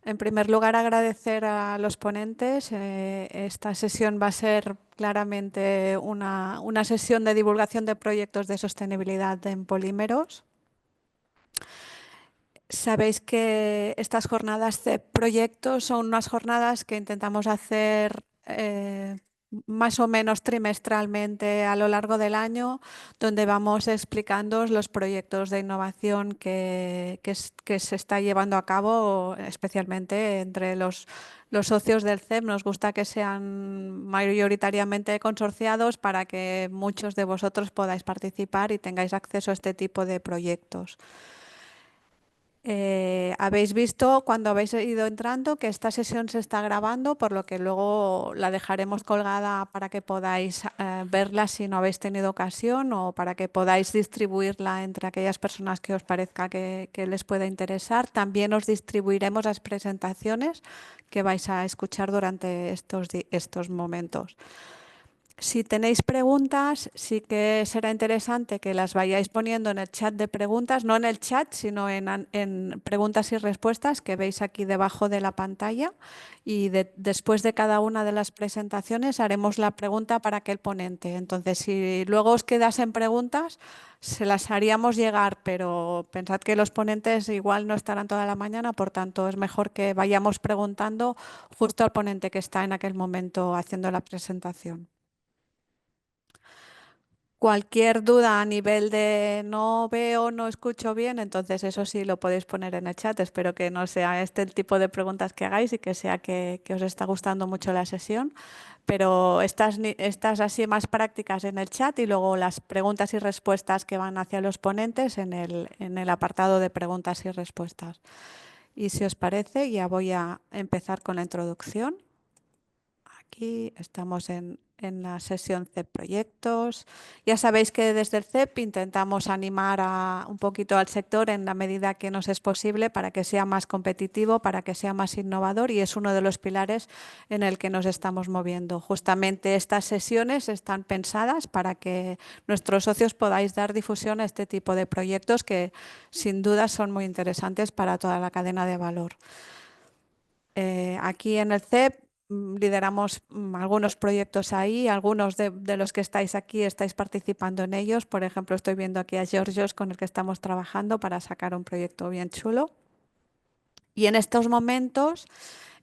En primer lugar, agradecer a los ponentes. Esta sesión va a ser claramente una sesión de divulgación de proyectos de sostenibilidad en polímeros. Sabéis que estas jornadas de proyectos son unas jornadas que intentamos hacer más o menos trimestralmente a lo largo del año, donde vamos explicando los proyectos de innovación que se está llevando a cabo, especialmente entre los socios del CEP. Nos gusta que sean mayoritariamente consorciados para que muchos de vosotros podáis participar y tengáis acceso a este tipo de proyectos. Habéis visto cuando habéis ido entrando que esta sesión se está grabando, por lo que luego la dejaremos colgada para que podáis verla si no habéis tenido ocasión, o para que podáis distribuirla entre aquellas personas que os parezca que les pueda interesar. También os distribuiremos las presentaciones que vais a escuchar durante estos momentos. Si tenéis preguntas, sí que será interesante que las vayáis poniendo en el chat de preguntas, no en el chat, sino en preguntas y respuestas que veis aquí debajo de la pantalla. Y después de cada una de las presentaciones haremos la pregunta para aquel ponente. Entonces, si luego os quedasen preguntas, se las haríamos llegar, pero pensad que los ponentes igual no estarán toda la mañana, por tanto es mejor que vayamos preguntando justo al ponente que está en aquel momento haciendo la presentación. Cualquier duda a nivel de no veo, no escucho bien, entonces eso sí lo podéis poner en el chat. Espero que no sea este el tipo de preguntas que hagáis y que sea que os está gustando mucho la sesión. Pero estas así más prácticas en el chat, y luego las preguntas y respuestas que van hacia los ponentes en el apartado de preguntas y respuestas. Y si os parece, ya voy a empezar con la introducción. Aquí estamos en la sesión CEP Proyectos. Ya sabéis que desde el CEP intentamos animar un poquito al sector en la medida que nos es posible para que sea más competitivo, para que sea más innovador, y es uno de los pilares en el que nos estamos moviendo. Justamente estas sesiones están pensadas para que nuestros socios podáis dar difusión a este tipo de proyectos que sin duda son muy interesantes para toda la cadena de valor. Aquí en el CEP lideramos algunos proyectos ahí, algunos de los que estáis aquí estáis participando en ellos. Por ejemplo, estoy viendo aquí a Georgios, con el que estamos trabajando para sacar un proyecto bien chulo. Y en estos momentos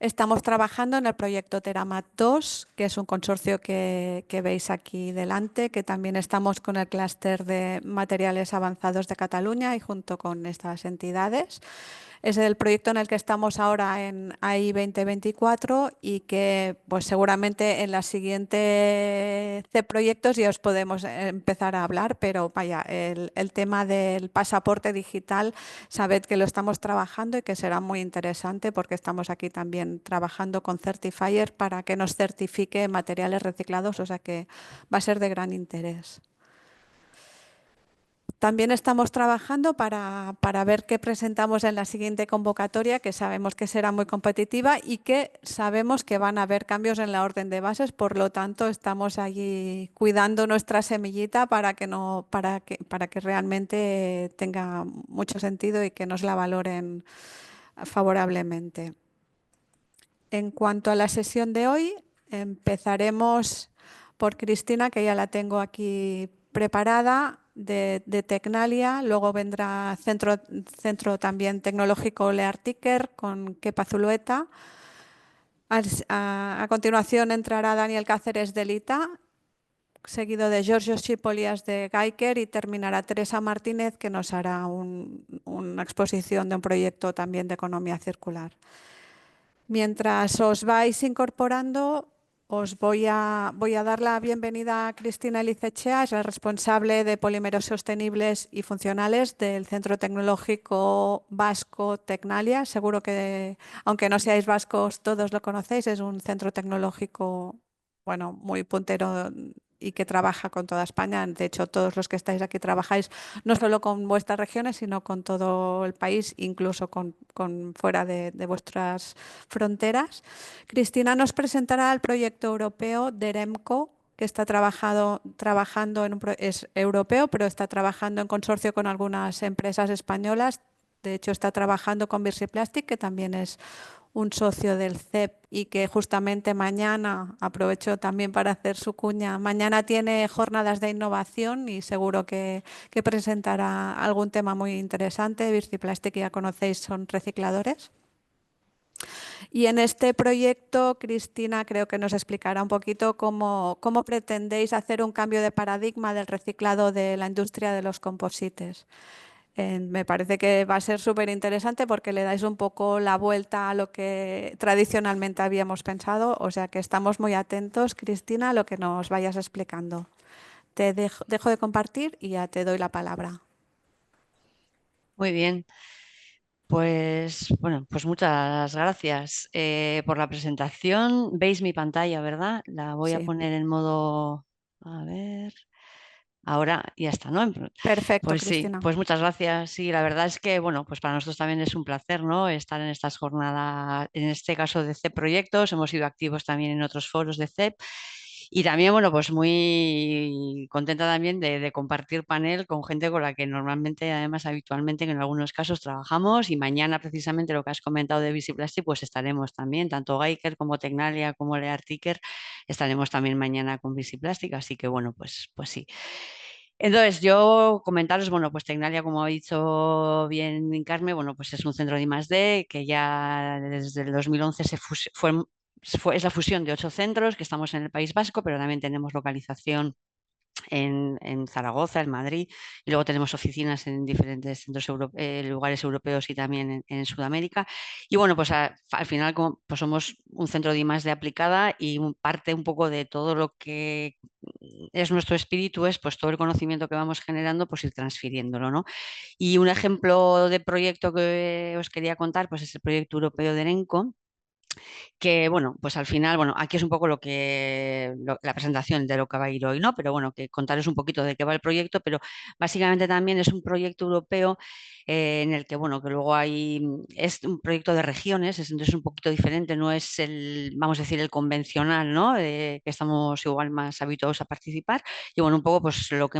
estamos trabajando en el proyecto Teramat 2, que es un consorcio que veis aquí delante, que también estamos con el clúster de materiales avanzados de Cataluña y junto con estas entidades. Es el proyecto en el que estamos ahora en AI 2024 y que pues seguramente en la siguiente proyectos ya os podemos empezar a hablar, pero vaya, el tema del pasaporte digital, sabed que lo estamos trabajando y que será muy interesante, porque estamos aquí también trabajando con Certifier para que nos certifique materiales reciclados, o sea que va a ser de gran interés. También estamos trabajando para ver qué presentamos en la siguiente convocatoria, que sabemos que será muy competitiva y que sabemos que van a haber cambios en la orden de bases. Por lo tanto, estamos allí cuidando nuestra semillita para que realmente tenga mucho sentido y que nos la valoren favorablemente. En cuanto a la sesión de hoy, empezaremos por Cristina, que ya la tengo aquí preparada, de Tecnalia. Luego vendrá Centro también Tecnológico Leartiker con Kepa Zulueta. A continuación entrará Daniel Cáceres de Lita, seguido de Giorgio Chipolias de Geiker, y terminará Teresa Martínez, que nos hará una exposición de un proyecto también de economía circular. Mientras os vais incorporando, os voy a dar la bienvenida a Cristina Elizechea, es la responsable de polímeros sostenibles y funcionales del Centro Tecnológico Vasco Tecnalia. Seguro que, aunque no seáis vascos, todos lo conocéis. Es un centro tecnológico, bueno, muy puntero y que trabaja con toda España. De hecho, todos los que estáis aquí trabajáis no solo con vuestras regiones, sino con todo el país, incluso con fuera de vuestras fronteras. Cristina nos presentará el proyecto europeo DEREMCO, que está trabajando es europeo, pero está trabajando en consorcio con algunas empresas españolas. De hecho, está trabajando con Virsi Plastic, que también es un socio del CEP y que justamente mañana, aprovecho también para hacer su cuña, mañana tiene jornadas de innovación y seguro que presentará algún tema muy interesante. Virci Plastic, ya conocéis, son recicladores. Y en este proyecto, Cristina creo que nos explicará un poquito cómo pretendéis hacer un cambio de paradigma del reciclado de la industria de los composites. Me parece que va a ser súper interesante porque le dais un poco la vuelta a lo que tradicionalmente habíamos pensado, o sea que estamos muy atentos, Cristina, a lo que nos vayas explicando. Te dejo de compartir y ya te doy la palabra. Muy bien. Pues bueno, pues muchas gracias por la presentación. Veis mi pantalla, ¿verdad? La voy a Sí, poner en modo, a ver, ahora ya está, ¿no? perfecto, Pues sí, Cristina. pues muchas gracias. Sí, la verdad es que, bueno, pues para nosotros también es un placer, ¿no? Estar en estas jornadas, en este caso de CEP Proyectos, hemos sido activos también en otros foros de CEP. Y también, bueno, pues muy contenta también de compartir panel con gente con la que normalmente, además habitualmente, en algunos casos trabajamos. Y mañana, precisamente, lo que has comentado de Visiplastic, pues estaremos también, tanto Geiker como Tecnalia como Learticker, estaremos también mañana con Visiplastic. Así que, bueno, pues sí. Entonces, yo comentaros, bueno, pues Tecnalia, como ha dicho bien Carmen, bueno, pues es un centro de I+D que ya desde el 2011 es la fusión de 8 centros que estamos en el País Vasco, pero también tenemos localización en Zaragoza, en Madrid, y luego tenemos oficinas en diferentes lugares europeos y también en Sudamérica. Y bueno, pues al final pues somos un centro de I+D aplicada y parte un poco de todo lo que es nuestro espíritu, es pues todo el conocimiento que vamos generando, pues ir transfiriéndolo, ¿no? Y un ejemplo de proyecto que os quería contar, pues es el proyecto europeo de ERENCO, que bueno, pues al final, bueno, aquí es un poco la presentación de lo que va a ir hoy, ¿no? Pero bueno, que contaros un poquito de qué va el proyecto, pero básicamente también es un proyecto europeo en el que, bueno, que luego es un proyecto de regiones, entonces un poquito diferente, no es vamos a decir, el convencional, ¿no? Que estamos igual más habituados a participar. Y bueno, un poco pues lo que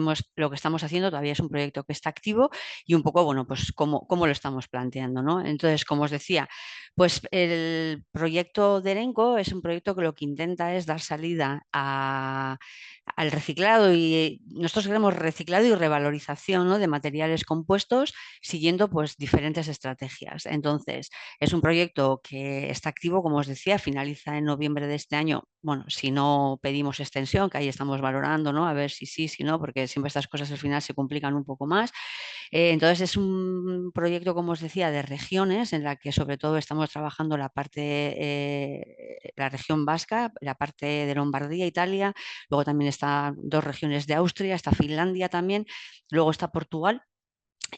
estamos haciendo todavía es un proyecto que está activo y un poco, bueno, pues cómo lo estamos planteando, ¿no? Entonces, como os decía, pues el proyecto de Erenco es un proyecto que lo que intenta es dar salida al reciclado y nosotros queremos reciclado y revalorización, ¿no?, de materiales compuestos siguiendo pues diferentes estrategias. Entonces, es un proyecto que está activo, como os decía, finaliza en noviembre de este año. Bueno, si no pedimos extensión, que ahí estamos valorando, ¿no? A ver si sí, si no, porque siempre estas cosas al final se complican un poco más. Entonces es un proyecto, como os decía, de regiones en la que sobre todo estamos trabajando la región vasca, la parte de Lombardía, Italia, luego también están 2 regiones de Austria, está Finlandia también, luego está Portugal.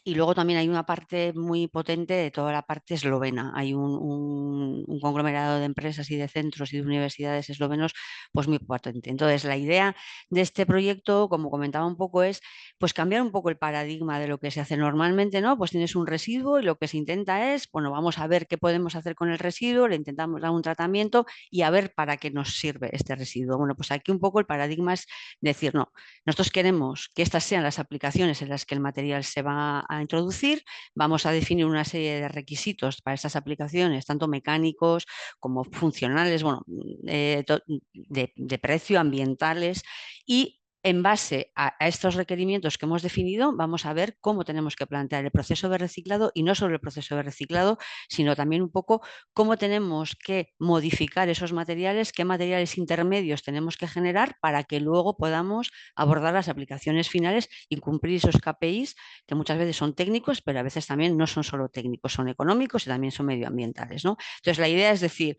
Y luego también hay una parte muy potente de toda la parte eslovena. Hay un conglomerado de empresas y de centros y de universidades eslovenos pues muy potente. Entonces, la idea de este proyecto, como comentaba un poco, es pues cambiar un poco el paradigma de lo que se hace normalmente, ¿no? Pues tienes un residuo y lo que se intenta es, bueno, vamos a ver qué podemos hacer con el residuo, le intentamos dar un tratamiento y a ver para qué nos sirve este residuo. Bueno, pues aquí un poco el paradigma es decir, no, nosotros queremos que estas sean las aplicaciones en las que el material se va a introducir. Vamos a definir una serie de requisitos para estas aplicaciones, tanto mecánicos como funcionales, bueno, de precio, ambientales, y en base a estos requerimientos que hemos definido, vamos a ver cómo tenemos que plantear el proceso de reciclado y no solo el proceso de reciclado, sino también un poco cómo tenemos que modificar esos materiales, qué materiales intermedios tenemos que generar para que luego podamos abordar las aplicaciones finales y cumplir esos KPIs que muchas veces son técnicos, pero a veces también no son solo técnicos, son económicos y también son medioambientales, ¿no? Entonces, la idea es decir,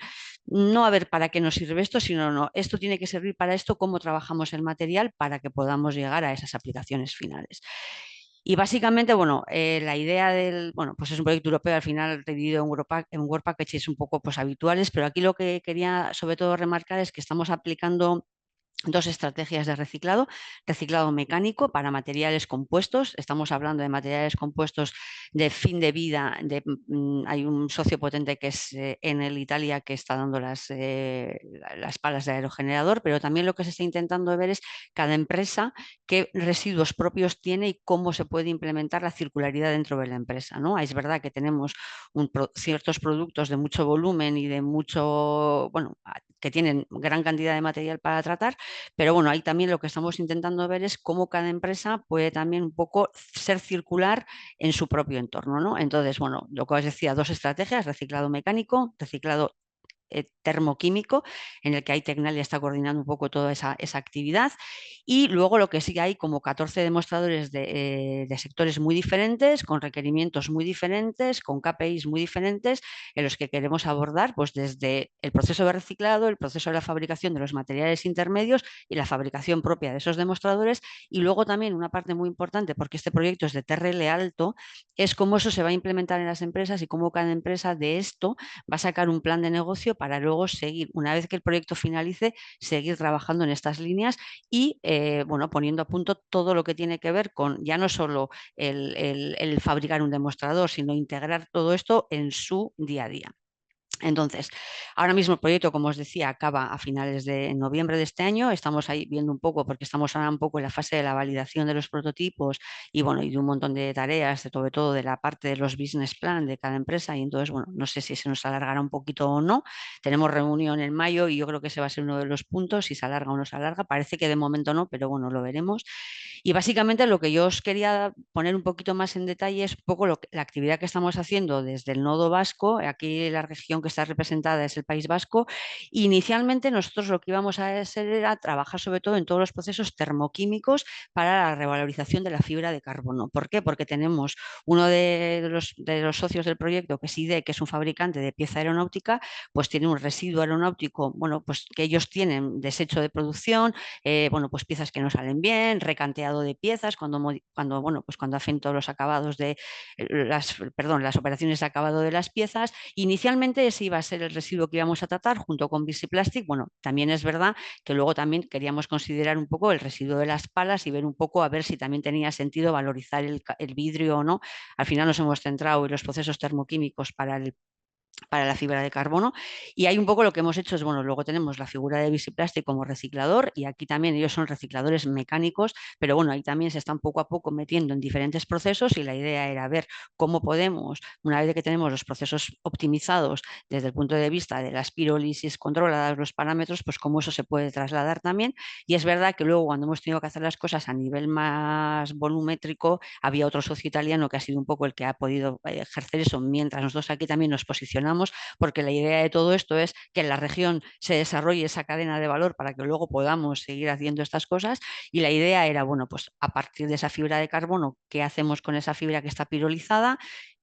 no a ver para qué nos sirve esto, sino no, esto tiene que servir para esto, cómo trabajamos el material para que podamos llegar a esas aplicaciones finales. Y básicamente, bueno, la idea bueno, pues es un proyecto europeo al final dividido en Work Packages un poco pues habituales, pero aquí lo que quería sobre todo remarcar es que estamos aplicando dos estrategias de reciclado: reciclado mecánico para materiales compuestos. Estamos hablando de materiales compuestos de fin de vida. Hay un socio potente que es Enel Italia, que está dando las palas de aerogenerador, pero también lo que se está intentando ver es cada empresa qué residuos propios tiene y cómo se puede implementar la circularidad dentro de la empresa, ¿no? Es verdad que tenemos ciertos productos de mucho volumen y de mucho, bueno, que tienen gran cantidad de material para tratar, pero bueno, ahí también lo que estamos intentando ver es cómo cada empresa puede también un poco ser circular en su propio entorno, ¿no? Entonces, bueno, lo que os decía, dos estrategias: reciclado mecánico, reciclado termoquímico, en el que ahí Tecnalia está coordinando un poco toda esa actividad. Y luego lo que sí hay como 14 demostradores de sectores muy diferentes, con requerimientos muy diferentes, con KPIs muy diferentes, en los que queremos abordar pues desde el proceso de reciclado, el proceso de la fabricación de los materiales intermedios y la fabricación propia de esos demostradores. Y luego también una parte muy importante, porque este proyecto es de TRL alto, es cómo eso se va a implementar en las empresas y cómo cada empresa de esto va a sacar un plan de negocio para luego seguir, una vez que el proyecto finalice, seguir trabajando en estas líneas y bueno, poniendo a punto todo lo que tiene que ver con ya no solo el fabricar un demostrador, sino integrar todo esto en su día a día. Entonces, ahora mismo el proyecto, como os decía, acaba a finales de noviembre de este año. Estamos ahí viendo un poco, porque estamos ahora un poco en la fase de la validación de los prototipos y bueno, y de un montón de tareas, sobre todo de la parte de los business plan de cada empresa. Y entonces, bueno, no sé si se nos alargará un poquito o no. Tenemos reunión en mayo y yo creo que ese va a ser uno de los puntos, si se alarga o no se alarga. Parece que de momento no, pero bueno, lo veremos. Y básicamente lo que yo os quería poner un poquito más en detalle es un poco la actividad que estamos haciendo desde el nodo vasco. Aquí la región que está representada es el País Vasco. Inicialmente nosotros lo que íbamos a hacer era trabajar sobre todo en todos los procesos termoquímicos para la revalorización de la fibra de carbono. ¿Por qué? Porque tenemos uno de los socios del proyecto, que es IDE, que es un fabricante de pieza aeronáutica, pues tiene un residuo aeronáutico, bueno, pues que ellos tienen desecho de producción, bueno, pues piezas que no salen bien, recanteado de piezas, bueno, pues cuando hacen todos los acabados las operaciones de acabado de las piezas. Inicialmente ese iba a ser el residuo que íbamos a tratar junto con Visiplastic. Bueno, también es verdad que luego también queríamos considerar un poco el residuo de las palas y ver un poco a ver si también tenía sentido valorizar el vidrio o no. Al final nos hemos centrado en los procesos termoquímicos para la fibra de carbono. Y ahí un poco lo que hemos hecho es, bueno, luego tenemos la figura de Visiplastic como reciclador, y aquí también ellos son recicladores mecánicos, pero bueno, ahí también se están poco a poco metiendo en diferentes procesos, y la idea era ver cómo podemos, una vez que tenemos los procesos optimizados desde el punto de vista de las pirólisis controladas, los parámetros, pues cómo eso se puede trasladar también. Y es verdad que luego cuando hemos tenido que hacer las cosas a nivel más volumétrico, había otro socio italiano que ha sido un poco el que ha podido ejercer eso, mientras nosotros aquí también nos posicionamos, porque la idea de todo esto es que en la región se desarrolle esa cadena de valor para que luego podamos seguir haciendo estas cosas. Y la idea era, bueno, pues a partir de esa fibra de carbono, ¿qué hacemos con esa fibra que está pirolizada?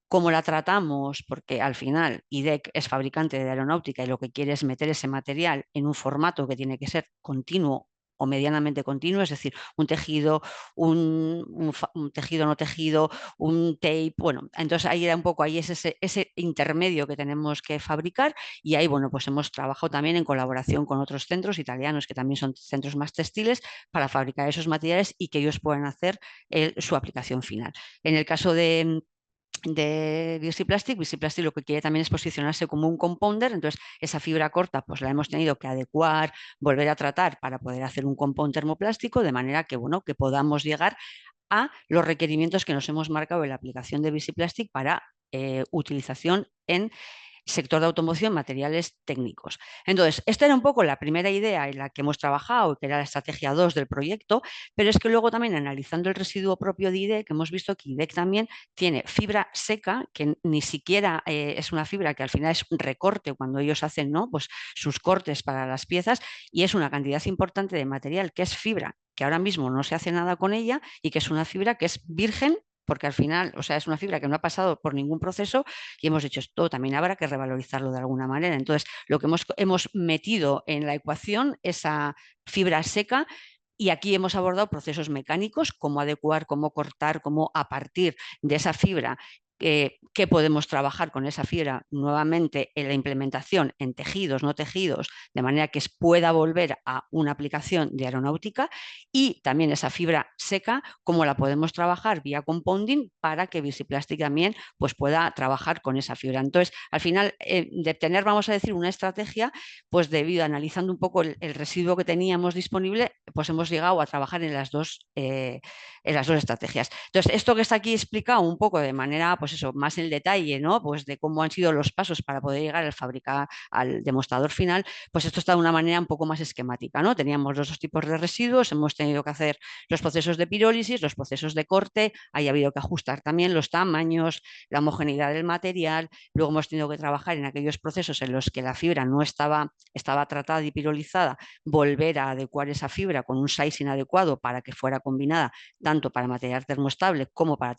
¿Cómo la tratamos? Porque al final IDEC es fabricante de aeronáutica y lo que quiere es meter ese material en un formato que tiene que ser continuo o medianamente continuo, es decir, un tejido, un tejido no tejido, un tape. Bueno, entonces ahí era un poco, ahí es ese intermedio que tenemos que fabricar, y ahí, bueno, pues hemos trabajado también en colaboración con otros centros italianos que también son centros más textiles para fabricar esos materiales y que ellos puedan hacer su aplicación final. En el caso de Visiplastic lo que quiere también es posicionarse como un compounder. Entonces esa fibra corta pues la hemos tenido que adecuar, volver a tratar para poder hacer un compound termoplástico, de manera que, bueno, que podamos llegar a los requerimientos que nos hemos marcado en la aplicación de Visiplastic para utilización en sector de automoción, materiales técnicos. Entonces, esta era un poco la primera idea en la que hemos trabajado, que era la estrategia 2 del proyecto, pero es que luego también, analizando el residuo propio de IDEC, hemos visto que IDEC también tiene fibra seca, que ni siquiera es una fibra, que al final es un recorte cuando ellos hacen, ¿no?, pues sus cortes para las piezas, y es una cantidad importante de material que es fibra, que ahora mismo no se hace nada con ella, y que es una fibra que es virgen, porque al final, o sea, es una fibra que no ha pasado por ningún proceso, y hemos dicho, esto también habrá que revalorizarlo de alguna manera. Entonces, lo que hemos metido en la ecuación, esa fibra seca, y aquí hemos abordado procesos mecánicos, cómo adecuar, cómo cortar, cómo a partir de esa fibra qué podemos trabajar con esa fibra nuevamente en la implementación en tejidos, no tejidos, de manera que pueda volver a una aplicación de aeronáutica, y también esa fibra seca, cómo la podemos trabajar vía compounding para que Visiplastic también pues, pueda trabajar con esa fibra. Entonces, al final, de tener, vamos a decir, una estrategia, pues debido a analizando un poco el residuo que teníamos disponible, pues hemos llegado a trabajar en las dos estrategias. Entonces, esto que está aquí explicado un poco de manera, pues eso, más en detalle, ¿no? Pues de cómo han sido los pasos para poder llegar al demostrador final, pues esto está de una manera un poco más esquemática, ¿no? Teníamos los dos tipos de residuos, hemos tenido que hacer los procesos de pirólisis, los procesos de corte, ha habido que ajustar también los tamaños, la homogeneidad del material, luego hemos tenido que trabajar en aquellos procesos en los que la fibra no estaba tratada y pirolizada, volver a adecuar esa fibra con un sizing adecuado para que fuera combinada tanto para material termoestable como para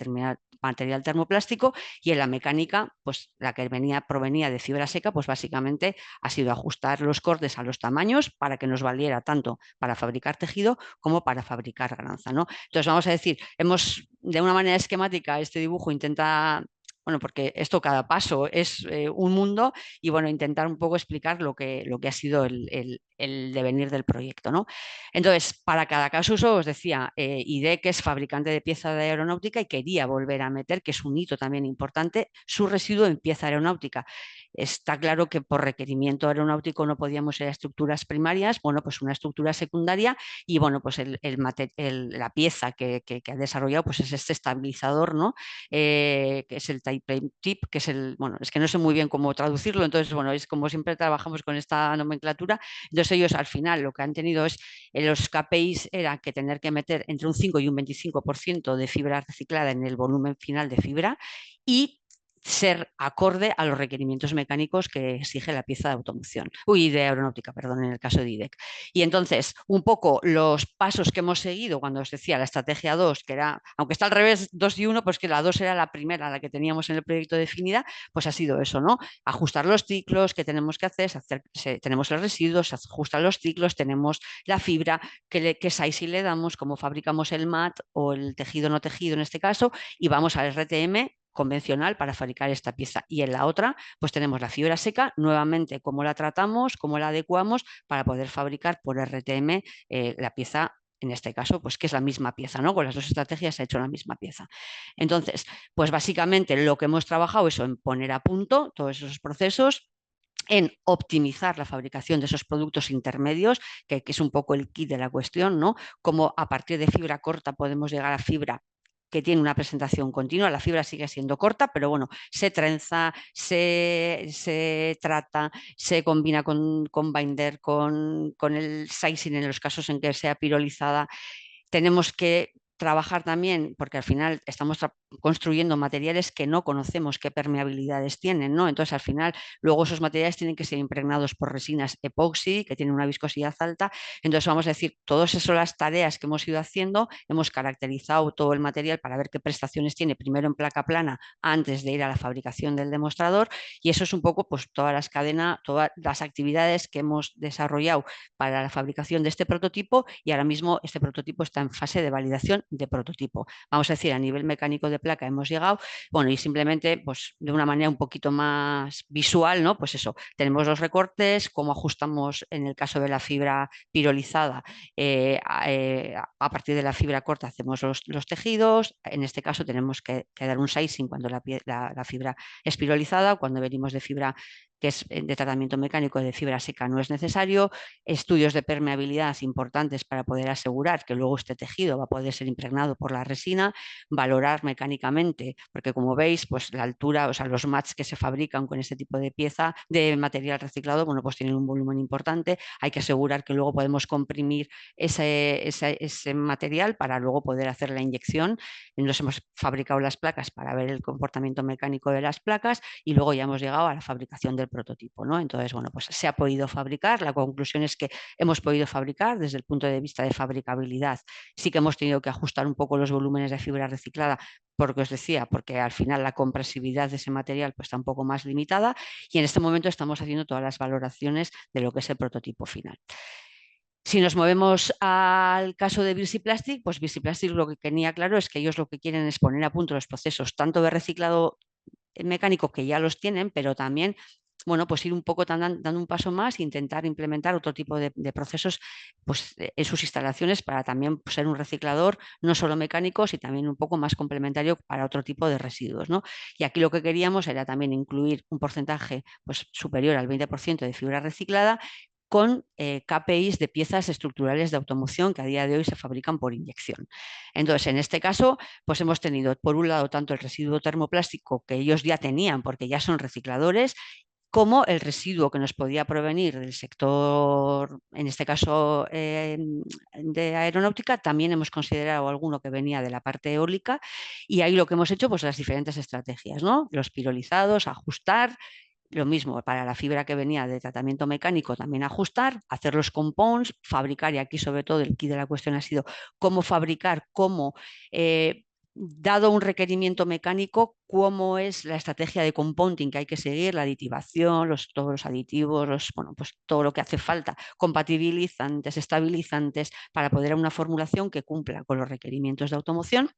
material termoplástico, y en la mecánica, pues la que provenía de fibra seca, pues básicamente ha sido ajustar los cortes a los tamaños para que nos valiera tanto para fabricar tejido como para fabricar granza, ¿no? Entonces, vamos a decir, de una manera esquemática, este dibujo intenta, bueno, porque esto cada paso es un mundo, y bueno, intentar un poco explicar lo que ha sido el devenir del proyecto, ¿no? Entonces, para cada caso uso, os decía, IDEC es fabricante de pieza de aeronáutica y quería volver a meter, que es un hito también importante, su residuo en pieza aeronáutica. Está claro que por requerimiento aeronáutico no podíamos ir a estructuras primarias, bueno, pues una estructura secundaria, y bueno, pues la pieza que ha desarrollado pues es este estabilizador, ¿no? Que es el type tip, que es bueno, es que no sé muy bien cómo traducirlo, entonces, bueno, es como siempre trabajamos con esta nomenclatura. Entonces ellos al final lo que han tenido es, los KPIs era que tener que meter entre un 5 y un 25% de fibra reciclada en el volumen final de fibra, y ser acorde a los requerimientos mecánicos que exige la pieza de automoción, de aeronáutica, perdón, en el caso de IDEC. Y entonces, un poco los pasos que hemos seguido cuando os decía la estrategia 2, que era, aunque está al revés 2 y 1, pues que la 2 era la primera, la que teníamos en el proyecto definida, pues ha sido eso, ¿no? Ajustar los ciclos que tenemos que hacer, tenemos los residuos, se ajustan los ciclos, tenemos la fibra, qué size le damos, cómo fabricamos el mat o el tejido no tejido en este caso, y vamos al RTM convencional para fabricar esta pieza. Y en la otra, pues tenemos la fibra seca, nuevamente cómo la tratamos, cómo la adecuamos para poder fabricar por RTM la pieza, en este caso, pues que es la misma pieza, ¿no? Con las dos estrategias se ha hecho la misma pieza. Entonces, pues básicamente lo que hemos trabajado es en poner a punto todos esos procesos, en optimizar la fabricación de esos productos intermedios, que es un poco el kit de la cuestión, ¿no? Como a partir de fibra corta podemos llegar a fibra que tiene una presentación continua. La fibra sigue siendo corta, pero bueno, se trenza, se trata, se combina con binder, con el sizing en los casos en que sea pirolizada. Tenemos que trabajar también, porque al final estamos construyendo materiales que no conocemos qué permeabilidades tienen, ¿no? Entonces, al final, luego esos materiales tienen que ser impregnados por resinas epoxi, que tienen una viscosidad alta. Entonces, vamos a decir, todas esas son las tareas que hemos ido haciendo, hemos caracterizado todo el material para ver qué prestaciones tiene, primero en placa plana, antes de ir a la fabricación del demostrador, y eso es un poco, pues, todas las cadenas, todas las actividades que hemos desarrollado para la fabricación de este prototipo, y ahora mismo este prototipo está en fase de validación de prototipo. Vamos a decir, a nivel mecánico de placa hemos llegado, bueno, y simplemente, pues de una manera un poquito más visual, ¿no? Pues eso, tenemos los recortes, cómo ajustamos en el caso de la fibra pirolizada, a partir de la fibra corta hacemos los tejidos, en este caso tenemos que dar un sizing cuando la fibra es pirolizada, cuando venimos de fibra que es de tratamiento mecánico de fibra seca no es necesario, estudios de permeabilidad importantes para poder asegurar que luego este tejido va a poder ser impregnado por la resina, valorar mecánicamente, porque como veis, pues la altura, o sea, los mats que se fabrican con este tipo de pieza, de material reciclado, bueno, pues tienen un volumen importante, hay que asegurar que luego podemos comprimir ese material para luego poder hacer la inyección. Nos hemos fabricado las placas para ver el comportamiento mecánico de las placas, y luego ya hemos llegado a la fabricación del prototipo, ¿no? Entonces, bueno, pues se ha podido fabricar, la conclusión es que hemos podido fabricar desde el punto de vista de fabricabilidad. Sí que hemos tenido que ajustar un poco los volúmenes de fibra reciclada, porque os decía, porque al final la compresividad de ese material pues, está un poco más limitada, y en este momento estamos haciendo todas las valoraciones de lo que es el prototipo final. Si nos movemos al caso de Visiplastic, pues Visiplastic lo que tenía claro es que ellos lo que quieren es poner a punto los procesos tanto de reciclado mecánico que ya los tienen, pero también bueno, pues ir un poco dando un paso más e intentar implementar otro tipo de procesos pues, en sus instalaciones para también pues, ser un reciclador no solo mecánico, sino también un poco más complementario para otro tipo de residuos, ¿no? Y aquí lo que queríamos era también incluir un porcentaje pues, superior al 20% de fibra reciclada con KPIs de piezas estructurales de automoción que a día de hoy se fabrican por inyección. Entonces, en este caso, pues hemos tenido, por un lado, tanto el residuo termoplástico que ellos ya tenían porque ya son recicladores, como el residuo que nos podía provenir del sector, en este caso de aeronáutica, también hemos considerado alguno que venía de la parte eólica y ahí lo que hemos hecho, pues las diferentes estrategias, ¿no? Los pirolizados, ajustar, lo mismo para la fibra que venía de tratamiento mecánico, también ajustar, hacer los compounds, fabricar, y aquí sobre todo el key de la cuestión ha sido cómo fabricar, cómo, dado un requerimiento mecánico, cómo es la estrategia de compounding que hay que seguir, la aditivación, todos los aditivos, bueno, pues todo lo que hace falta, compatibilizantes, estabilizantes, para poder dar una formulación que cumpla con los requerimientos de automoción.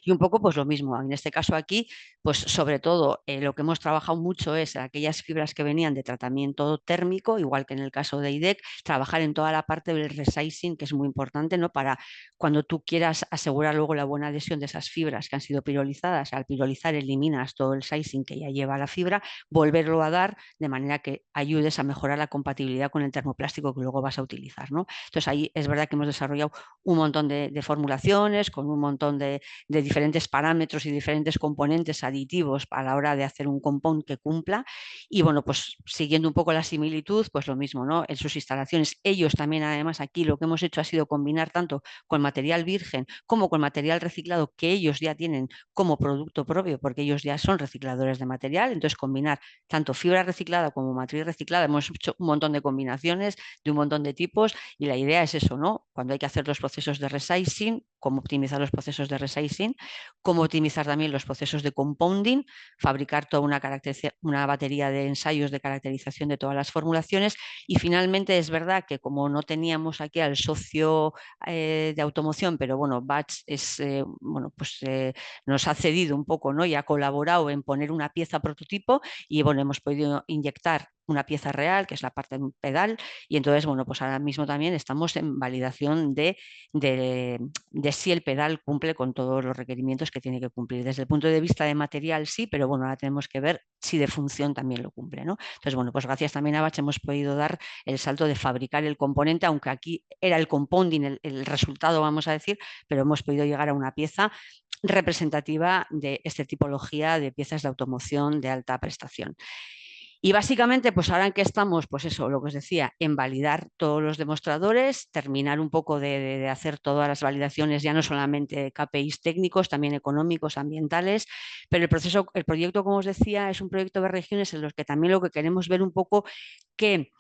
Y un poco pues lo mismo, en este caso aquí, pues sobre todo lo que hemos trabajado mucho es aquellas fibras que venían de tratamiento térmico, igual que en el caso de IDEC, trabajar en toda la parte del resizing, que es muy importante, ¿no? Para cuando tú quieras asegurar luego la buena adhesión de esas fibras que han sido pirolizadas, al pirolizar eliminas todo el sizing que ya lleva la fibra, volverlo a dar de manera que ayudes a mejorar la compatibilidad con el termoplástico que luego vas a utilizar, ¿no? Entonces ahí es verdad que hemos desarrollado un montón de formulaciones con un montón de diferentes parámetros y diferentes componentes aditivos a la hora de hacer un compound que cumpla. Y bueno, pues siguiendo un poco la similitud, pues lo mismo, ¿no? En sus instalaciones, ellos también, además, aquí lo que hemos hecho ha sido combinar tanto con material virgen como con material reciclado que ellos ya tienen como producto propio, porque ellos ya son recicladores de material. Entonces, combinar tanto fibra reciclada como matriz reciclada, hemos hecho un montón de combinaciones de un montón de tipos y la idea es eso, ¿no? Cuando hay que hacer los procesos de resizing, cómo optimizar los procesos de resizing, cómo optimizar también los procesos de compounding, fabricar toda una batería de ensayos de caracterización de todas las formulaciones y finalmente es verdad que como no teníamos aquí al socio de automoción, pero bueno, Batch es, bueno, pues nos ha cedido un poco, ¿no? Y ha colaborado en poner una pieza prototipo y bueno, hemos podido inyectar una pieza real, que es la parte de un pedal, y entonces, bueno, pues ahora mismo también estamos en validación de si el pedal cumple con todos los requerimientos que tiene que cumplir. Desde el punto de vista de material sí, pero bueno, ahora tenemos que ver si de función también lo cumple, ¿no? Entonces, bueno, pues gracias también a Batch hemos podido dar el salto de fabricar el componente, aunque aquí era el compounding, el resultado, vamos a decir, pero hemos podido llegar a una pieza representativa de esta tipología de piezas de automoción de alta prestación. Y básicamente, pues ahora en que estamos, pues eso, lo que os decía, en validar todos los demostradores, terminar un poco de hacer todas las validaciones, ya no solamente KPIs técnicos, también económicos, ambientales, pero el proyecto, como os decía, es un proyecto de regiones en los que también lo que queremos ver un poco que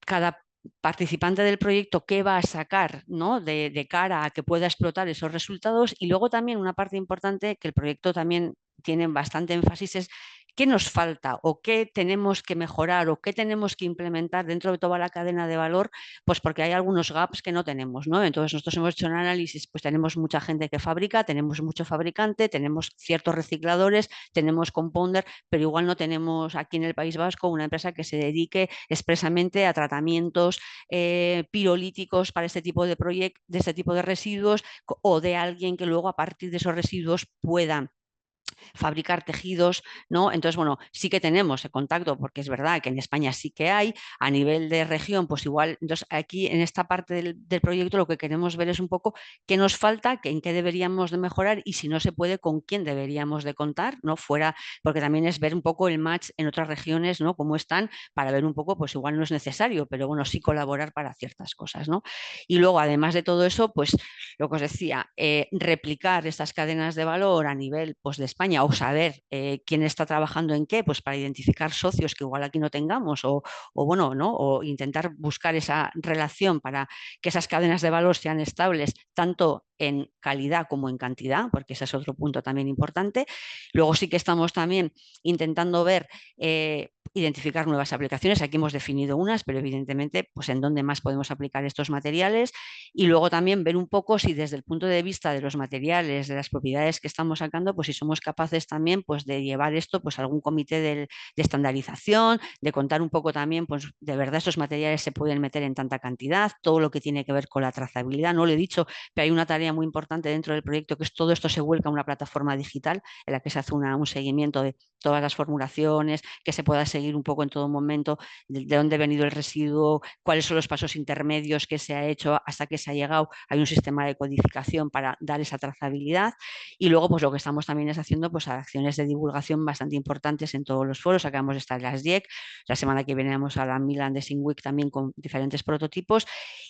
cada participante del proyecto qué va a sacar, ¿no? de cara a que pueda explotar esos resultados y luego también una parte importante que el proyecto también tiene bastante énfasis es qué nos falta o qué tenemos que mejorar o qué tenemos que implementar dentro de toda la cadena de valor, pues porque hay algunos gaps que no tenemos, ¿no? Entonces nosotros hemos hecho un análisis, pues tenemos mucha gente que fabrica, tenemos mucho fabricante, tenemos ciertos recicladores, tenemos compounder, pero igual no tenemos aquí en el País Vasco una empresa que se dedique expresamente a tratamientos pirolíticos para este tipo de proyectos, de este tipo de residuos o de alguien que luego a partir de esos residuos pueda fabricar tejidos, ¿no? Entonces, bueno, sí que tenemos el contacto, porque es verdad que en España sí que hay, a nivel de región, pues igual, entonces aquí en esta parte del proyecto lo que queremos ver es un poco qué nos falta, en qué deberíamos de mejorar y si no se puede, con quién deberíamos de contar, ¿no? Fuera, porque también es ver un poco el match en otras regiones, ¿no? Cómo están, para ver un poco, pues igual no es necesario, pero bueno, sí colaborar para ciertas cosas, ¿no? Y luego, además de todo eso, pues lo que os decía, replicar estas cadenas de valor a nivel pues, de España o saber quién está trabajando en qué, pues para identificar socios que igual aquí no tengamos o bueno, ¿no? O intentar buscar esa relación para que esas cadenas de valor sean estables tanto en calidad como en cantidad, porque ese es otro punto también importante. Luego sí que estamos también intentando ver, identificar nuevas aplicaciones. Aquí hemos definido unas, pero evidentemente pues en dónde más podemos aplicar estos materiales, y luego también ver un poco si desde el punto de vista de los materiales, de las propiedades que estamos sacando, pues si somos capaces también pues de llevar esto pues a algún comité de estandarización, de contar un poco también pues de verdad estos materiales se pueden meter en tanta cantidad, todo lo que tiene que ver con la trazabilidad. No lo he dicho, pero hay una tarea muy importante dentro del proyecto, que es todo esto se vuelca a una plataforma digital en la que se hace un seguimiento de todas las formulaciones, que se pueda seguir un poco en todo momento de dónde ha venido el residuo, cuáles son los pasos intermedios que se ha hecho hasta que se ha llegado. Hay un sistema de codificación para dar esa trazabilidad, y luego pues lo que estamos también es haciendo pues acciones de divulgación bastante importantes en todos los foros. Acabamos de estar en las DIEC, la semana que viene vamos a la Milan Design Week también con diferentes prototipos,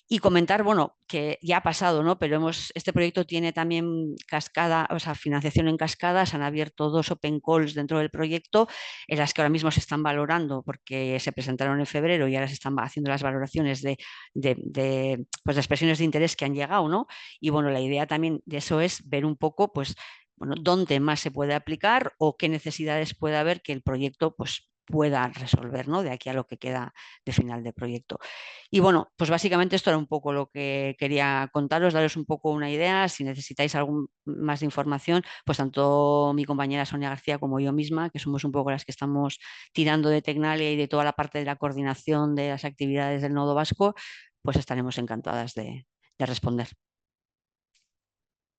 y comentar, bueno, que ya ha pasado, ¿no? Pero este proyecto tiene también cascada, o sea, financiación en cascada. Se han abierto 2 open calls dentro del proyecto, en las que ahora mismo se están valorando, porque se presentaron en febrero y ahora se están haciendo las valoraciones pues, de expresiones de interés que han llegado, ¿no? Y bueno, la idea también de eso es ver un poco, pues, bueno, dónde más se puede aplicar o qué necesidades puede haber que el proyecto pues, pueda resolver, ¿no? De aquí a lo que queda de final de proyecto. Y bueno, pues básicamente esto era un poco lo que quería contaros, daros un poco una idea. Si necesitáis algún más de información, pues tanto mi compañera Sonia García como yo misma, que somos un poco las que estamos tirando de Tecnalia y de toda la parte de la coordinación de las actividades del Nodo Vasco, pues estaremos encantadas de responder.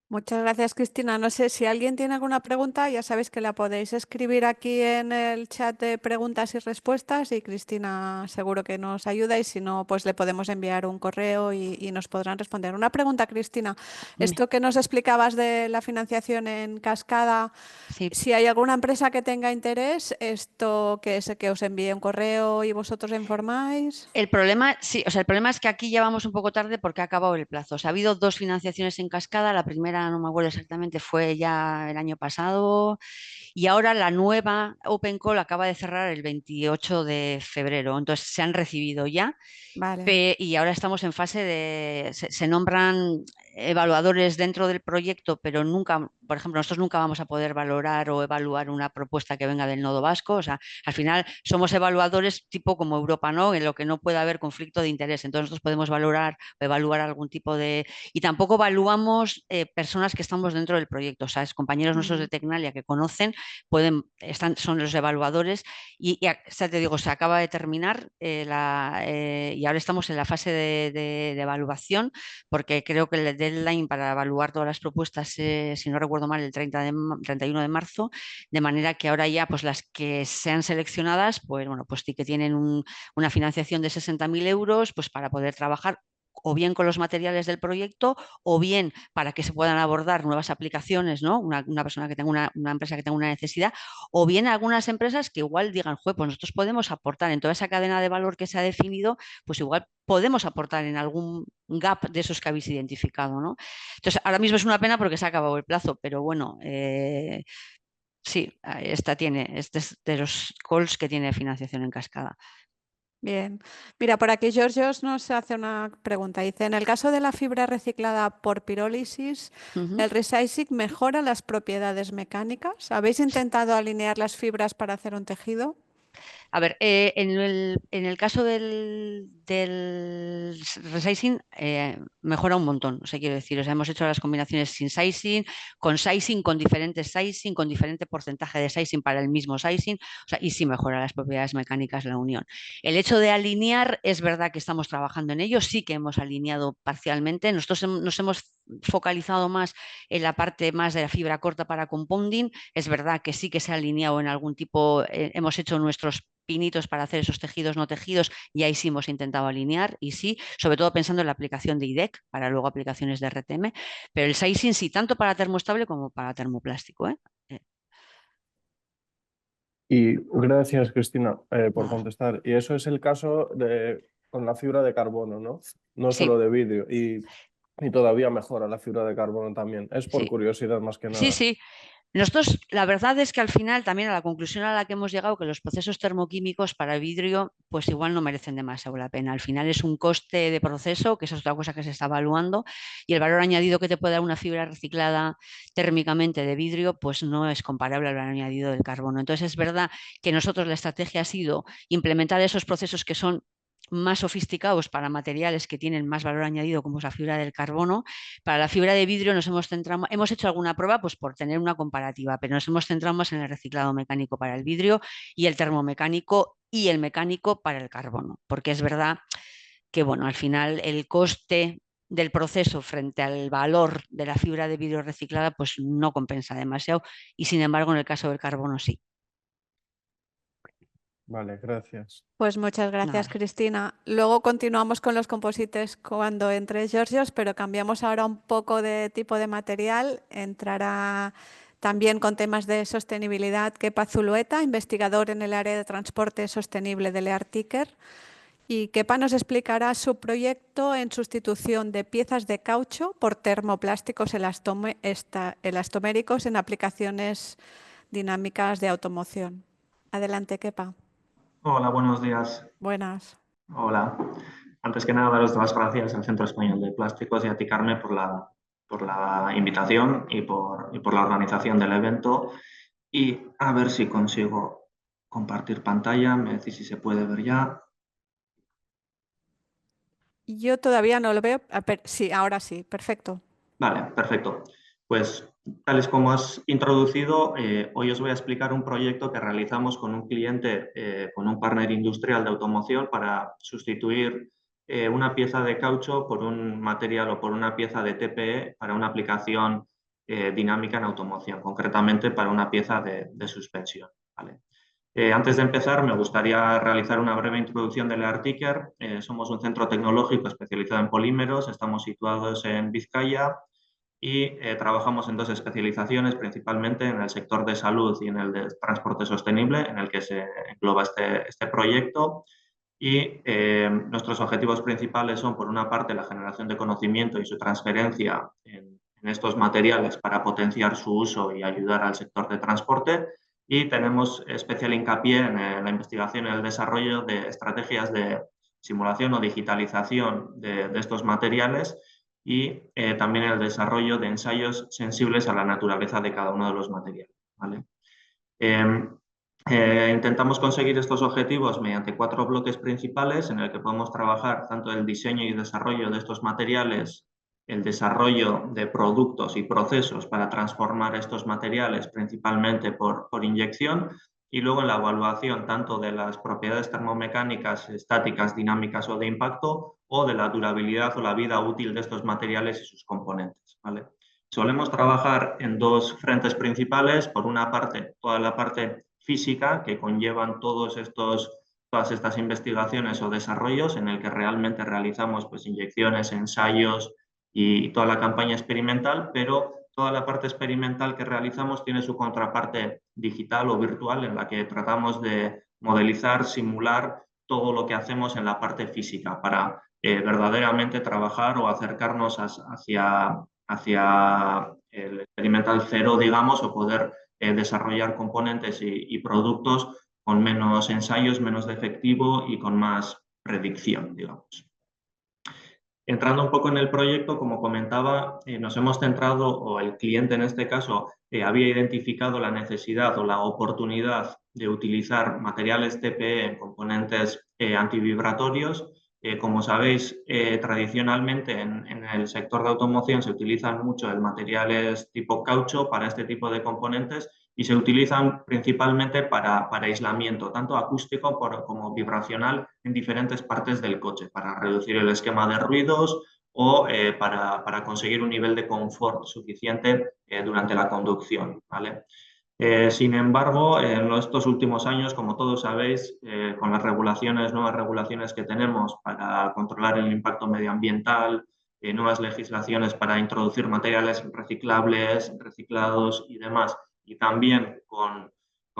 Muchas gracias, Cristina. No sé si alguien tiene alguna pregunta, ya sabéis que la podéis escribir aquí en el chat de preguntas y respuestas y Cristina seguro que nos ayuda, y si no, pues le podemos enviar un correo y nos podrán responder. Una pregunta, Cristina. Dime. Esto que nos explicabas de la financiación en cascada, Sí. si hay alguna empresa que tenga interés, esto que es que os envíe un correo y vosotros informáis. El problema, sí, o sea, el problema es que aquí ya vamos un poco tarde porque ha acabado el plazo. O sea, ha habido 2 financiaciones en cascada. La primera, no me acuerdo exactamente, fue ya el año pasado, y ahora la nueva Open Call acaba de cerrar el 28 de febrero. Entonces se han recibido ya. Vale. Y ahora estamos en fase se nombran evaluadores dentro del proyecto, pero nunca, por ejemplo, nosotros nunca vamos a poder valorar o evaluar una propuesta que venga del Nodo Vasco. O sea, al final somos evaluadores tipo como Europa, ¿no? En lo que no puede haber conflicto de interés. Entonces nosotros podemos valorar o evaluar algún tipo de... Y tampoco evaluamos personas que estamos dentro del proyecto. O sea, es compañeros nuestros de Mm. Tecnalia que conocen, son los evaluadores, ya te digo, se acaba de terminar y ahora estamos en la fase de evaluación, porque creo que el deadline para evaluar todas las propuestas es, si no recuerdo mal, el 31 de marzo, de manera que ahora ya pues las que sean seleccionadas, pues bueno, pues sí que tienen una financiación de 60.000 euros pues para poder trabajar o bien con los materiales del proyecto, o bien para que se puedan abordar nuevas aplicaciones, ¿no? Una persona que tenga una empresa que tenga una necesidad, o bien algunas empresas que igual digan, pues nosotros podemos aportar en toda esa cadena de valor que se ha definido, pues igual podemos aportar en algún gap de esos que habéis identificado, ¿no? Entonces, ahora mismo es una pena porque se ha acabado el plazo, pero bueno, sí, este es de los calls que tiene financiación en cascada. Bien. Mira, por aquí Georgios nos hace una pregunta. Dice, en el caso de la fibra reciclada por pirólisis, Ujú. ¿el resizing mejora las propiedades mecánicas? ¿Habéis intentado alinear las fibras para hacer un tejido? A ver, en el caso del resizing mejora un montón, o sea, quiero decir, o sea, hemos hecho las combinaciones sin sizing, con diferentes sizing, con diferente porcentaje de sizing para el mismo sizing, o sea, y sí mejora las propiedades mecánicas de la unión. El hecho de alinear, es verdad que estamos trabajando en ello, sí que hemos alineado parcialmente. Nosotros nos hemos focalizado más en la parte más de la fibra corta para compounding. Es verdad que sí que se ha alineado en algún tipo, hemos hecho nuestros pinitos para hacer esos tejidos no tejidos, y ahí sí hemos intentado alinear, y sí, sobre todo pensando en la aplicación de IDEC para luego aplicaciones de RTM, pero el sizing sí, tanto para termoestable como para termoplástico, ¿eh? Y gracias, Cristina, por Nada. contestar. Y eso es el caso con la fibra de carbono, ¿no? No Sí, solo de vidrio. Y todavía mejora la fibra de carbono también. Es por sí, curiosidad más que sí, nada. sí. Nosotros, la verdad es que al final también a la conclusión a la que hemos llegado que los procesos termoquímicos para vidrio pues igual no merecen demasiado la pena. Al final es un coste de proceso, que esa es otra cosa que se está evaluando, y el valor añadido que te puede dar una fibra reciclada térmicamente de vidrio pues no es comparable al valor añadido del carbono. Entonces es verdad que nosotros la estrategia ha sido implementar esos procesos que son más sofisticados para materiales que tienen más valor añadido como es la fibra del carbono. Para la fibra de vidrio nos hemos centrado, hemos hecho alguna prueba pues por tener una comparativa, pero nos hemos centrado más en el reciclado mecánico para el vidrio y el termomecánico y el mecánico para el carbono, porque es verdad que bueno, al final el coste del proceso frente al valor de la fibra de vidrio reciclada pues no compensa demasiado y sin embargo en el caso del carbono sí. Vale, gracias. Pues muchas gracias, Nada. Cristina. Luego continuamos con los composites cuando entre Georgios, pero cambiamos ahora un poco de tipo de material. Entrará también con temas de sostenibilidad Kepa Zulueta, investigador en el área de transporte sostenible del EARTICER. Y Kepa nos explicará su proyecto en sustitución de piezas de caucho por termoplásticos elastoméricos en aplicaciones dinámicas de automoción. Adelante, Kepa. Hola, buenos días. Buenas. Hola. Antes que nada, daros las gracias al Centro Español de Plásticos y a ti, Carmen, por la invitación y por la organización del evento. Y a ver si consigo compartir pantalla. Me decís si se puede ver ya. Yo todavía no lo veo. Sí, ahora sí, perfecto. Vale, perfecto. Pues tal y como has introducido, hoy os voy a explicar un proyecto que realizamos con un cliente, con un partner industrial de automoción para sustituir una pieza de caucho por un material o por una pieza de TPE para una aplicación dinámica en automoción, concretamente para una pieza de suspensión. ¿Vale? Antes de empezar, me gustaría realizar una breve introducción del EARTICER. Somos un centro tecnológico especializado en polímeros, estamos situados en Vizcaya y trabajamos en dos especializaciones, principalmente en el sector de salud y en el de transporte sostenible, en el que se engloba este proyecto. Y nuestros objetivos principales son, por una parte, la generación de conocimiento y su transferencia en estos materiales para potenciar su uso y ayudar al sector de transporte. Y tenemos especial hincapié en la investigación y el desarrollo de estrategias de simulación o digitalización de estos materiales y también el desarrollo de ensayos sensibles a la naturaleza de cada uno de los materiales. ¿Vale? Intentamos conseguir estos objetivos mediante 4 bloques principales en el que podemos trabajar tanto el diseño y desarrollo de estos materiales, el desarrollo de productos y procesos para transformar estos materiales principalmente por inyección y luego en la evaluación tanto de las propiedades termomecánicas, estáticas, dinámicas o de impacto o de la durabilidad o la vida útil de estos materiales y sus componentes. ¿Vale? Solemos trabajar en dos frentes principales. Por una parte, toda la parte física que conllevan todas estas investigaciones o desarrollos en el que realmente realizamos pues, inyecciones, ensayos y toda la campaña experimental, pero toda la parte experimental que realizamos tiene su contraparte digital o virtual en la que tratamos de modelizar, simular todo lo que hacemos en la parte física para verdaderamente trabajar o acercarnos hacia el experimental cero, digamos, o poder desarrollar componentes y productos con menos ensayos, menos de efectivo y con más predicción, digamos. Entrando un poco en el proyecto, como comentaba, nos hemos centrado, o el cliente en este caso, había identificado la necesidad o la oportunidad de utilizar materiales TPE en componentes antivibratorios. Como sabéis, tradicionalmente en el sector de automoción se utilizan mucho el materiales tipo caucho para este tipo de componentes y se utilizan principalmente para aislamiento, tanto acústico como vibracional en diferentes partes del coche, para reducir el esquema de ruidos o para conseguir un nivel de confort suficiente durante la conducción. ¿Vale? Sin embargo, en estos últimos años, como todos sabéis, con las nuevas regulaciones que tenemos para controlar el impacto medioambiental, nuevas legislaciones para introducir materiales reciclables, reciclados y demás, y también con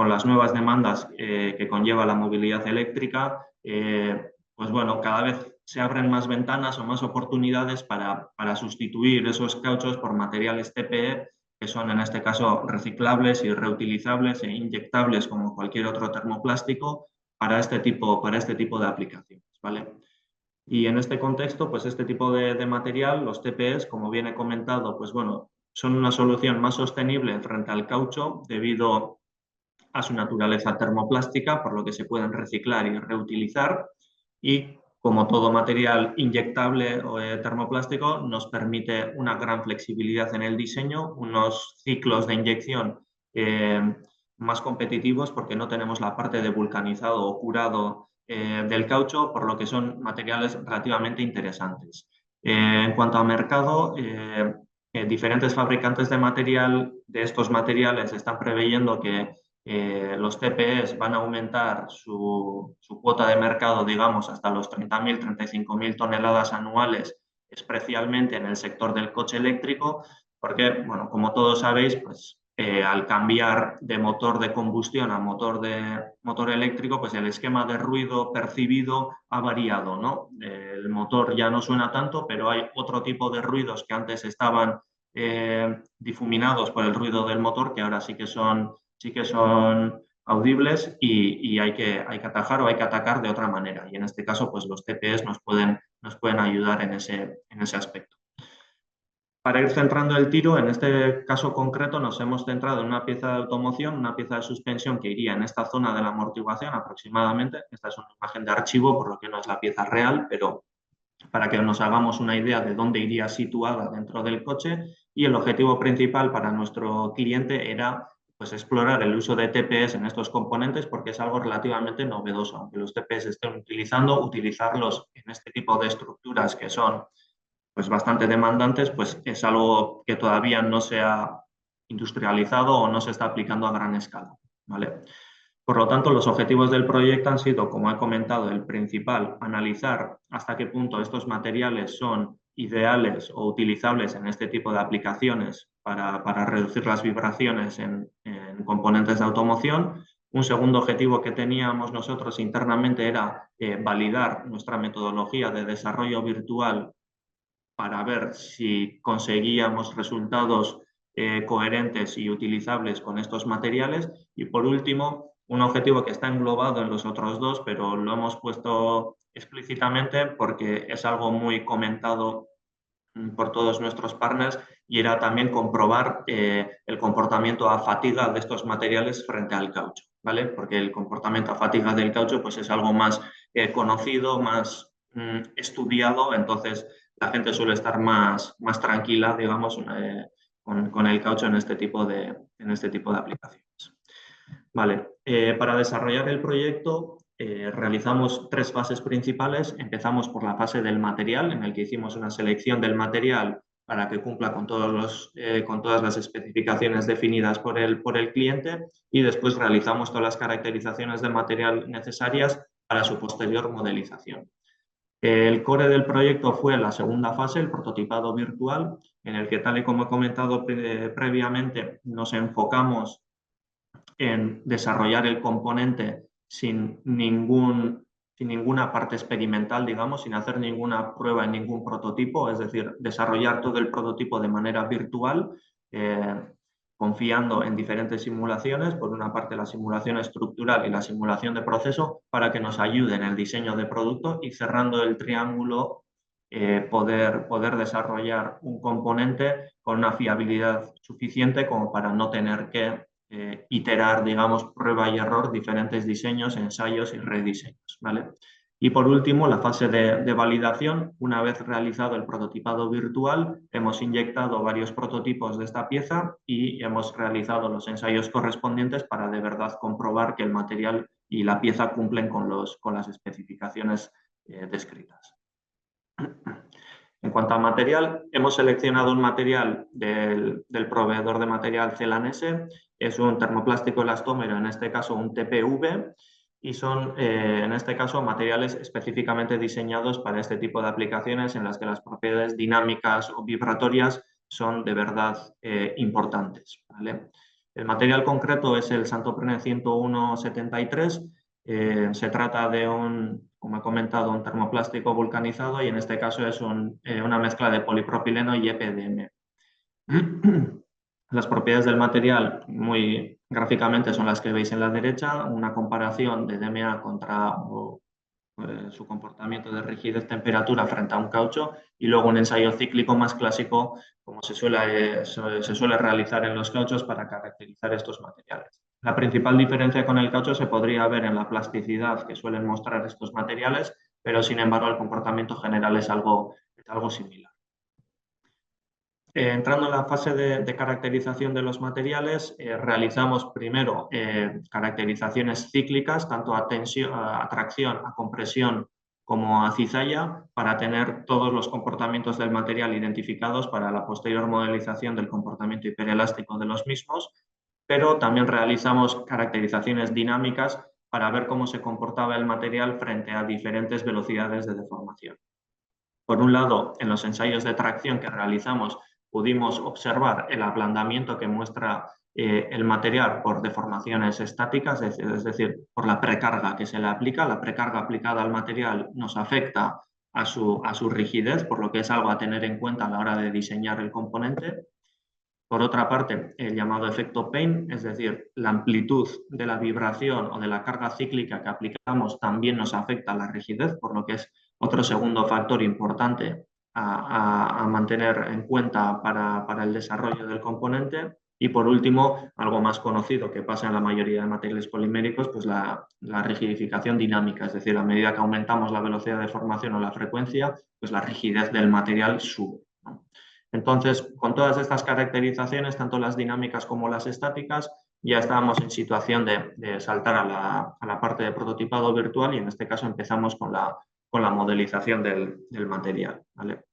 las nuevas demandas que conlleva la movilidad eléctrica, pues bueno, cada vez se abren más ventanas o más oportunidades para sustituir esos cauchos por materiales TPE que son en este caso reciclables y reutilizables e inyectables como cualquier otro termoplástico para este tipo de aplicaciones, ¿vale? Y en este contexto, pues este tipo de material, los TPEs, como bien he comentado, pues bueno, son una solución más sostenible frente al caucho debido a su naturaleza termoplástica, por lo que se pueden reciclar y reutilizar, y como todo material inyectable o termoplástico, nos permite una gran flexibilidad en el diseño, unos ciclos de inyección más competitivos porque no tenemos la parte de vulcanizado o curado del caucho, por lo que son materiales relativamente interesantes. En cuanto a mercado, diferentes fabricantes de estos materiales están preveyendo que los TPEs van a aumentar su cuota de mercado, digamos, hasta los 30.000, 35.000 toneladas anuales, especialmente en el sector del coche eléctrico, porque, bueno, como todos sabéis, pues al cambiar de motor de combustión a motor eléctrico, pues el esquema de ruido percibido ha variado, ¿no? El motor ya no suena tanto, pero hay otro tipo de ruidos que antes estaban difuminados por el ruido del motor, que ahora sí que son audibles y hay que atajar o hay que atacar de otra manera. Y en este caso, pues los TPEs nos pueden ayudar en ese aspecto. Para ir centrando el tiro, en este caso concreto nos hemos centrado en una pieza de automoción, una pieza de suspensión que iría en esta zona de la amortiguación aproximadamente. Esta es una imagen de archivo, por lo que no es la pieza real, pero para que nos hagamos una idea de dónde iría situada dentro del coche. Y el objetivo principal para nuestro cliente era pues, explorar el uso de TPEs en estos componentes porque es algo relativamente novedoso. Aunque los TPEs estén utilizarlos en este tipo de estructuras que son pues, bastante demandantes, pues es algo que todavía no se ha industrializado o no se está aplicando a gran escala, ¿vale? Por lo tanto, los objetivos del proyecto han sido, como he comentado, el principal, analizar hasta qué punto estos materiales son ideales o utilizables en este tipo de aplicaciones para reducir las vibraciones en componentes de automoción. Un segundo objetivo que teníamos nosotros internamente era validar nuestra metodología de desarrollo virtual para ver si conseguíamos resultados coherentes y utilizables con estos materiales. Y por último, un objetivo que está englobado en los otros dos, pero lo hemos puesto explícitamente porque es algo muy comentado por todos nuestros partners y era también comprobar el comportamiento a fatiga de estos materiales frente al caucho, ¿vale? Porque el comportamiento a fatiga del caucho pues es algo más conocido, más estudiado, entonces la gente suele estar más tranquila, digamos, con el caucho en este tipo de aplicaciones. Vale, para desarrollar el proyecto realizamos 3 fases principales. Empezamos por la fase del material, en el que hicimos una selección del material para que cumpla con todas las especificaciones definidas por el cliente y después realizamos todas las caracterizaciones del material necesarias para su posterior modelización. El core del proyecto fue la segunda fase, el prototipado virtual, en el que, tal y como he comentado previamente, nos enfocamos en desarrollar el componente sin ninguna parte experimental, digamos, sin hacer ninguna prueba en ningún prototipo, es decir, desarrollar todo el prototipo de manera virtual, confiando en diferentes simulaciones, por una parte la simulación estructural y la simulación de proceso, para que nos ayude en el diseño de producto y cerrando el triángulo poder desarrollar un componente con una fiabilidad suficiente como para no tener que iterar, digamos, prueba y error, diferentes diseños, ensayos y rediseños, ¿vale? Y por último, la fase de validación. Una vez realizado el prototipado virtual, hemos inyectado varios prototipos de esta pieza y hemos realizado los ensayos correspondientes para de verdad comprobar que el material y la pieza cumplen con las especificaciones descritas. En cuanto al material, hemos seleccionado un material del proveedor de material Celanese. Es un termoplástico elastómero, en este caso un TPV, y son, en este caso, materiales específicamente diseñados para este tipo de aplicaciones en las que las propiedades dinámicas o vibratorias son de verdad importantes, ¿vale? El material concreto es el Santoprene 101-73. Se trata de como he comentado, un termoplástico vulcanizado y en este caso es una mezcla de polipropileno y EPDM. Las propiedades del material, muy gráficamente, son las que veis en la derecha, una comparación de DMA contra su comportamiento de rigidez-temperatura frente a un caucho, y luego un ensayo cíclico más clásico, como se suele realizar en los cauchos para caracterizar estos materiales. La principal diferencia con el caucho se podría ver en la plasticidad que suelen mostrar estos materiales, pero sin embargo el comportamiento general es algo similar. Entrando en la fase de caracterización de los materiales, realizamos primero caracterizaciones cíclicas, tanto a tracción, a compresión como a cizalla, para tener todos los comportamientos del material identificados para la posterior modelización del comportamiento hiperelástico de los mismos, pero también realizamos caracterizaciones dinámicas para ver cómo se comportaba el material frente a diferentes velocidades de deformación. Por un lado, en los ensayos de tracción que realizamos, pudimos observar el ablandamiento que muestra el material por deformaciones estáticas, es decir, por la precarga que se le aplica. La precarga aplicada al material nos afecta a su rigidez, por lo que es algo a tener en cuenta a la hora de diseñar el componente. Por otra parte, el llamado efecto Pain, es decir, la amplitud de la vibración o de la carga cíclica que aplicamos también nos afecta a la rigidez, por lo que es otro segundo factor importante a mantener en cuenta para el desarrollo del componente. Y por último, algo más conocido que pasa en la mayoría de materiales poliméricos, pues la rigidificación dinámica, es decir, a medida que aumentamos la velocidad de formación o la frecuencia, pues la rigidez del material sube, ¿no? Entonces, con todas estas caracterizaciones, tanto las dinámicas como las estáticas, ya estábamos en situación de saltar a la parte de prototipado virtual, y en este caso empezamos con la modelización del material, ¿vale?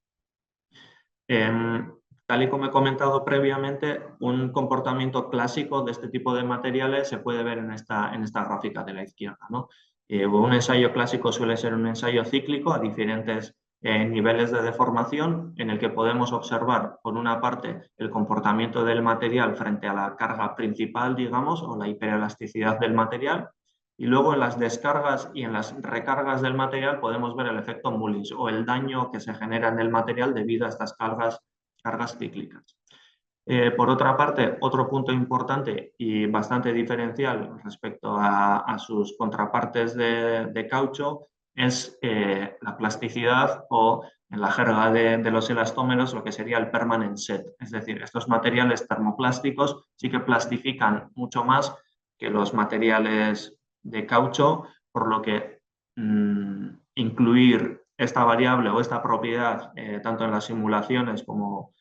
Tal y como he comentado previamente, un comportamiento clásico de este tipo de materiales se puede ver en esta gráfica de la izquierda, ¿no? Un ensayo clásico suele ser un ensayo cíclico a diferentes niveles de deformación, en el que podemos observar, por una parte, el comportamiento del material frente a la carga principal, digamos, o la hiperelasticidad del material, y luego en las descargas y en las recargas del material podemos ver el efecto Mullins o el daño que se genera en el material debido a estas cargas cíclicas. Por otra parte, otro punto importante y bastante diferencial respecto a sus contrapartes de caucho es la plasticidad, o en la jerga de los elastómeros, lo que sería el permanent set. Es decir, estos materiales termoplásticos sí que plastifican mucho más que los materiales de caucho, por lo que incluir esta variable o esta propiedad tanto en las simulaciones como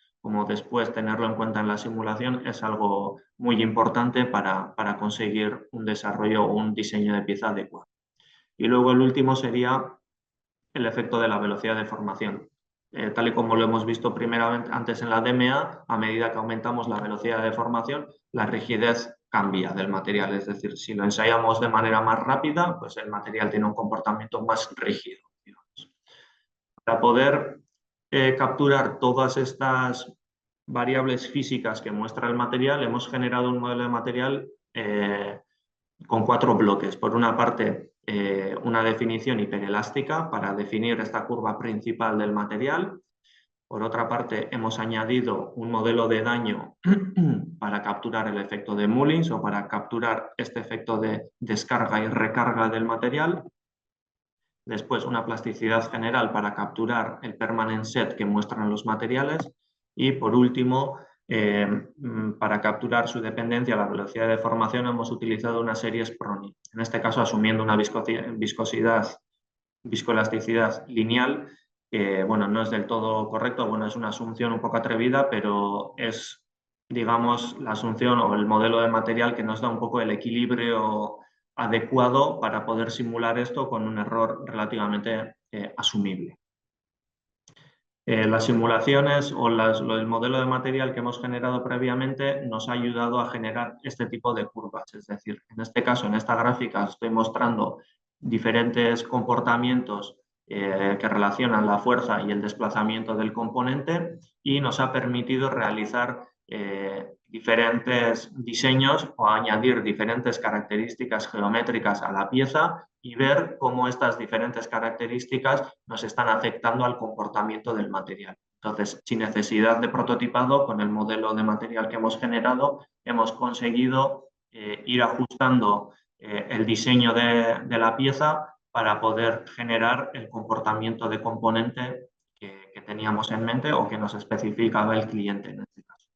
después tenerlo en cuenta en la simulación es algo muy importante para conseguir un desarrollo o un diseño de pieza adecuado. Y luego el último sería el efecto de la velocidad de formación. Tal y como lo hemos visto primeramente antes en la DMA, a medida que aumentamos la velocidad de formación, la rigidez cambia del material. Es decir, si lo ensayamos de manera más rápida, pues el material tiene un comportamiento más rígido, digamos. Para poder capturar todas estas variables físicas que muestra el material, hemos generado un modelo de material con 4 bloques. Por una parte, una definición hiperelástica para definir esta curva principal del material. Por otra parte, hemos añadido un modelo de daño para capturar el efecto de Mullins o para capturar este efecto de descarga y recarga del material. Después, una plasticidad general para capturar el permanent set que muestran los materiales. Y por último, para capturar su dependencia a la velocidad de formación, hemos utilizado una serie Prony, en este caso asumiendo una viscoelasticidad lineal, que bueno, no es del todo correcto, bueno, es una asunción un poco atrevida, pero es, digamos, la asunción o el modelo de material que nos da un poco el equilibrio adecuado para poder simular esto con un error relativamente asumible. Las simulaciones o el modelo de material que hemos generado previamente nos ha ayudado a generar este tipo de curvas. Es decir, en este caso, en esta gráfica, estoy mostrando diferentes comportamientos que relacionan la fuerza y el desplazamiento del componente, y nos ha permitido realizar diferentes diseños o añadir diferentes características geométricas a la pieza y ver cómo estas diferentes características nos están afectando al comportamiento del material. Entonces, sin necesidad de prototipado, con el modelo de material que hemos generado, hemos conseguido ir ajustando el diseño de la pieza para poder generar el comportamiento de componente que teníamos en mente o que nos especificaba el cliente en este caso.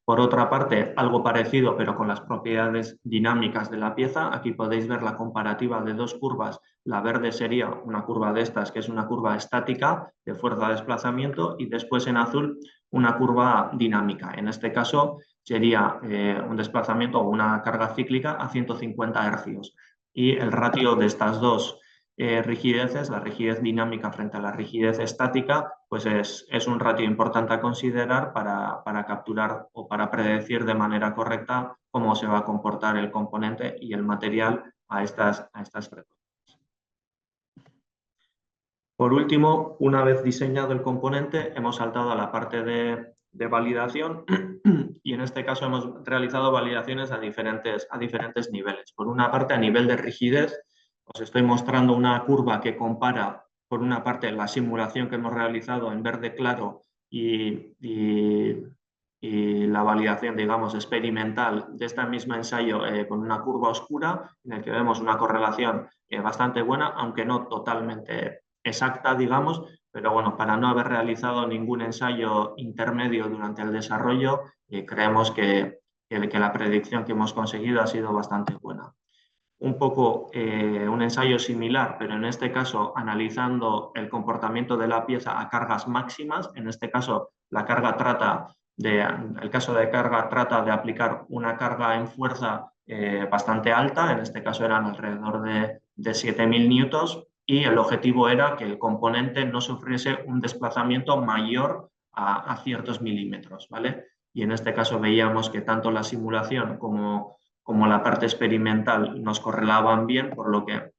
Por otra parte, algo parecido, pero con las propiedades dinámicas de la pieza. Aquí podéis ver la comparativa de dos curvas. La verde sería una curva de estas, que es una curva estática de fuerza de desplazamiento, y después en azul una curva dinámica. En este caso sería un desplazamiento o una carga cíclica a 150 Hz. Y el ratio de estas dos rigideces, la rigidez dinámica frente a la rigidez estática, pues es un ratio importante a considerar para capturar o para predecir de manera correcta cómo se va a comportar el componente y el material a estas frecuencias. Por último, una vez diseñado el componente, hemos saltado a la parte de validación y en este caso hemos realizado validaciones a diferentes niveles. Por una parte, a nivel de rigidez, os estoy mostrando una curva que compara, por una parte, la simulación que hemos realizado en verde claro y la validación, digamos, experimental de este mismo ensayo con una curva oscura, en el que vemos una correlación bastante buena, aunque no totalmente exacta, digamos, pero bueno, para no haber realizado ningún ensayo intermedio durante el desarrollo, creemos que la predicción que hemos conseguido ha sido bastante buena. Un poco un ensayo similar, pero en este caso analizando el comportamiento de la pieza a cargas máximas. En este caso, el caso de carga trata de aplicar una carga en fuerza bastante alta, en este caso eran alrededor de 7.000 newtons, y el objetivo era que el componente no sufriese un desplazamiento mayor a ciertos milímetros, ¿vale? Y en este caso veíamos que tanto la simulación como la parte experimental nos correlaban bien, por lo que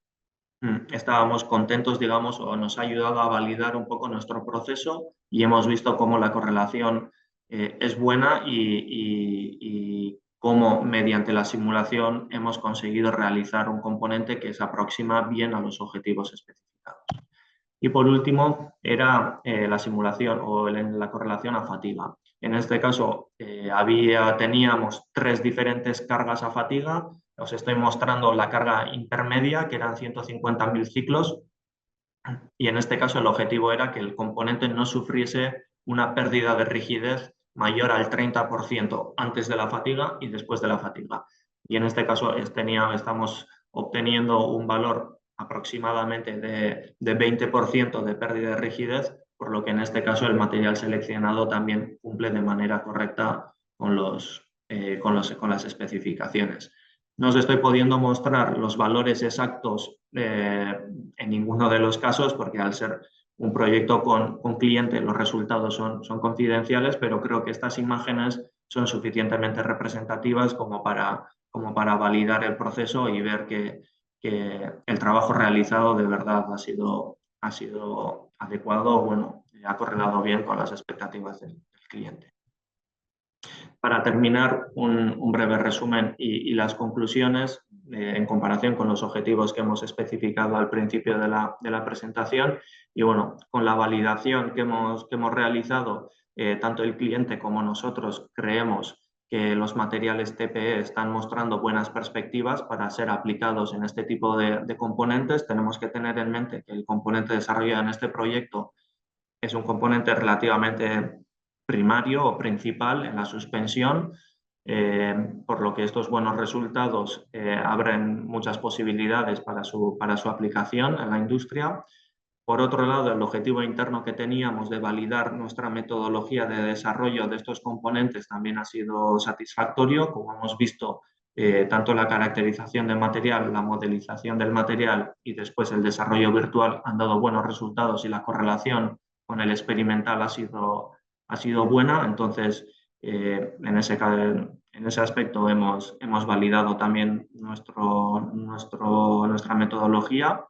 estábamos contentos, digamos, o nos ha ayudado a validar un poco nuestro proceso y hemos visto cómo la correlación es buena y cómo mediante la simulación hemos conseguido realizar un componente que se aproxima bien a los objetivos especificados. Y por último era la simulación o la correlación a fatiga. En este caso teníamos 3 diferentes cargas a fatiga. Os estoy mostrando la carga intermedia, que eran 150.000 ciclos, y en este caso el objetivo era que el componente no sufriese una pérdida de rigidez mayor al 30% antes de la fatiga y después de la fatiga. Y en este caso estamos obteniendo un valor aproximadamente de 20% de pérdida de rigidez, por lo que en este caso el material seleccionado también cumple de manera correcta con las especificaciones. No os estoy pudiendo mostrar los valores exactos en ninguno de los casos, porque al ser un proyecto con cliente los resultados son confidenciales, pero creo que estas imágenes son suficientemente representativas como para validar el proceso y ver que el trabajo realizado de verdad ha sido adecuado, bueno, ha correlado bien con las expectativas del cliente. Para terminar, un breve resumen y las conclusiones en comparación con los objetivos que hemos especificado al principio de la presentación. Y bueno, con la validación que hemos realizado, tanto el cliente como nosotros creemos que los materiales TPE están mostrando buenas perspectivas para ser aplicados en este tipo de componentes. Tenemos que tener en mente que el componente desarrollado en este proyecto es un componente relativamente primario o principal en la suspensión, por lo que estos buenos resultados abren muchas posibilidades para su aplicación en la industria. Por otro lado, el objetivo interno que teníamos de validar nuestra metodología de desarrollo de estos componentes también ha sido satisfactorio. Como hemos visto, tanto la caracterización del material, la modelización del material y después el desarrollo virtual han dado buenos resultados y la correlación con el experimental ha sido buena. Entonces, en ese aspecto hemos validado también nuestra metodología.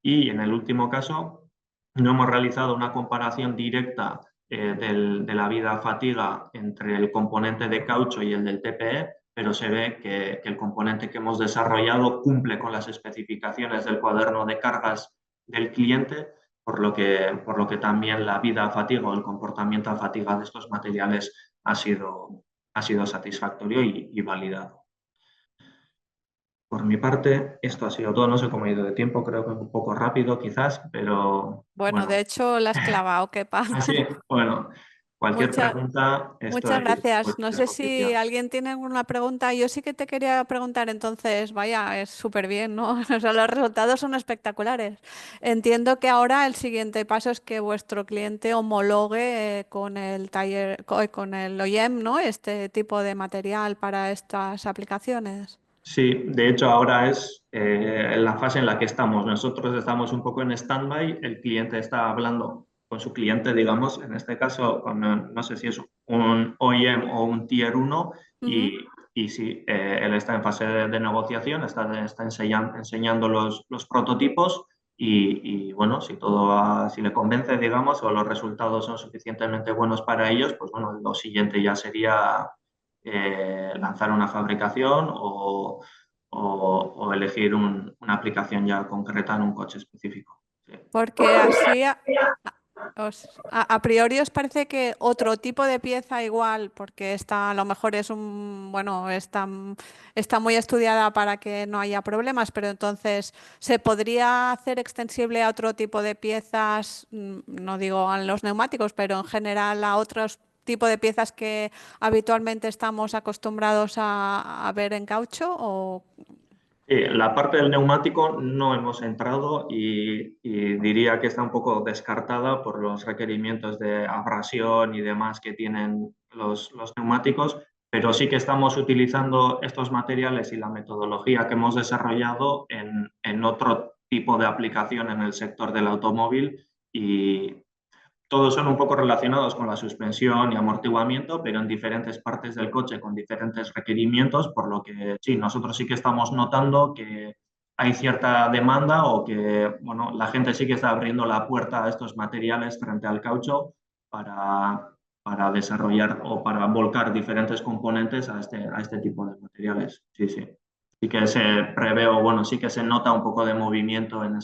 Y en el último caso, no hemos realizado una comparación directa de la vida-fatiga entre el componente de caucho y el del TPE, pero se ve que el componente que hemos desarrollado cumple con las especificaciones del cuaderno de cargas del cliente, por lo que también la vida a fatiga o el comportamiento a fatiga de estos materiales ha sido satisfactorio y validado. Por mi parte, esto ha sido todo. No sé cómo ha ido de tiempo, creo que un poco rápido quizás, pero Bueno, de hecho, la has clavado, qué pasa. así, bueno, cualquier pregunta, Muchas estoy gracias. a No sé si disposición. alguien tiene alguna pregunta. Yo sí que te quería preguntar, entonces, vaya, es súper bien, ¿no? O sea, los resultados son espectaculares. Entiendo que ahora el siguiente paso es que vuestro cliente homologue con el taller, con el OEM, ¿no? Este tipo de material para estas aplicaciones. Sí, de hecho ahora es la fase en la que estamos. Nosotros estamos un poco en stand-by, el cliente está hablando con su cliente, digamos, en este caso, con, no sé si es un OEM o un Tier 1, y sí, él está en fase de negociación, está enseñando los prototipos y, bueno, si si le convence, digamos, o los resultados son suficientemente buenos para ellos, pues bueno, lo siguiente ya sería lanzar una fabricación o elegir una aplicación ya concreta en un coche específico. Sí. Porque así a priori os parece que otro tipo de pieza igual, porque esta a lo mejor es bueno, está muy estudiada para que no haya problemas, pero entonces se podría hacer extensible a otro tipo de piezas, no digo a los neumáticos, pero en general a otros tipo de piezas que habitualmente estamos acostumbrados a ver en caucho o La parte del neumático no hemos entrado y diría que está un poco descartada por los requerimientos de abrasión y demás que tienen los neumáticos, pero sí que estamos utilizando estos materiales y la metodología que hemos desarrollado en otro tipo de aplicación en el sector del automóvil y todos son un poco relacionados con la suspensión y amortiguamiento, pero en diferentes partes del coche con diferentes requerimientos, por lo que sí, nosotros sí que estamos notando que hay cierta demanda o que bueno, la gente sí que está abriendo la puerta a estos materiales frente al caucho para desarrollar o para volcar diferentes componentes a este tipo de materiales. Sí, sí. Sí que se prevé o bueno, sí que se nota un poco de movimiento en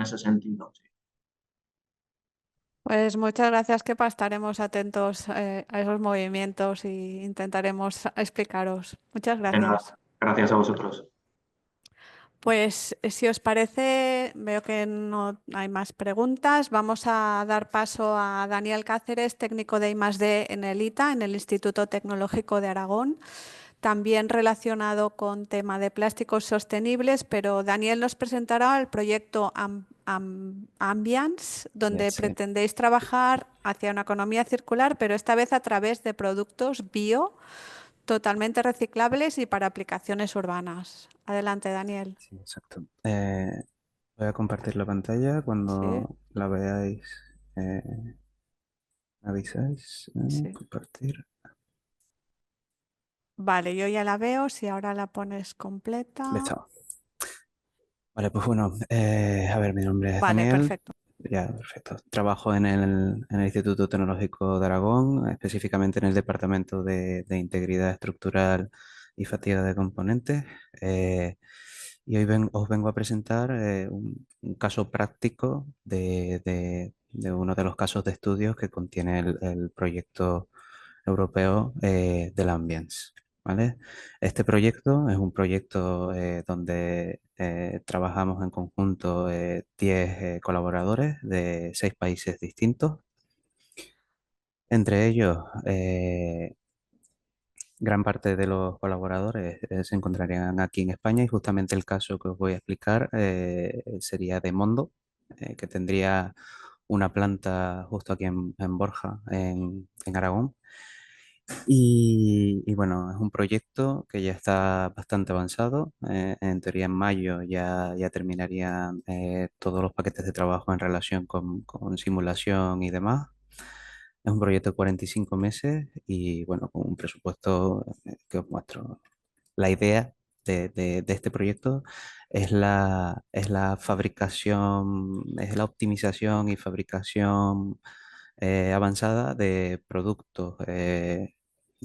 ese sentido. Sí. pues muchas gracias, Kepa. Estaremos atentos a esos movimientos y intentaremos explicaros. Muchas Venga, gracias. gracias a vosotros. Pues si os parece, veo que no hay más preguntas. Vamos a dar paso a Daniel Cáceres, técnico de I+D en el ITA, en el Instituto Tecnológico de Aragón, también relacionado con tema de plásticos sostenibles, pero Daniel nos presentará el proyecto Ambiance, donde Sí. pretendéis trabajar hacia una economía circular, pero esta vez a través de productos bio, totalmente reciclables y para aplicaciones urbanas. Adelante, Daniel. Sí, exacto. Voy a compartir la pantalla. Sí, Cuando la veáis, eh, me avisáis. sí. Compartir. Vale, yo ya la veo. Si ahora la pones completa. Listo. Vale, pues bueno, a ver, mi nombre es Vale, Daniel. perfecto. Ya, perfecto. Trabajo en el Instituto Tecnológico de Aragón, específicamente en el Departamento de Integridad Estructural y Fatiga de Componentes. Y hoy os vengo a presentar un caso práctico de uno de los casos de estudios que contiene el proyecto europeo del Ambience. ¿Vale? Este proyecto es un proyecto donde trabajamos en conjunto 10 colaboradores de 6 países distintos. Entre ellos, gran parte de los colaboradores se encontrarían aquí en España y justamente el caso que os voy a explicar sería de Mondo, que tendría una planta justo aquí en Borja, en Aragón. Y bueno, es un proyecto que ya está bastante avanzado. En teoría, en mayo ya terminarían todos los paquetes de trabajo en relación con simulación y demás. Es un proyecto de 45 meses y bueno, con un presupuesto que os muestro. La idea de este proyecto es la fabricación, es la optimización y fabricación avanzada de productos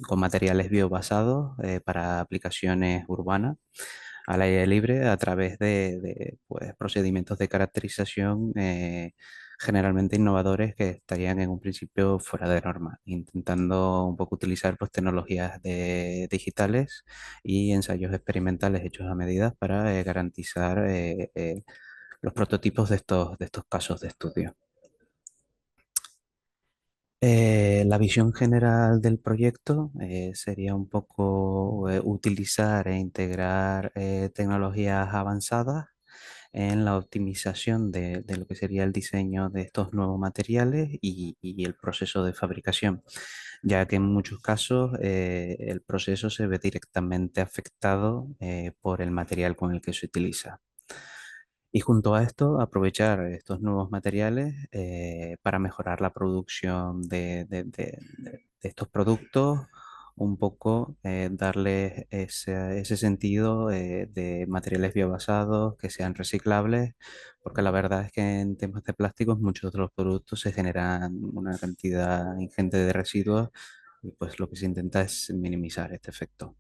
con materiales biobasados para aplicaciones urbanas al aire libre a través de, pues, procedimientos de caracterización generalmente innovadores que estarían en un principio fuera de norma, intentando un poco utilizar pues, tecnologías digitales y ensayos experimentales hechos a medida para garantizar los prototipos de estos casos de estudio. La visión general del proyecto sería un poco utilizar e integrar tecnologías avanzadas en la optimización de lo que sería el diseño de estos nuevos materiales y el proceso de fabricación, ya que en muchos casos el proceso se ve directamente afectado por el material con el que se utiliza. Y junto a esto, aprovechar estos nuevos materiales para mejorar la producción de estos productos, un poco darles ese sentido de materiales biobasados que sean reciclables, porque la verdad es que en temas de plásticos muchos de los productos se generan una cantidad ingente de residuos y pues lo que se intenta es minimizar este efecto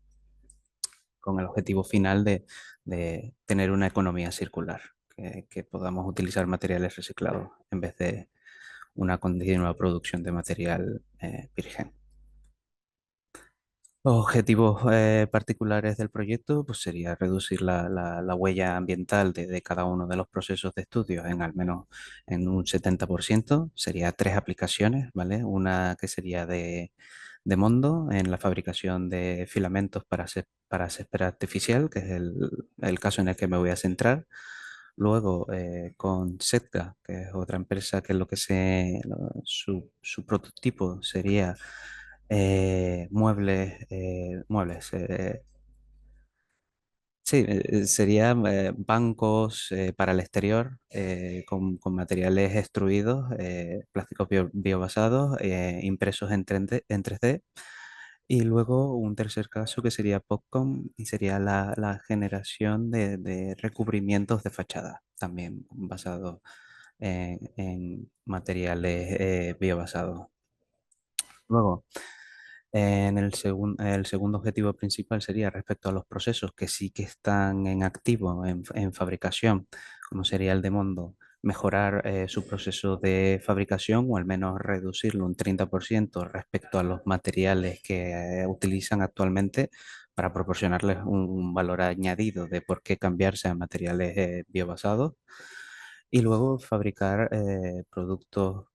con el objetivo final de tener una economía circular, que podamos utilizar materiales reciclados en vez de una continua producción de material virgen. Los objetivos particulares del proyecto pues, sería reducir la huella ambiental de cada uno de los procesos de estudio en al menos en un 70%. Sería 3 aplicaciones, ¿vale? Una que sería de Mondo en la fabricación de filamentos para césped artificial, que es el caso en el que me voy a centrar. Luego con Setka, que es otra empresa que su prototipo sería sí, serían bancos para el exterior con materiales extruidos, plásticos biobasados, impresos en 3D. Y luego un tercer caso que sería Popcom y sería la generación de recubrimientos de fachada, también basado en materiales biobasados. Luego, el segundo objetivo principal sería respecto a los procesos que sí que están en activo en fabricación, como sería el de Mondo, mejorar su proceso de fabricación o al menos reducirlo un 30% respecto a los materiales que utilizan actualmente para proporcionarles un valor añadido de por qué cambiarse a materiales biobasados y luego fabricar productos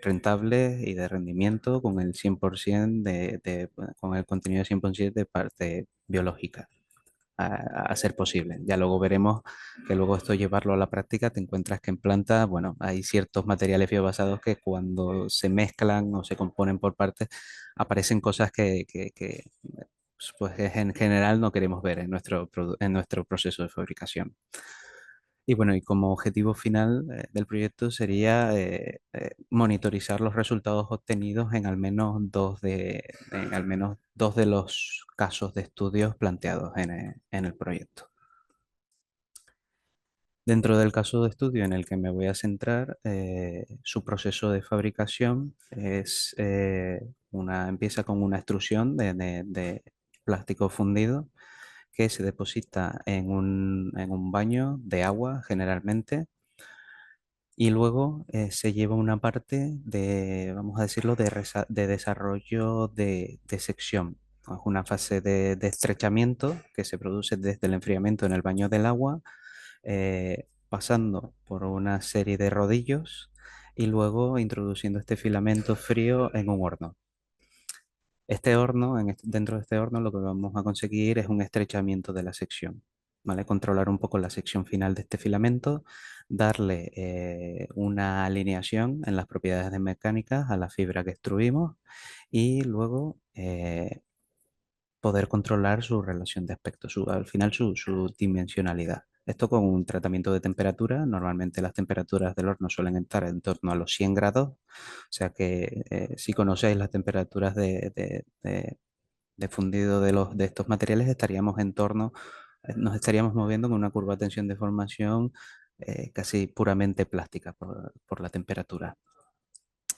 rentables y de rendimiento con el 100% con el contenido 100% de parte biológica, a ser posible. Ya luego veremos que luego esto llevarlo a la práctica, te encuentras que en planta, bueno, hay ciertos materiales biobasados que cuando se mezclan o se componen por partes, aparecen cosas que pues, en general no queremos ver en en nuestro proceso de fabricación. Y bueno, y como objetivo final del proyecto sería monitorizar los resultados obtenidos en al menos dos de los casos de estudios planteados en el proyecto. Dentro del caso de estudio en el que me voy a centrar, su proceso de fabricación empieza con una extrusión de plástico fundido que se deposita en un baño de agua generalmente y luego se lleva una parte vamos a decirlo, de desarrollo de sección. Es una fase de estrechamiento que se produce desde el enfriamiento en el baño del agua, pasando por una serie de rodillos y luego introduciendo este filamento frío en un horno. Este horno, dentro de este horno, lo que vamos a conseguir es un estrechamiento de la sección, ¿vale? Controlar un poco la sección final de este filamento, darle una alineación en las propiedades de mecánica a la fibra que extruimos y luego poder controlar su relación de aspecto, al final su dimensionalidad. Esto con un tratamiento de temperatura. Normalmente las temperaturas del horno suelen estar en torno a los 100 grados. O sea que si conocéis las temperaturas de fundido de estos materiales, nos estaríamos moviendo con una curva de tensión de formación casi puramente plástica por la temperatura.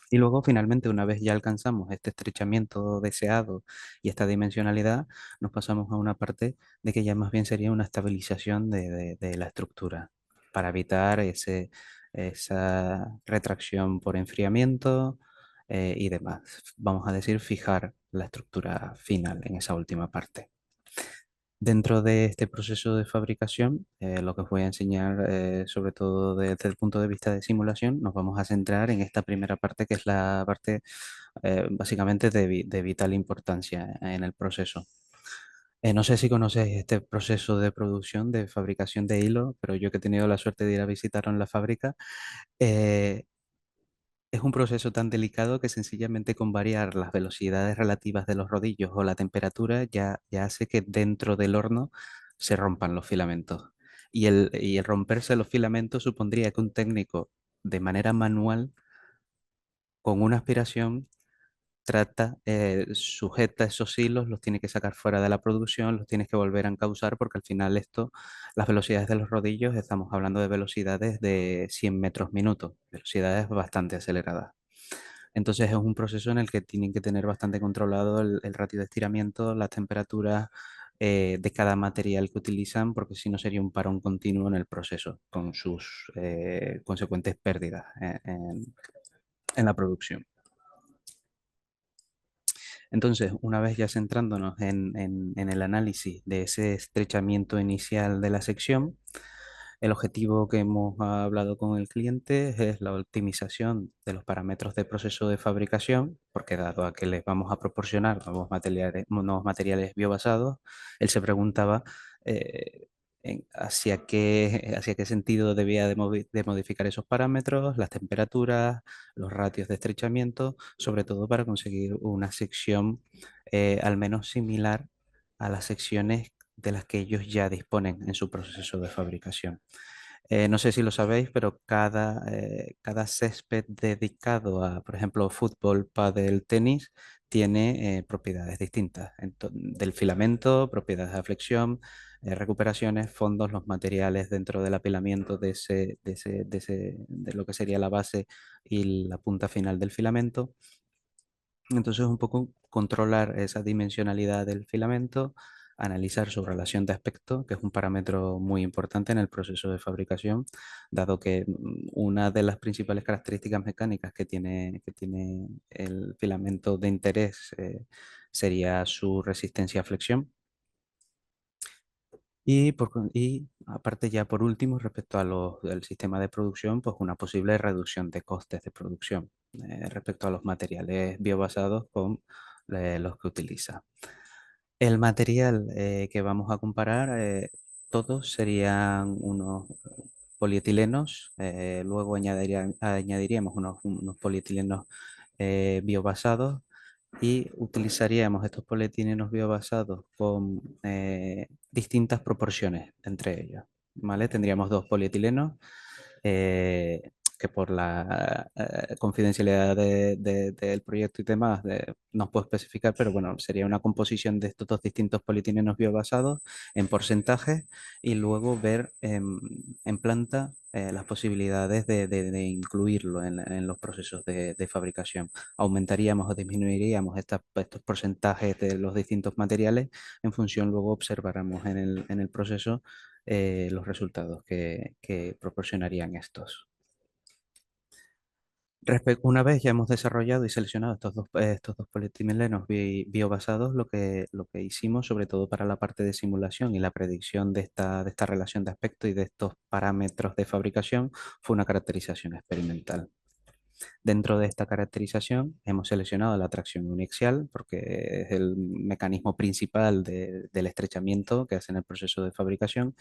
Y luego, finalmente, una vez ya alcanzamos este estrechamiento deseado y esta dimensionalidad, nos pasamos a una parte de que ya más bien sería una estabilización de la estructura para evitar esa retracción por enfriamiento y demás. Vamos a decir, fijar la estructura final en esa última parte. Dentro de este proceso de fabricación, lo que os voy a enseñar, sobre todo desde el punto de vista de simulación, nos vamos a centrar en esta primera parte, que es la parte básicamente de vital importancia en el proceso. No sé si conocéis este proceso de producción, de fabricación de hilo, pero yo que he tenido la suerte de ir a visitarlo en la fábrica, eh, es un proceso tan delicado que sencillamente con variar las velocidades relativas de los rodillos o la temperatura ya hace que dentro del horno se rompan los filamentos. Y el romperse los filamentos supondría que un técnico de manera manual, con una aspiración, sujeta esos hilos, los tiene que sacar fuera de la producción, los tienes que volver a encauzar porque al final las velocidades de los rodillos, estamos hablando de velocidades de 100 metros minuto, velocidades bastante aceleradas. Entonces es un proceso en el que tienen que tener bastante controlado el ratio de estiramiento, las temperaturas de cada material que utilizan, porque si no sería un parón continuo en el proceso, con sus consecuentes pérdidas en la producción. Entonces, una vez ya centrándonos en el análisis de ese estrechamiento inicial de la sección, el objetivo que hemos hablado con el cliente es la optimización de los parámetros de proceso de fabricación, porque dado a que les vamos a proporcionar nuevos materiales biobasados, él se preguntaba hacia qué sentido debía de modificar esos parámetros, las temperaturas, los ratios de estrechamiento, sobre todo para conseguir una sección al menos similar a las secciones de las que ellos ya disponen en su proceso de fabricación. No sé si lo sabéis, pero cada césped dedicado a, por ejemplo, fútbol, pádel, tenis, tiene propiedades distintas. Del filamento, propiedades de flexión, recuperaciones, fondos, los materiales dentro del apilamiento de lo que sería la base y la punta final del filamento. Entonces, un poco controlar esa dimensionalidad del filamento, analizar su relación de aspecto, que es un parámetro muy importante en el proceso de fabricación, dado que una de las principales características mecánicas que tiene el filamento de interés sería su resistencia a flexión. Y aparte ya por último, respecto al sistema de producción, pues una posible reducción de costes de producción respecto a los materiales biobasados con los que utiliza. El material que vamos a comparar, todos serían unos polietilenos, luego añadiríamos unos polietilenos biobasados y utilizaríamos estos polietilenos biobasados con distintas proporciones entre ellos, ¿vale? Tendríamos dos polietilenos que por la confidencialidad del proyecto y demás no os puedo especificar, pero bueno, sería una composición de estos dos distintos polietilenos biobasados en porcentajes y luego ver en planta las posibilidades de incluirlo en los procesos de fabricación. Aumentaríamos o disminuiríamos estos porcentajes de los distintos materiales en función, luego observaremos en el proceso los resultados que proporcionarían estos. Una vez ya hemos desarrollado y seleccionado estos dos polietilenos biobasados, lo que hicimos, sobre todo para la parte de simulación y la predicción de esta relación de aspecto y de estos parámetros de fabricación, fue una caracterización experimental. Dentro de esta caracterización hemos seleccionado la tracción uniaxial porque es el mecanismo principal del estrechamiento que hace en el proceso de fabricación.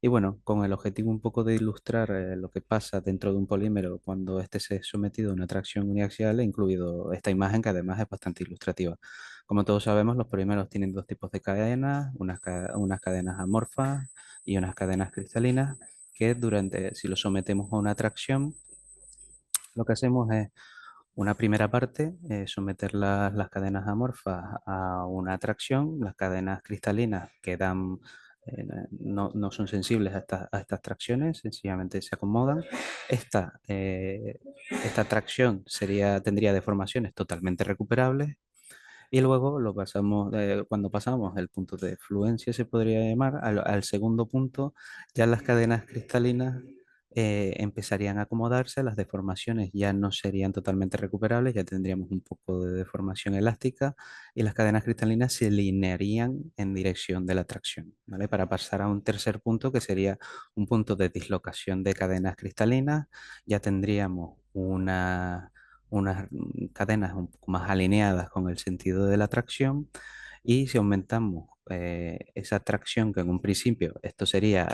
Y bueno, con el objetivo un poco de ilustrar lo que pasa dentro de un polímero cuando este se es sometido a una tracción uniaxial, he incluido esta imagen que además es bastante ilustrativa. Como todos sabemos, los polímeros tienen dos tipos de cadenas, unas cadenas amorfas y unas cadenas cristalinas, que si lo sometemos a una tracción, lo que hacemos es una primera parte, someter las cadenas amorfas a una tracción, las cadenas cristalinas no son sensibles a estas tracciones, sencillamente se acomodan. Esta tracción tendría deformaciones totalmente recuperables y luego cuando pasamos el punto de fluencia, se podría llamar, al segundo punto, ya las cadenas cristalinas empezarían a acomodarse, las deformaciones ya no serían totalmente recuperables, ya tendríamos un poco de deformación elástica y las cadenas cristalinas se alinearían en dirección de la tracción, ¿vale? Para pasar a un tercer punto que sería un punto de dislocación de cadenas cristalinas, ya tendríamos unas cadenas un poco más alineadas con el sentido de la tracción y si aumentamos esa tracción que en un principio esto sería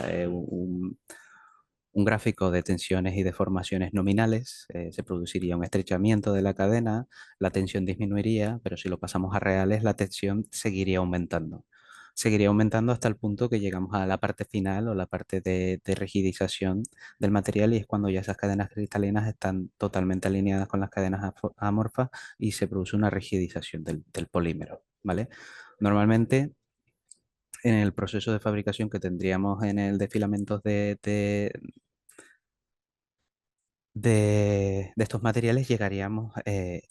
un gráfico de tensiones y deformaciones nominales, se produciría un estrechamiento de la cadena, la tensión disminuiría, pero si lo pasamos a reales, la tensión seguiría aumentando. Seguiría aumentando hasta el punto que llegamos a la parte final o la parte de rigidización del material y es cuando ya esas cadenas cristalinas están totalmente alineadas con las cadenas amorfas y se produce una rigidización del polímero, ¿vale? Normalmente en el proceso de fabricación que tendríamos en el de filamentos de estos materiales llegaríamos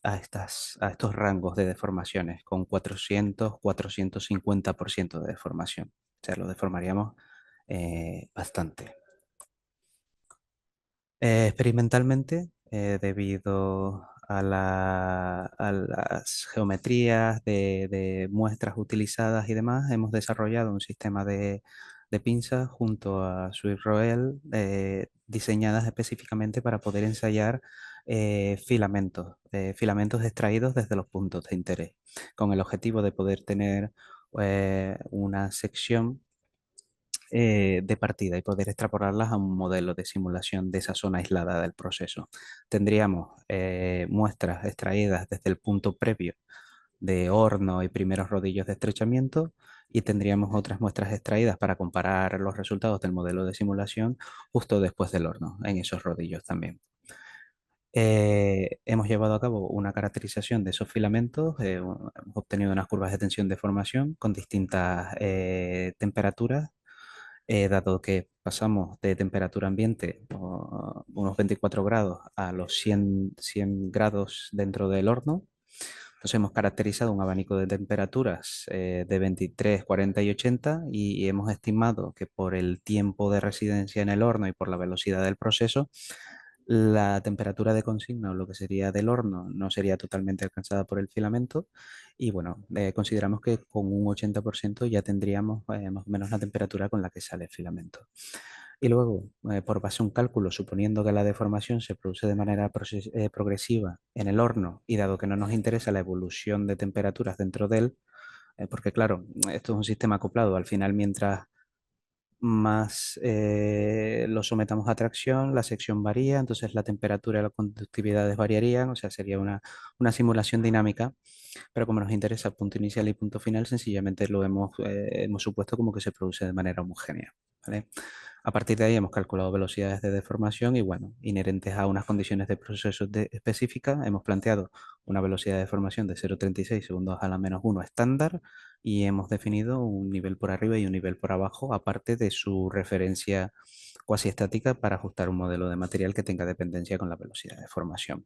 a estos rangos de deformaciones con 400-450% de deformación. O sea, lo deformaríamos bastante. Experimentalmente, debido a las geometrías de muestras utilizadas y demás, hemos desarrollado un sistema de pinzas junto a Swiss Roel diseñadas específicamente para poder ensayar filamentos extraídos desde los puntos de interés, con el objetivo de poder tener una sección de partida y poder extrapolarlas a un modelo de simulación de esa zona aislada del proceso. Tendríamos muestras extraídas desde el punto previo de horno y primeros rodillos de estrechamiento y tendríamos otras muestras extraídas para comparar los resultados del modelo de simulación justo después del horno, en esos rodillos también. Hemos llevado a cabo una caracterización de esos filamentos, hemos obtenido unas curvas de tensión de formación con distintas temperaturas dado que pasamos de temperatura ambiente, unos 24 grados, a los 100 grados dentro del horno. Entonces hemos caracterizado un abanico de temperaturas de 23, 40 y 80 y hemos estimado que por el tiempo de residencia en el horno y por la velocidad del proceso, la temperatura de consigna o lo que sería del horno no sería totalmente alcanzada por el filamento y bueno, consideramos que con un 80% ya tendríamos más o menos la temperatura con la que sale el filamento. Y luego, por base a un cálculo, suponiendo que la deformación se produce de manera progresiva en el horno y dado que no nos interesa la evolución de temperaturas dentro de él, porque claro, esto es un sistema acoplado, al final mientras más lo sometamos a tracción, la sección varía, entonces la temperatura y las conductividades variarían, o sea, sería una simulación dinámica, pero como nos interesa punto inicial y punto final, sencillamente lo hemos supuesto como que se produce de manera homogénea, ¿vale? A partir de ahí hemos calculado velocidades de deformación y bueno, inherentes a unas condiciones de proceso específicas, hemos planteado una velocidad de deformación de 0,36 segundos a la -1 estándar y hemos definido un nivel por arriba y un nivel por abajo, aparte de su referencia cuasi estática para ajustar un modelo de material que tenga dependencia con la velocidad de deformación.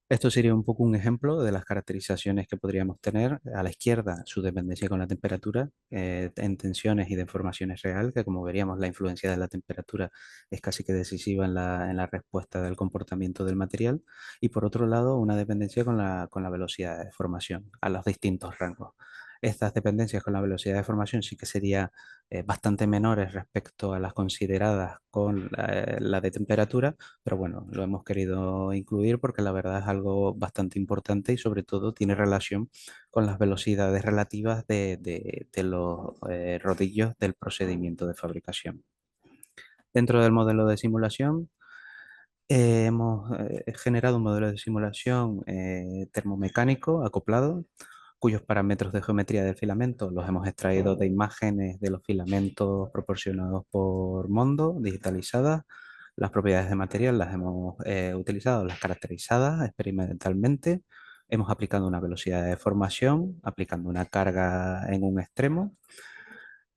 Esto sería un poco un ejemplo de las caracterizaciones que podríamos tener. A la izquierda, su dependencia con la temperatura en tensiones y deformaciones real, que como veríamos la influencia de la temperatura es casi que decisiva en la respuesta del comportamiento del material. Y por otro lado, una dependencia con la velocidad de deformación a los distintos rangos. Estas dependencias con la velocidad de formación sí que sería bastante menores respecto a las consideradas con la de temperatura, pero bueno, lo hemos querido incluir porque la verdad es algo bastante importante y sobre todo tiene relación con las velocidades relativas de los rodillos del procedimiento de fabricación. Dentro del modelo de simulación, hemos generado un modelo de simulación termomecánico acoplado, cuyos parámetros de geometría del filamento los hemos extraído de imágenes de los filamentos proporcionados por Mondo, digitalizadas. Las propiedades de material las hemos utilizado, las caracterizadas experimentalmente. Hemos aplicado una velocidad de deformación, aplicando una carga en un extremo.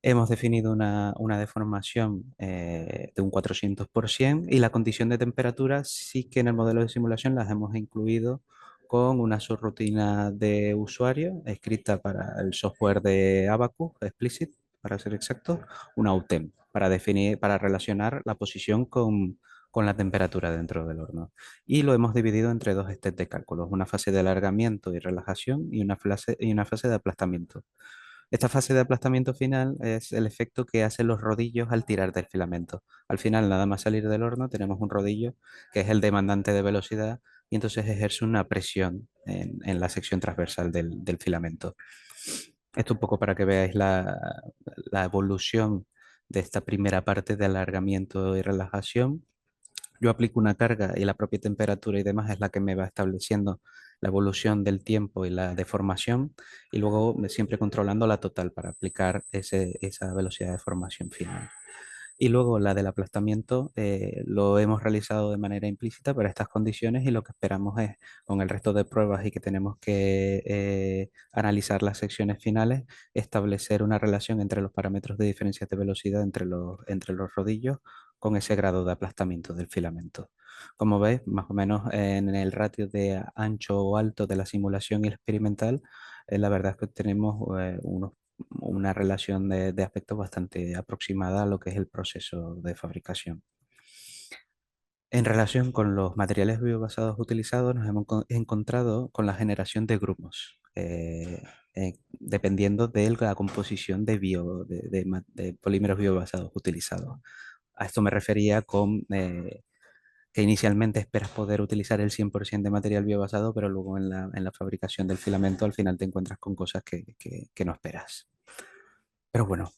Hemos definido una deformación de un 400% y la condición de temperatura sí que en el modelo de simulación las hemos incluido con una subrutina de usuario escrita para el software de Abacus, Explicit, para ser exactos, una UTEM, para definir, para relacionar la posición con la temperatura dentro del horno. Y lo hemos dividido entre dos steps de cálculos, una fase de alargamiento y relajación y una fase de aplastamiento. Esta fase de aplastamiento final es el efecto que hacen los rodillos al tirar del filamento. Al final, nada más salir del horno, tenemos un rodillo que es el demandante de velocidad y entonces ejerce una presión en la sección transversal del filamento. Esto un poco para que veáis la evolución de esta primera parte de alargamiento y relajación. Yo aplico una carga y la propia temperatura y demás es la que me va estableciendo la evolución del tiempo y la deformación, y luego siempre controlando la total para aplicar esa velocidad de formación final. Y luego la del aplastamiento lo hemos realizado de manera implícita para estas condiciones, y lo que esperamos es, con el resto de pruebas y que tenemos que analizar las secciones finales, establecer una relación entre los parámetros de diferencias de velocidad entre los rodillos con ese grado de aplastamiento del filamento. Como veis, más o menos en el ratio de ancho o alto de la simulación y el experimental, la verdad es que tenemos una relación de aspectos bastante aproximada a lo que es el proceso de fabricación. En relación con los materiales biobasados utilizados, nos hemos encontrado con la generación de grumos, dependiendo de la composición de polímeros biobasados utilizados. A esto me refería con que inicialmente esperas poder utilizar el 100% de material biobasado, pero luego en la fabricación del filamento al final te encuentras con cosas que no esperas. Pero bueno,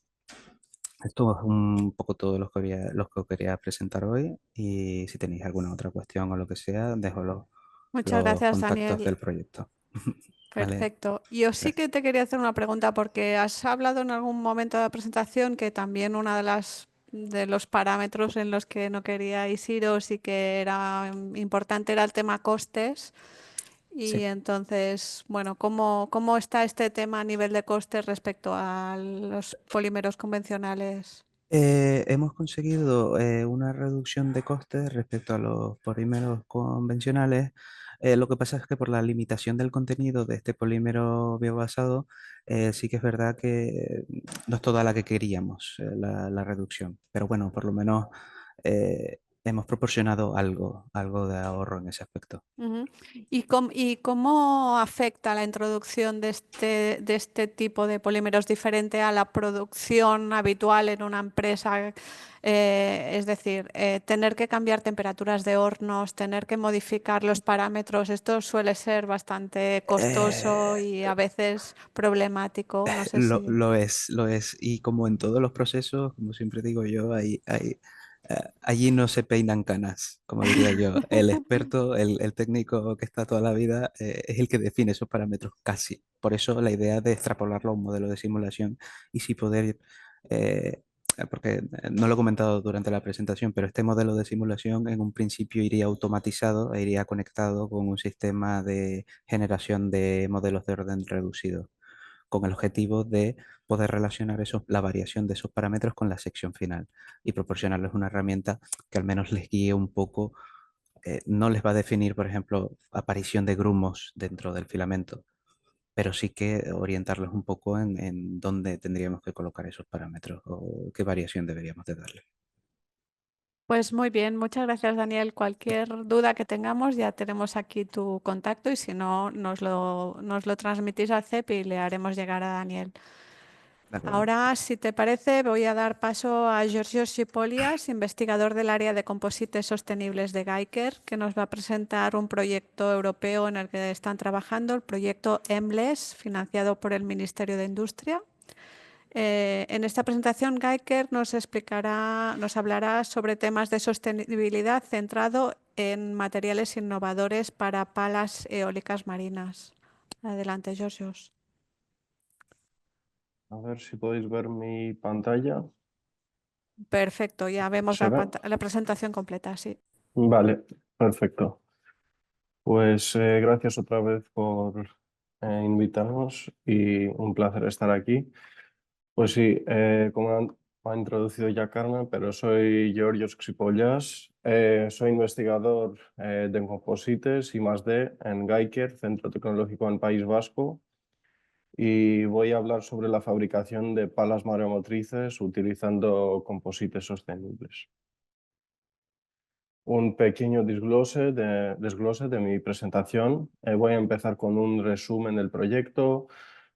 esto es un poco todo lo que quería presentar hoy, y si tenéis alguna otra cuestión o lo que sea, dejo Muchas los gracias, contactos Daniel. del proyecto. Vale, Perfecto. Yo sí gracias. que te quería hacer una pregunta porque has hablado en algún momento de la presentación que también una de los parámetros en los que no queríais iros y que era importante era el tema costes. Y Sí. entonces, bueno, ¿cómo está este tema a nivel de costes respecto a los polímeros convencionales? Hemos conseguido una reducción de costes respecto a los polímeros convencionales. Lo que pasa es que por la limitación del contenido de este polímero biobasado, sí que es verdad que no es toda la que queríamos, la reducción. Pero bueno, por lo menos hemos proporcionado algo de ahorro en ese aspecto. Ujú. ¿Y cómo afecta la introducción de este tipo de polímeros diferente a la producción habitual en una empresa? Es decir, tener que cambiar temperaturas de hornos, tener que modificar los parámetros, esto suele ser bastante costoso Eh, y a veces problemático. No sé si... Lo es. Y como en todos los procesos, como siempre digo yo, allí no se peinan canas, como diría yo. El experto, el técnico que está toda la vida, es el que define esos parámetros casi. Por eso la idea de extrapolarlo a un modelo de simulación y si poder, porque no lo he comentado durante la presentación, pero este modelo de simulación en un principio iría automatizado e iría conectado con un sistema de generación de modelos de orden reducido, con el objetivo de poder relacionar la variación de esos parámetros con la sección final y proporcionarles una herramienta que al menos les guíe un poco. No les va a definir, por ejemplo, aparición de grumos dentro del filamento, pero sí que orientarlos un poco en dónde tendríamos que colocar esos parámetros o qué variación deberíamos de darle. Pues muy bien, muchas gracias, Daniel. Cualquier duda que tengamos, ya tenemos aquí tu contacto y si no, nos lo transmitís al CEP y le haremos llegar a Daniel. ¿De acuerdo? Ahora, si te parece, voy a dar paso a Georgios Chipolias, investigador del área de composites sostenibles de Geiker, que nos va a presentar un proyecto europeo en el que están trabajando, el proyecto EMLES, financiado por el Ministerio de Industria. En esta presentación, Geiker nos hablará sobre temas de sostenibilidad centrado en materiales innovadores para palas eólicas marinas. Adelante, Georgios. A ver si podéis ver mi pantalla. Perfecto, ya vemos ¿Se ve? la presentación completa, sí. Vale, perfecto. Pues gracias otra vez por invitarnos y un placer estar aquí. Pues sí, como ha introducido ya Carmen, pero soy Georgios Xipollas, soy investigador de composites I+D en Geiker, Centro Tecnológico en País Vasco. y voy a hablar sobre la fabricación de palas mareomotrices utilizando composites sostenibles. Un pequeño desglose de mi presentación. Voy a empezar con un resumen del proyecto,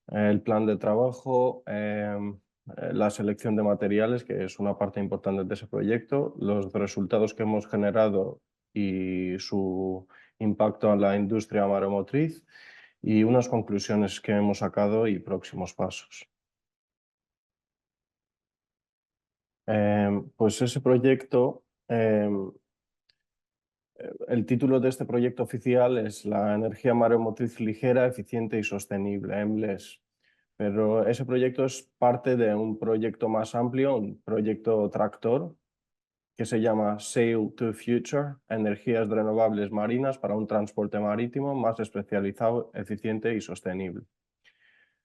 el plan de trabajo, la selección de materiales, que es una parte importante de ese proyecto, los resultados que hemos generado y su impacto en la industria mareomotriz y unas conclusiones que hemos sacado y próximos pasos. Pues ese proyecto, el título de este proyecto oficial es La energía mareomotriz ligera, eficiente y sostenible, EMLES. Pero ese proyecto es parte de un proyecto más amplio, un proyecto tractor, que se llama Sail to Future, energías renovables marinas para un transporte marítimo más especializado, eficiente y sostenible.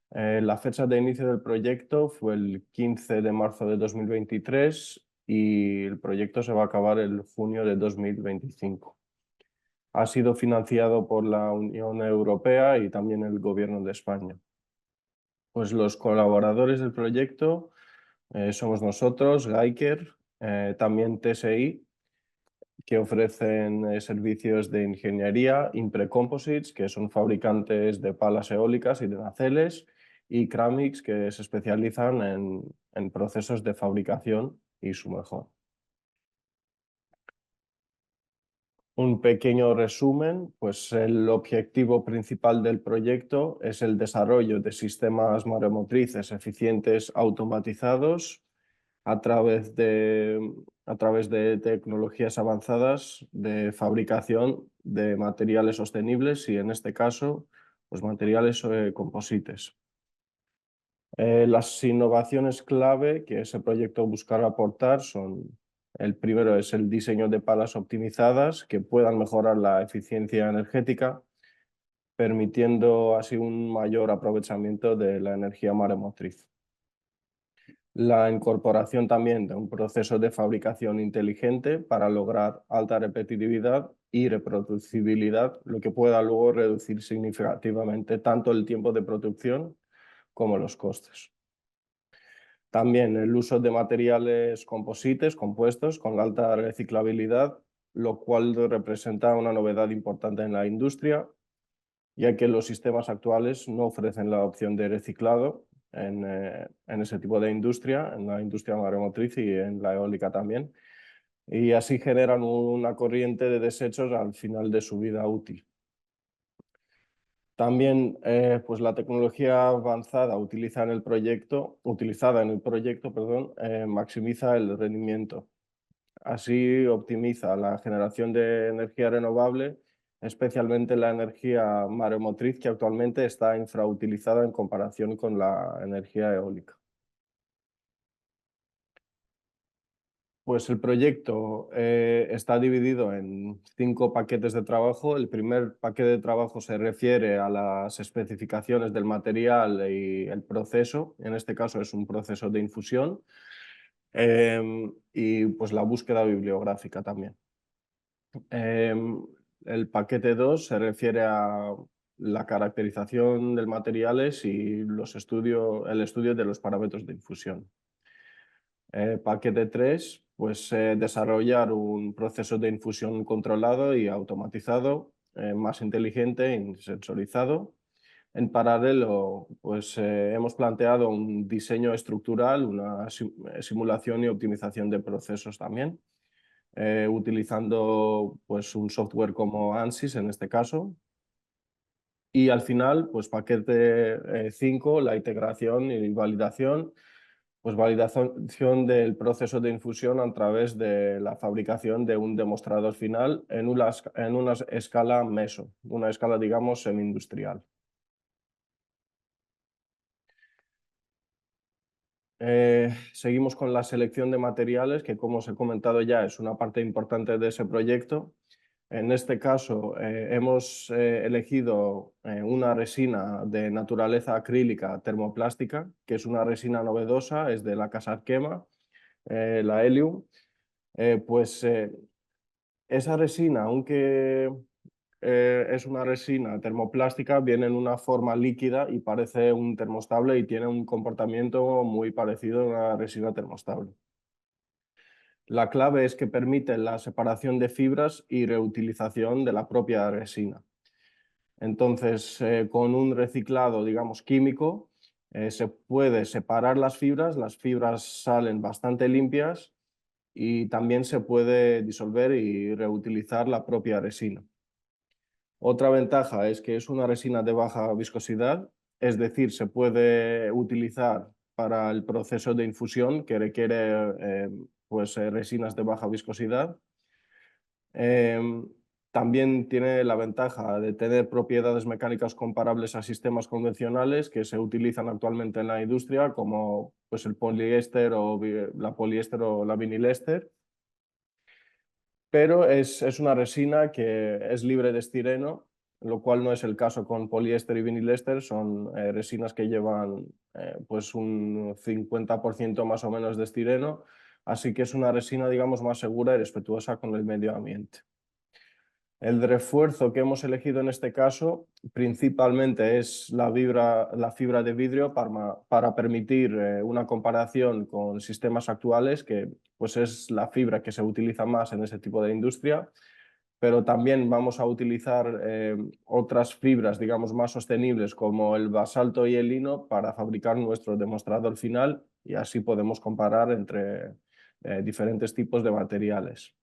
La fecha de inicio del proyecto fue el 15 de marzo de 2023 y el proyecto se va a acabar el junio de 2025. Ha sido financiado por la Unión Europea y también el Gobierno de España. Pues los colaboradores del proyecto somos nosotros, Geiker, también TSI, que ofrecen servicios de ingeniería, Impre Composites, que son fabricantes de palas eólicas y de naceles, y Kramix, que se especializan en procesos de fabricación y su mejora. Un pequeño resumen, pues el objetivo principal del proyecto es el desarrollo de sistemas mareomotrices eficientes automatizados a través de tecnologías avanzadas de fabricación de materiales sostenibles y en este caso, pues materiales composites. Las innovaciones clave que ese proyecto buscará aportar son: el primero es el diseño de palas optimizadas que puedan mejorar la eficiencia energética, permitiendo así un mayor aprovechamiento de la energía mareomotriz. La incorporación también de un proceso de fabricación inteligente para lograr alta repetitividad y reproducibilidad, lo que pueda luego reducir significativamente tanto el tiempo de producción como los costes. También el uso de materiales composites, compuestos, con alta reciclabilidad, lo cual representa una novedad importante en la industria, ya que los sistemas actuales no ofrecen la opción de reciclado en ese tipo de industria, en la industria mareomotriz y en la eólica también, y así generan una corriente de desechos al final de su vida útil. También pues la tecnología avanzada utilizada en el proyecto, maximiza el rendimiento. Así optimiza la generación de energía renovable, especialmente la energía mareomotriz, que actualmente está infrautilizada en comparación con la energía eólica. Pues el proyecto está dividido en 5 paquetes de trabajo. El primer paquete de trabajo se refiere a las especificaciones del material y el proceso. En este caso es un proceso de infusión. Y pues la búsqueda bibliográfica también. El paquete 2 se refiere a la caracterización de materiales y el estudio de los parámetros de infusión. Paquete 3, pues desarrollar un proceso de infusión controlado y automatizado, más inteligente y sensorizado. En paralelo, pues hemos planteado un diseño estructural, una simulación y optimización de procesos también, utilizando pues un software como ANSYS en este caso. Y al final, pues paquete 5, la integración y validación, pues validación del proceso de infusión a través de la fabricación de un demostrador final en una escala meso, una escala, digamos, semi-industrial. Seguimos con la selección de materiales, que como os he comentado ya es una parte importante de ese proyecto. En este caso hemos elegido una resina de naturaleza acrílica termoplástica, que es una resina novedosa, es de la casa Arkema, la Helium. Esa resina, aunque es una resina termoplástica, viene en una forma líquida y parece un termostable y tiene un comportamiento muy parecido a una resina termostable. La clave es que permite la separación de fibras y reutilización de la propia resina. Entonces, con un reciclado, digamos, químico, se puede separar las fibras salen bastante limpias y también se puede disolver y reutilizar la propia resina. Otra ventaja es que es una resina de baja viscosidad, es decir, se puede utilizar para el proceso de infusión que requiere resinas de baja viscosidad. También tiene la ventaja de tener propiedades mecánicas comparables a sistemas convencionales que se utilizan actualmente en la industria, como pues, el poliéster o la vinilester. Pero es una resina que es libre de estireno, lo cual no es el caso con poliéster y vinilester. Son resinas que llevan pues un 50% más o menos de estireno, así que es una resina, digamos, más segura y respetuosa con el medio ambiente. El refuerzo que hemos elegido en este caso principalmente es la fibra de vidrio para permitir una comparación con sistemas actuales, que pues es la fibra que se utiliza más en ese tipo de industria, pero también vamos a utilizar otras fibras, digamos, más sostenibles como el basalto y el lino para fabricar nuestro demostrador final y así podemos comparar entre diferentes tipos de materiales.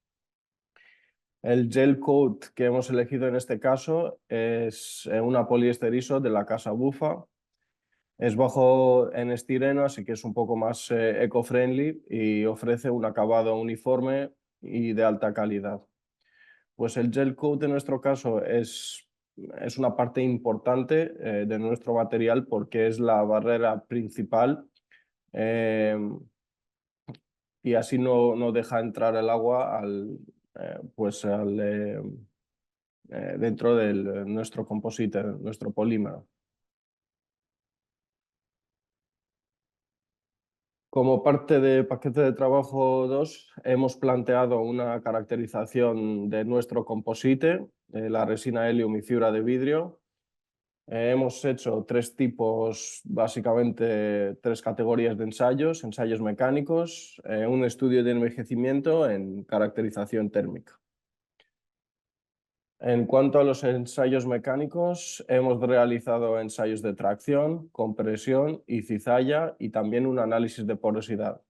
El gel coat que hemos elegido en este caso es una poliéster ISO de la casa Bufa. Es bajo en estireno, así que es un poco más eco-friendly y ofrece un acabado uniforme y de alta calidad. Pues el gel coat en nuestro caso es una parte importante de nuestro material porque es la barrera principal y así no deja entrar el agua dentro de nuestro composite, nuestro polímero. Como parte del paquete de trabajo 2, hemos planteado una caracterización de nuestro composite, la resina helium y fibra de vidrio. Hemos hecho básicamente tres categorías de ensayos mecánicos, un estudio de envejecimiento en caracterización térmica. En cuanto a los ensayos mecánicos, hemos realizado ensayos de tracción, compresión y cizalla y también un análisis de porosidad.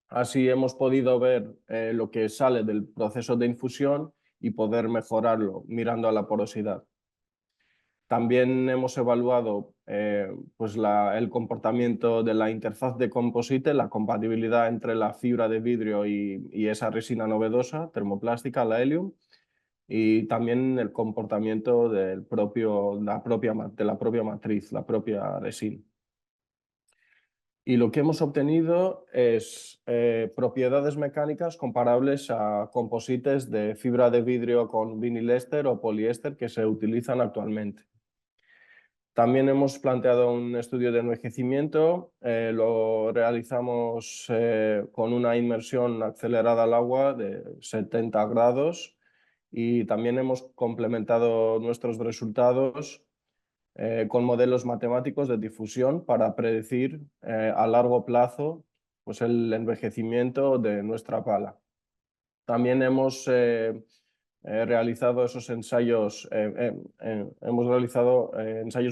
Así hemos podido ver lo que sale del proceso de infusión y poder mejorarlo mirando a la porosidad. También hemos evaluado el comportamiento de la interfaz de composite, la compatibilidad entre la fibra de vidrio y esa resina novedosa, termoplástica, la helium, y también el comportamiento de la propia matriz, la propia resina. Y lo que hemos obtenido es propiedades mecánicas comparables a composites de fibra de vidrio con vinilester o poliéster que se utilizan actualmente. También hemos planteado un estudio de envejecimiento, lo realizamos con una inmersión acelerada al agua de 70 grados y también hemos complementado nuestros resultados con modelos matemáticos de difusión para predecir a largo plazo pues, el envejecimiento de nuestra pala. También hemos realizado ensayos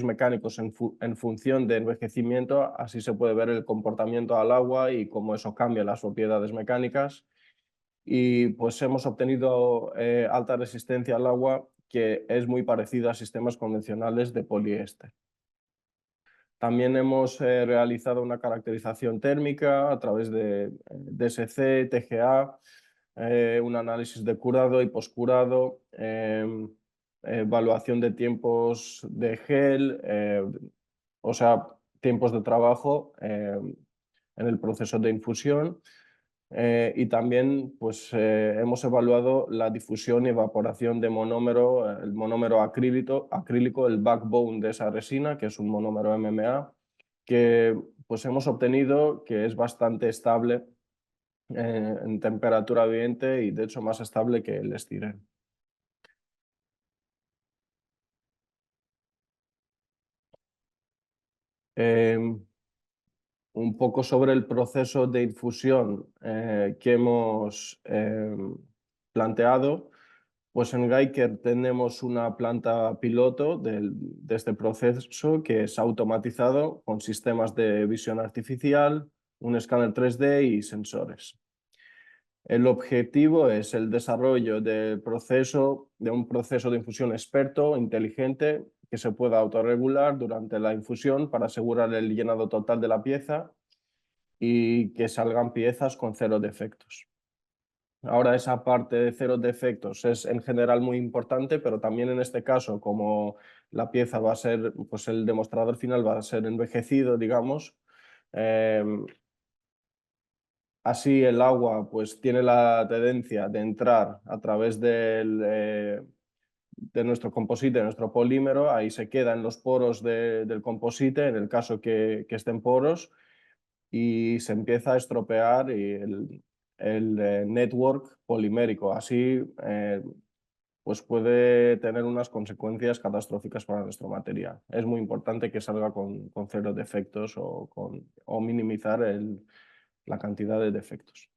mecánicos en función de envejecimiento, así se puede ver el comportamiento al agua y cómo eso cambia las propiedades mecánicas. Y pues hemos obtenido alta resistencia al agua que es muy parecida a sistemas convencionales de poliéster. También hemos realizado una caracterización térmica a través de DSC, TGA, un análisis de curado y poscurado, evaluación de tiempos de gel, o sea, tiempos de trabajo en el proceso de infusión. Y también pues, hemos evaluado la difusión y evaporación de monómero, el monómero acrílico, el backbone de esa resina, que es un monómero MMA, que pues, hemos obtenido que es bastante estable en temperatura ambiente y de hecho más estable que el estireno. Un poco sobre el proceso de infusión que hemos planteado. Pues en Geiker tenemos una planta piloto de este proceso que es automatizado con sistemas de visión artificial, un escáner 3D y sensores. El objetivo es el desarrollo de un proceso de infusión experto, inteligente, que se pueda autorregular durante la infusión para asegurar el llenado total de la pieza y que salgan piezas con 0 defectos. Ahora, esa parte de 0 defectos es en general muy importante, pero también en este caso, como la pieza va a ser, pues el demostrador final va a ser envejecido, digamos, así el agua pues tiene la tendencia de entrar a través de nuestro composite, de nuestro polímero, ahí se queda en los poros del composite, en el caso que estén poros, y se empieza a estropear el network polimérico. Así pues puede tener unas consecuencias catastróficas para nuestro material. Es muy importante que salga con 0 defectos o minimizar la cantidad de defectos.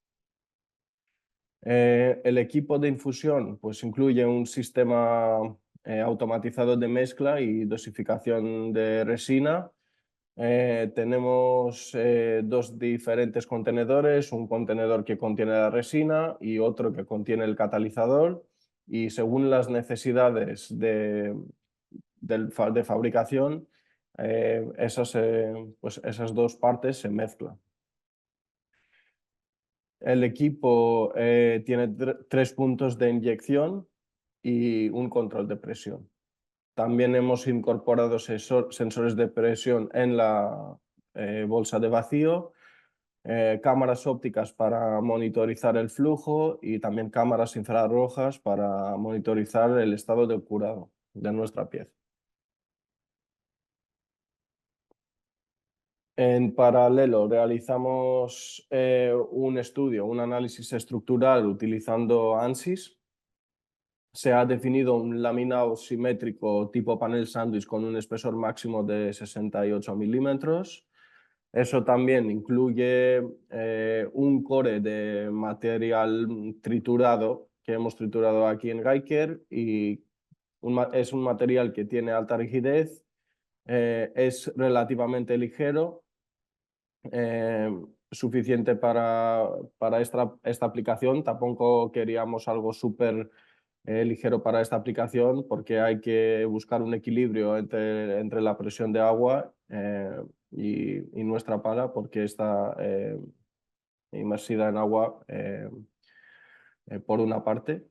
El equipo de infusión pues incluye un sistema automatizado de mezcla y dosificación de resina. Tenemos 2 diferentes contenedores, un contenedor que contiene la resina y otro que contiene el catalizador, y según las necesidades de fabricación, pues esas 2 partes se mezclan. El equipo tiene 3 puntos de inyección y un control de presión. También hemos incorporado sensores de presión en la bolsa de vacío, cámaras ópticas para monitorizar el flujo y también cámaras infrarrojas para monitorizar el estado de curado de nuestra pieza. En paralelo realizamos un estudio, un análisis estructural utilizando ANSYS. Se ha definido un laminado simétrico tipo panel sándwich con un espesor máximo de 68 milímetros. Eso también incluye un core de material triturado que hemos triturado aquí en Geiker, y es un material que tiene alta rigidez, es relativamente ligero, suficiente para esta aplicación. Tampoco queríamos algo súper ligero para esta aplicación porque hay que buscar un equilibrio entre la presión de agua y nuestra pala, porque está inmersida en agua por una parte.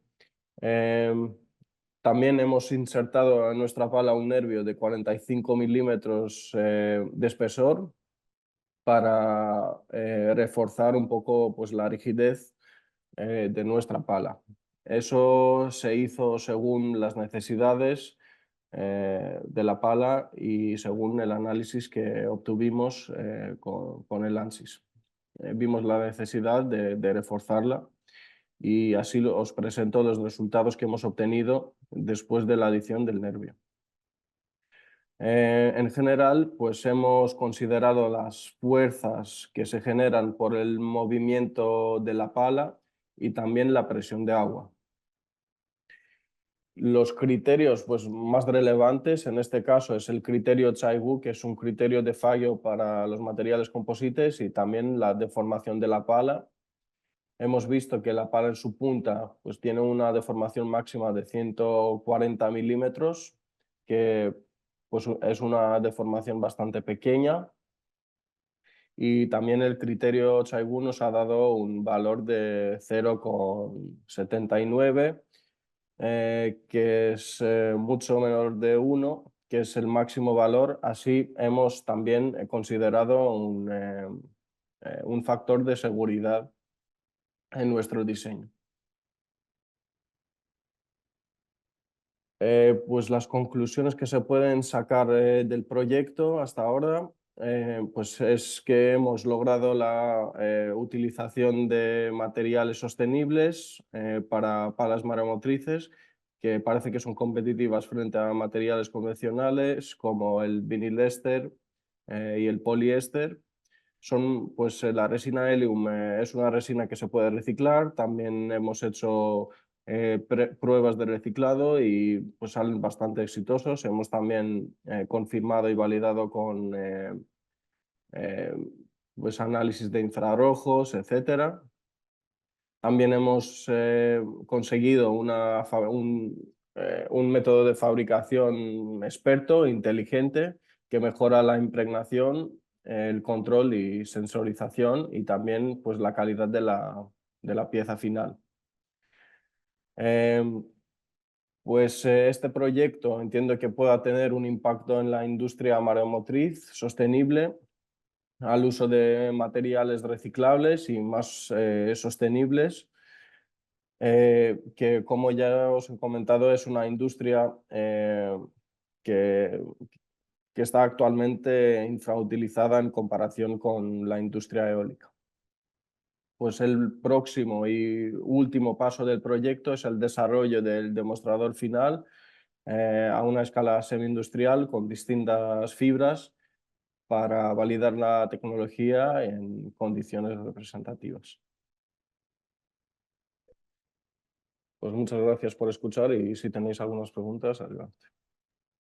También hemos insertado en nuestra pala un nervio de 45 milímetros de espesor para reforzar un poco pues, la rigidez de nuestra pala. Eso se hizo según las necesidades de la pala y según el análisis que obtuvimos con el ANSYS. Vimos la necesidad de reforzarla y así os presento los resultados que hemos obtenido después de la adición del nervio. En general, pues hemos considerado las fuerzas que se generan por el movimiento de la pala y también la presión de agua. Los criterios pues, más relevantes en este caso es el criterio Chaigu, que es un criterio de fallo para los materiales composites, y también la deformación de la pala. Hemos visto que la pala en su punta pues, tiene una deformación máxima de 140 milímetros, que pues, es una deformación bastante pequeña. Y también el criterio Chaigu nos ha dado un valor de 0,79, que es mucho menor de 1, que es el máximo valor. Así hemos también considerado un factor de seguridad en nuestro diseño. Pues las conclusiones que se pueden sacar del proyecto hasta ahora pues es que hemos logrado la utilización de materiales sostenibles para palas maremotrices, que parece que son competitivas frente a materiales convencionales como el vinil éster, y el poliéster son, pues la resina Helium es una resina que se puede reciclar. También hemos hecho pruebas de reciclado y pues salen bastante exitosos. Hemos también confirmado y validado con eh, pues análisis de infrarrojos, etcétera. También hemos conseguido un método de fabricación experto, inteligente, que mejora la impregnación, el control y sensorización y también pues, la calidad de la pieza final. Este proyecto entiendo que pueda tener un impacto en la industria mareomotriz sostenible al uso de materiales reciclables y más sostenibles, que como ya os he comentado es una industria que, que está actualmente infrautilizada en comparación con la industria eólica. Pues el próximo y último paso del proyecto es el desarrollo del demostrador final a una escala semi-industrial con distintas fibras para validar la tecnología en condiciones representativas. Pues muchas gracias por escuchar y si tenéis algunas preguntas, adelante.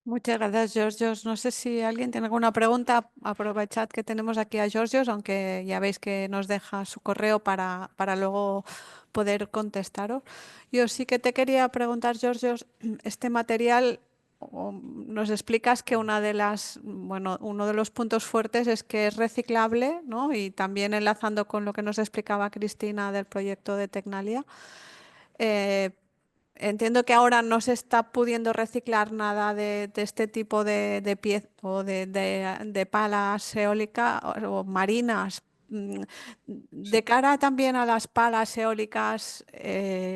Muchas gracias, Georgios. No sé si alguien tiene alguna pregunta. Aprovechad que tenemos aquí a Georgios, aunque ya veis que nos deja su correo para luego poder contestaros. Yo sí que te quería preguntar, Georgios, este material, nos explicas que uno de los puntos fuertes es que es reciclable, ¿no? Y también enlazando con lo que nos explicaba Cristina del proyecto de Tecnalia. Entiendo que ahora no se está pudiendo reciclar nada de este tipo de piezas o de palas eólicas o marinas. De cara también a las palas eólicas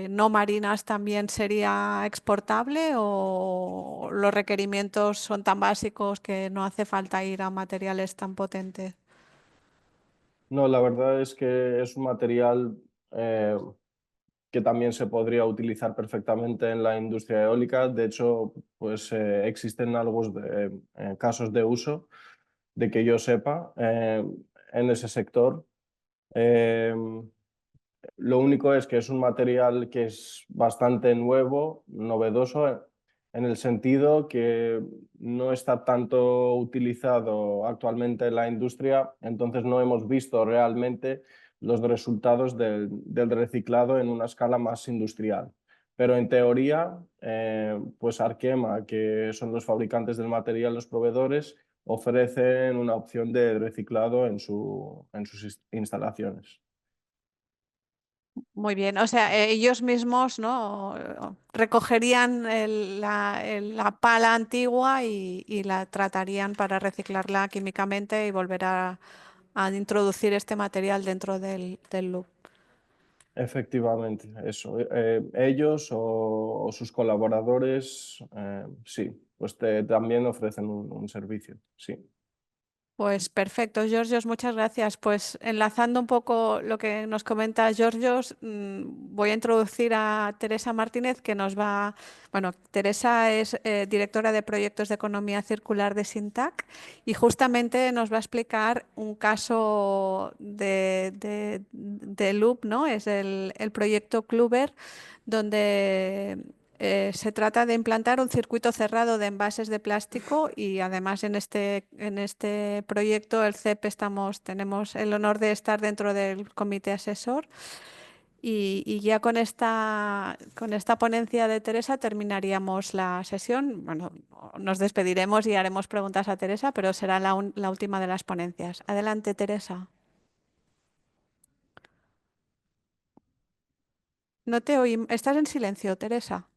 no marinas, ¿también sería exportable o los requerimientos son tan básicos que no hace falta ir a materiales tan potentes? No, la verdad es que es un material que también se podría utilizar perfectamente en la industria eólica. De hecho, pues existen casos de uso, de que yo sepa, en ese sector. Eh, lo único es que es un material que es bastante nuevo, novedoso, en el sentido que no está tanto utilizado actualmente en la industria, entonces no hemos visto realmente los resultados del reciclado en una escala más industrial. Pero en teoría, pues Arkema, que son los fabricantes del material, los proveedores, ofrecen una opción de reciclado en sus instalaciones. Muy bien, o sea, ellos mismos, ¿no? Recogerían la pala antigua y la tratarían para reciclarla químicamente y volver a introducir este material dentro del loop. Efectivamente, eso. Ellos o sus colaboradores, sí, pues también ofrecen un servicio, sí. Pues perfecto, Georgios, muchas gracias. Pues enlazando un poco lo que nos comenta Georgios, voy a introducir a Teresa Martínez, bueno, Teresa es directora de proyectos de economía circular de Sintac y justamente nos va a explicar un caso de Loop, ¿no? Es el proyecto Kluber, donde se trata de implantar un circuito cerrado de envases de plástico y además en este proyecto el CEP tenemos el honor de estar dentro del comité asesor y ya con esta ponencia de Teresa terminaríamos la sesión. Bueno, nos despediremos y haremos preguntas a Teresa, pero será la última de las ponencias. Adelante, Teresa. No te oí. Estás en silencio, Teresa.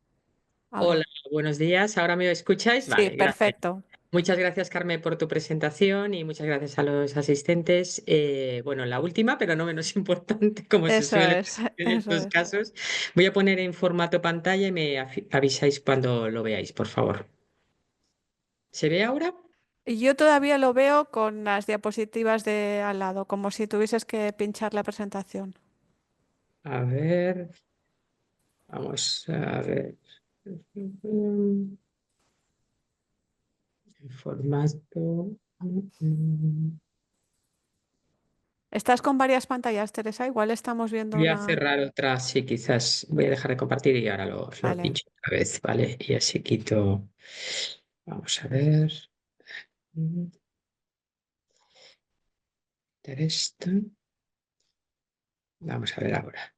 Ahora. Hola, buenos días. ¿Ahora me escucháis? Sí, Vale, gracias. perfecto. Muchas gracias, Carmen, por tu presentación y muchas gracias a los asistentes. Bueno, la última, pero no menos importante, como se Eso suele es, decir en eso estos es. casos. Voy a poner en formato pantalla y me avisáis cuando lo veáis, por favor. ¿Se ve ahora? Y yo todavía lo veo con las diapositivas de al lado, como si tuvieses que pinchar la presentación. A ver, vamos a ver. El formato. Mm, ¿Estás con varias pantallas, Teresa? Igual estamos viendo Voy a una... cerrar otra, sí, quizás voy a dejar de compartir y ahora lo Vale. pincho otra vez, ¿vale? Y así quito. Vamos a ver. Mm, quitar esto. Vamos a ver ahora.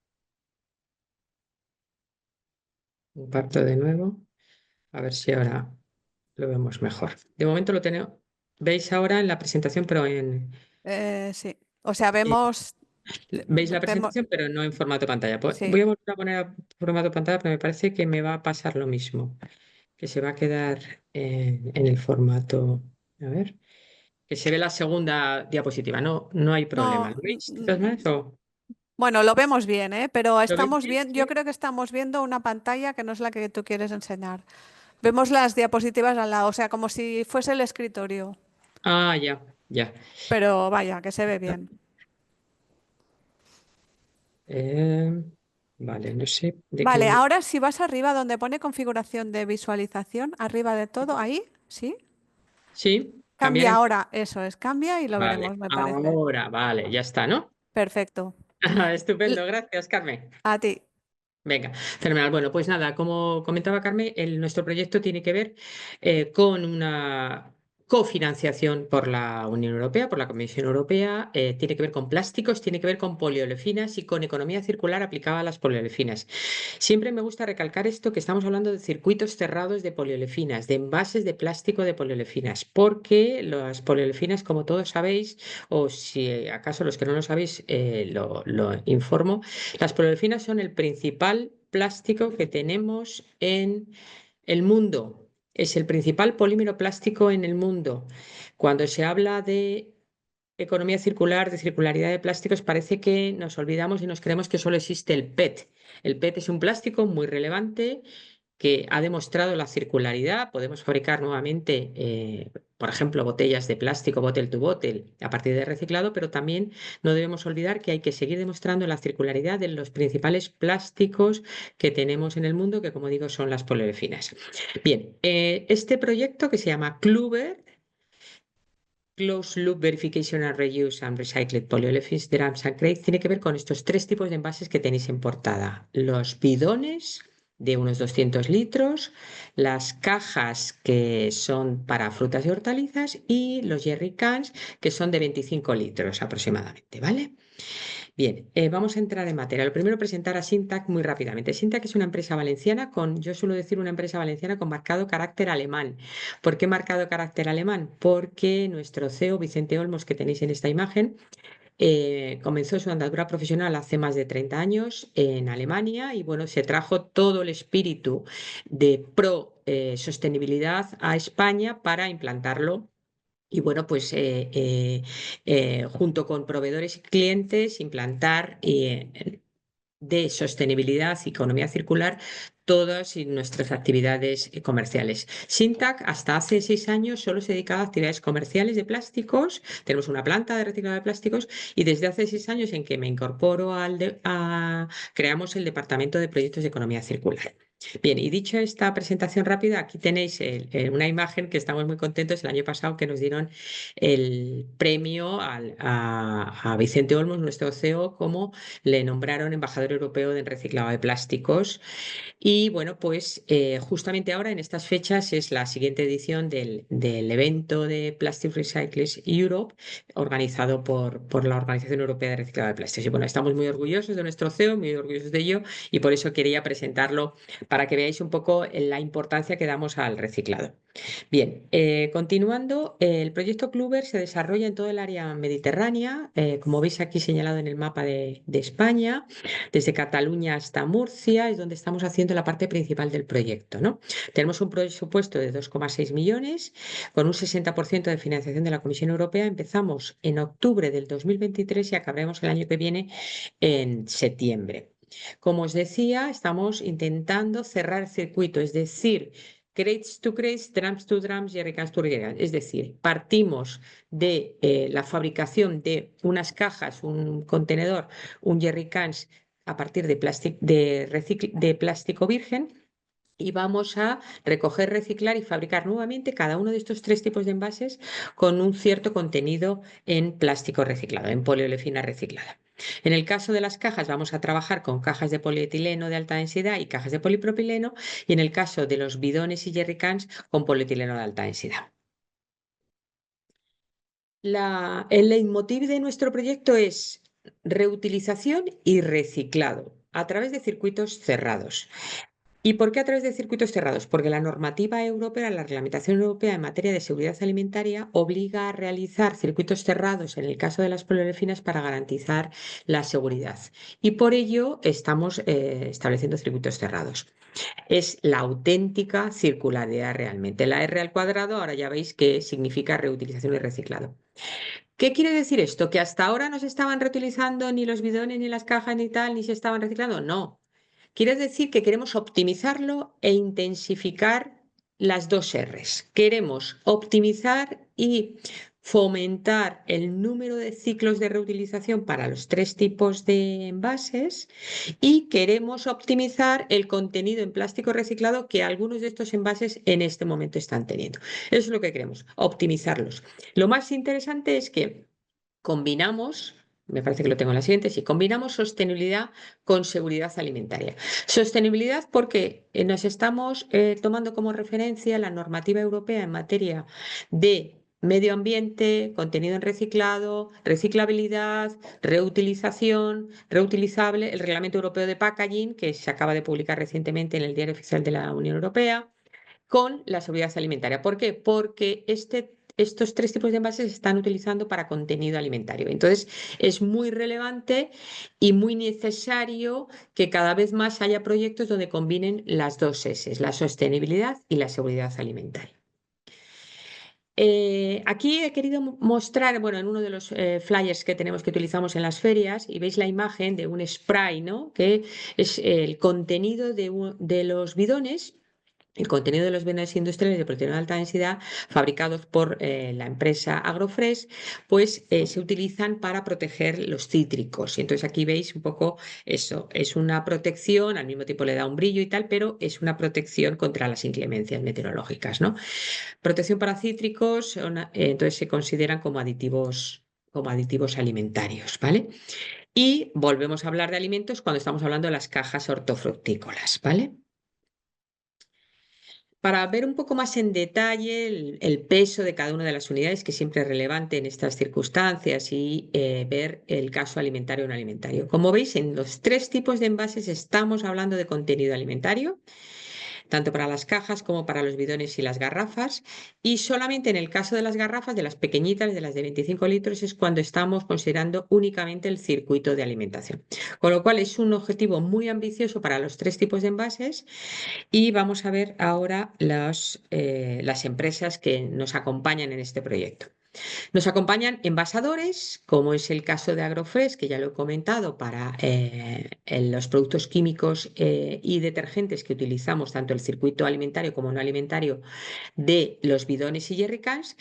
Comparto de nuevo. A ver si ahora lo vemos mejor. De momento lo tenemos. ¿Veis ahora en la presentación, pero Sí. O sea, vemos... veis la vemos... presentación, pero no en formato pantalla? Pues Sí. voy a volver a poner a formato pantalla, pero me parece que me va a pasar lo mismo, que se va a quedar en el formato. A ver, que se ve la segunda diapositiva. No, no hay problema. No, ¿Lo veis? ¿De todas maneras? bueno, lo vemos bien, ¿eh? Pero ¿Lo veis estamos bien? bien, yo ¿Sí? creo que estamos viendo una pantalla que no es la que tú quieres enseñar. Vemos las diapositivas al lado, o sea, como si fuese el escritorio, Ah, ya, ya. pero vaya, que se ve bien. Eh, vale, no sé de Vale, qué. ahora si vas arriba donde pone configuración de visualización, arriba de todo, ahí, ¿sí? Sí, cambiar Cambia en. ahora, eso es, cambia y lo Vale, veremos, me parece. ahora, vale, ya está, ¿no? Perfecto. L- Estupendo, gracias, Carmen. A ti. Venga, fenomenal. Bueno, pues nada, como comentaba Carmen, nuestro proyecto tiene que ver con una cofinanciación por la Unión Europea, por la Comisión Europea, tiene que ver con plásticos, tiene que ver con poliolefinas y con economía circular aplicada a las poliolefinas. Siempre me gusta recalcar esto, que estamos hablando de circuitos cerrados de poliolefinas, de envases de plástico de poliolefinas, porque las poliolefinas, como todos sabéis, o si acaso los que no lo sabéis, lo informo, las poliolefinas son el principal plástico que tenemos en el mundo. Es el principal polímero plástico en el mundo. Cuando se habla de economía circular, de circularidad de plásticos, parece que nos olvidamos y nos creemos que solo existe el PET. El PET es un plástico muy relevante que ha demostrado la circularidad. Podemos fabricar nuevamente, por ejemplo, botellas de plástico, bottle to bottle, a partir de reciclado, pero también no debemos olvidar que hay que seguir demostrando la circularidad de los principales plásticos que tenemos en el mundo, que como digo son las poliolefinas. Bien, este proyecto que se llama Kluber, Closed Loop Verification and Reuse and Recycled Polyolefins Drums and Crates, tiene que ver con estos tres tipos de envases que tenéis en portada. Los bidones de unos 200 litros, las cajas que son para frutas y hortalizas y los jerry cans que son de 25 litros aproximadamente, ¿vale? Bien, vamos a entrar en materia. Lo primero, presentar a Sintac muy rápidamente. Sintac es una empresa valenciana yo suelo decir una empresa valenciana con marcado carácter alemán. ¿Por qué marcado carácter alemán? Porque nuestro CEO, Vicente Olmos, que tenéis en esta imagen, comenzó su andadura profesional hace más de 30 años en Alemania y bueno, se trajo todo el espíritu de pro sostenibilidad a España para implantarlo y bueno, pues junto con proveedores y clientes, implantar de sostenibilidad y economía circular todas nuestras actividades comerciales. Sintac hasta hace 6 años solo se dedicaba a actividades comerciales de plásticos. Tenemos una planta de reciclado de plásticos y desde hace 6 años en que me incorporo creamos el Departamento de Proyectos de Economía Circular. Bien, y dicho esta presentación rápida, aquí tenéis una imagen que estamos muy contentos el año pasado que nos dieron el premio a Vicente Olmos, nuestro CEO, como le nombraron embajador europeo del reciclado de plásticos. Y bueno, pues justamente ahora en estas fechas es la siguiente edición del evento de Plastic Recyclers Europe, organizado por la Organización Europea de Reciclado de Plásticos. Y bueno, estamos muy orgullosos de nuestro CEO, muy orgullosos de ello, y por eso quería presentarlo para que veáis un poco la importancia que damos al reciclado. Bien, continuando, el proyecto Kluber se desarrolla en todo el área mediterránea, como veis aquí señalado en el mapa de España, desde Cataluña hasta Murcia, es donde estamos haciendo la parte principal del proyecto, ¿no? Tenemos un presupuesto de 2,6 millones, con un 60% de financiación de la Comisión Europea. Empezamos en octubre del 2023 y acabaremos el año que viene en septiembre. Como os decía, estamos intentando cerrar el circuito, es decir, crates to crates, drums to drums, jerrycans to jerrycans. Es decir, partimos de la fabricación de unas cajas, un contenedor, un jerrycans a partir de plástico virgen y vamos a recoger, reciclar y fabricar nuevamente cada uno de estos 3 tipos de envases con un cierto contenido en plástico reciclado, en poliolefina reciclada. En el caso de las cajas vamos a trabajar con cajas de polietileno de alta densidad y cajas de polipropileno, y en el caso de los bidones y jerrycans con polietileno de alta densidad. El leitmotiv de nuestro proyecto es reutilización y reciclado a través de circuitos cerrados. ¿Y por qué a través de circuitos cerrados? Porque la normativa europea, la reglamentación europea en materia de seguridad alimentaria, obliga a realizar circuitos cerrados en el caso de las poliolefinas para garantizar la seguridad. Y por ello estamos estableciendo circuitos cerrados. Es la auténtica circularidad realmente. La R al cuadrado, ahora ya veis que significa reutilización y reciclado. ¿Qué quiere decir esto? ¿Que hasta ahora no se estaban reutilizando ni los bidones, ni las cajas, ni tal, ni se estaban reciclando? No. Quiere decir que queremos optimizarlo e intensificar las 2 Rs. Queremos optimizar y fomentar el número de ciclos de reutilización para los 3 tipos de envases, y queremos optimizar el contenido en plástico reciclado que algunos de estos envases en este momento están teniendo. Eso es lo que queremos, optimizarlos. Lo más interesante es que combinamos, me parece que lo tengo en la siguiente, sí, combinamos sostenibilidad con seguridad alimentaria. Sostenibilidad porque nos estamos tomando como referencia la normativa europea en materia de medio ambiente, contenido en reciclado, reciclabilidad, reutilización, reutilizable, el Reglamento Europeo de Packaging, que se acaba de publicar recientemente en el Diario Oficial de la Unión Europea, con la seguridad alimentaria. ¿Por qué? Porque estos 3 tipos de envases se están utilizando para contenido alimentario. Entonces, es muy relevante y muy necesario que cada vez más haya proyectos donde combinen las 2 S, la sostenibilidad y la seguridad alimentaria. Aquí he querido mostrar, bueno, en uno de los flyers que tenemos, que utilizamos en las ferias, y veis la imagen de un spray, ¿no? Que es el contenido de los bidones. El contenido de los bidones industriales de proteína de alta densidad fabricados por la empresa Agrofresh, pues se utilizan para proteger los cítricos. Y entonces aquí veis un poco eso, es una protección, al mismo tiempo le da un brillo y tal, pero es una protección contra las inclemencias meteorológicas, ¿no? Protección para cítricos, entonces se consideran como aditivos alimentarios, ¿vale? Y volvemos a hablar de alimentos cuando estamos hablando de las cajas hortofructícolas, ¿vale? Para ver un poco más en detalle el peso de cada una de las unidades, que siempre es relevante en estas circunstancias, y ver el caso alimentario o no alimentario. Como veis, en los 3 tipos de envases estamos hablando de contenido alimentario, tanto para las cajas como para los bidones y las garrafas, y solamente en el caso de las garrafas, de las pequeñitas, de las de 25 litros, es cuando estamos considerando únicamente el circuito de alimentación. Con lo cual es un objetivo muy ambicioso para los 3 tipos de envases. Y vamos a ver ahora las empresas que nos acompañan en este proyecto. Nos acompañan envasadores, como es el caso de Agrofresh, que ya lo he comentado, para los productos químicos y detergentes que utilizamos, tanto el circuito alimentario como no alimentario, de los bidones y jerrycans.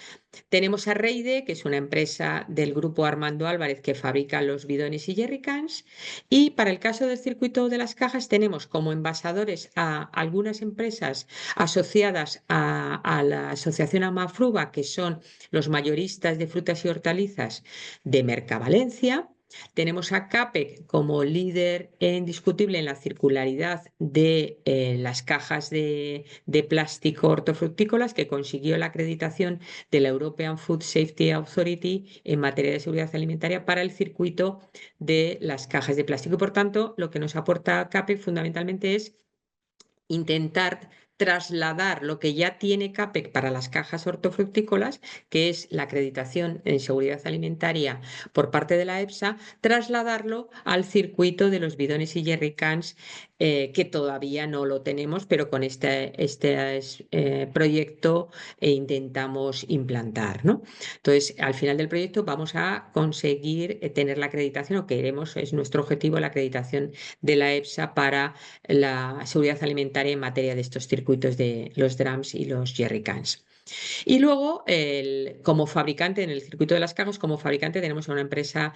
Tenemos a Reide, que es una empresa del grupo Armando Álvarez que fabrica los bidones y jerrycans. Y para el caso del circuito de las cajas tenemos como envasadores a algunas empresas asociadas a la asociación Amafruba, que son los mayoristas de frutas y hortalizas de Mercavalencia. Tenemos a CAPEC como líder indiscutible en la circularidad de las cajas de plástico hortofructícolas, que consiguió la acreditación de la European Food Safety Authority en materia de seguridad alimentaria para el circuito de las cajas de plástico. Y por tanto, lo que nos aporta CAPEC fundamentalmente es intentar trasladar lo que ya tiene CAPEC para las cajas hortofructícolas, que es la acreditación en seguridad alimentaria por parte de la EFSA, trasladarlo al circuito de los bidones y jerrycans, que todavía no lo tenemos, pero con este proyecto intentamos implantar, ¿no? Entonces, al final del proyecto vamos a conseguir tener la acreditación, o queremos, es nuestro objetivo, la acreditación de la EFSA para la seguridad alimentaria en materia de estos circuitos de los drums y los jerrycans. Y luego, como fabricante, en el circuito de las cajas, como fabricante tenemos a una empresa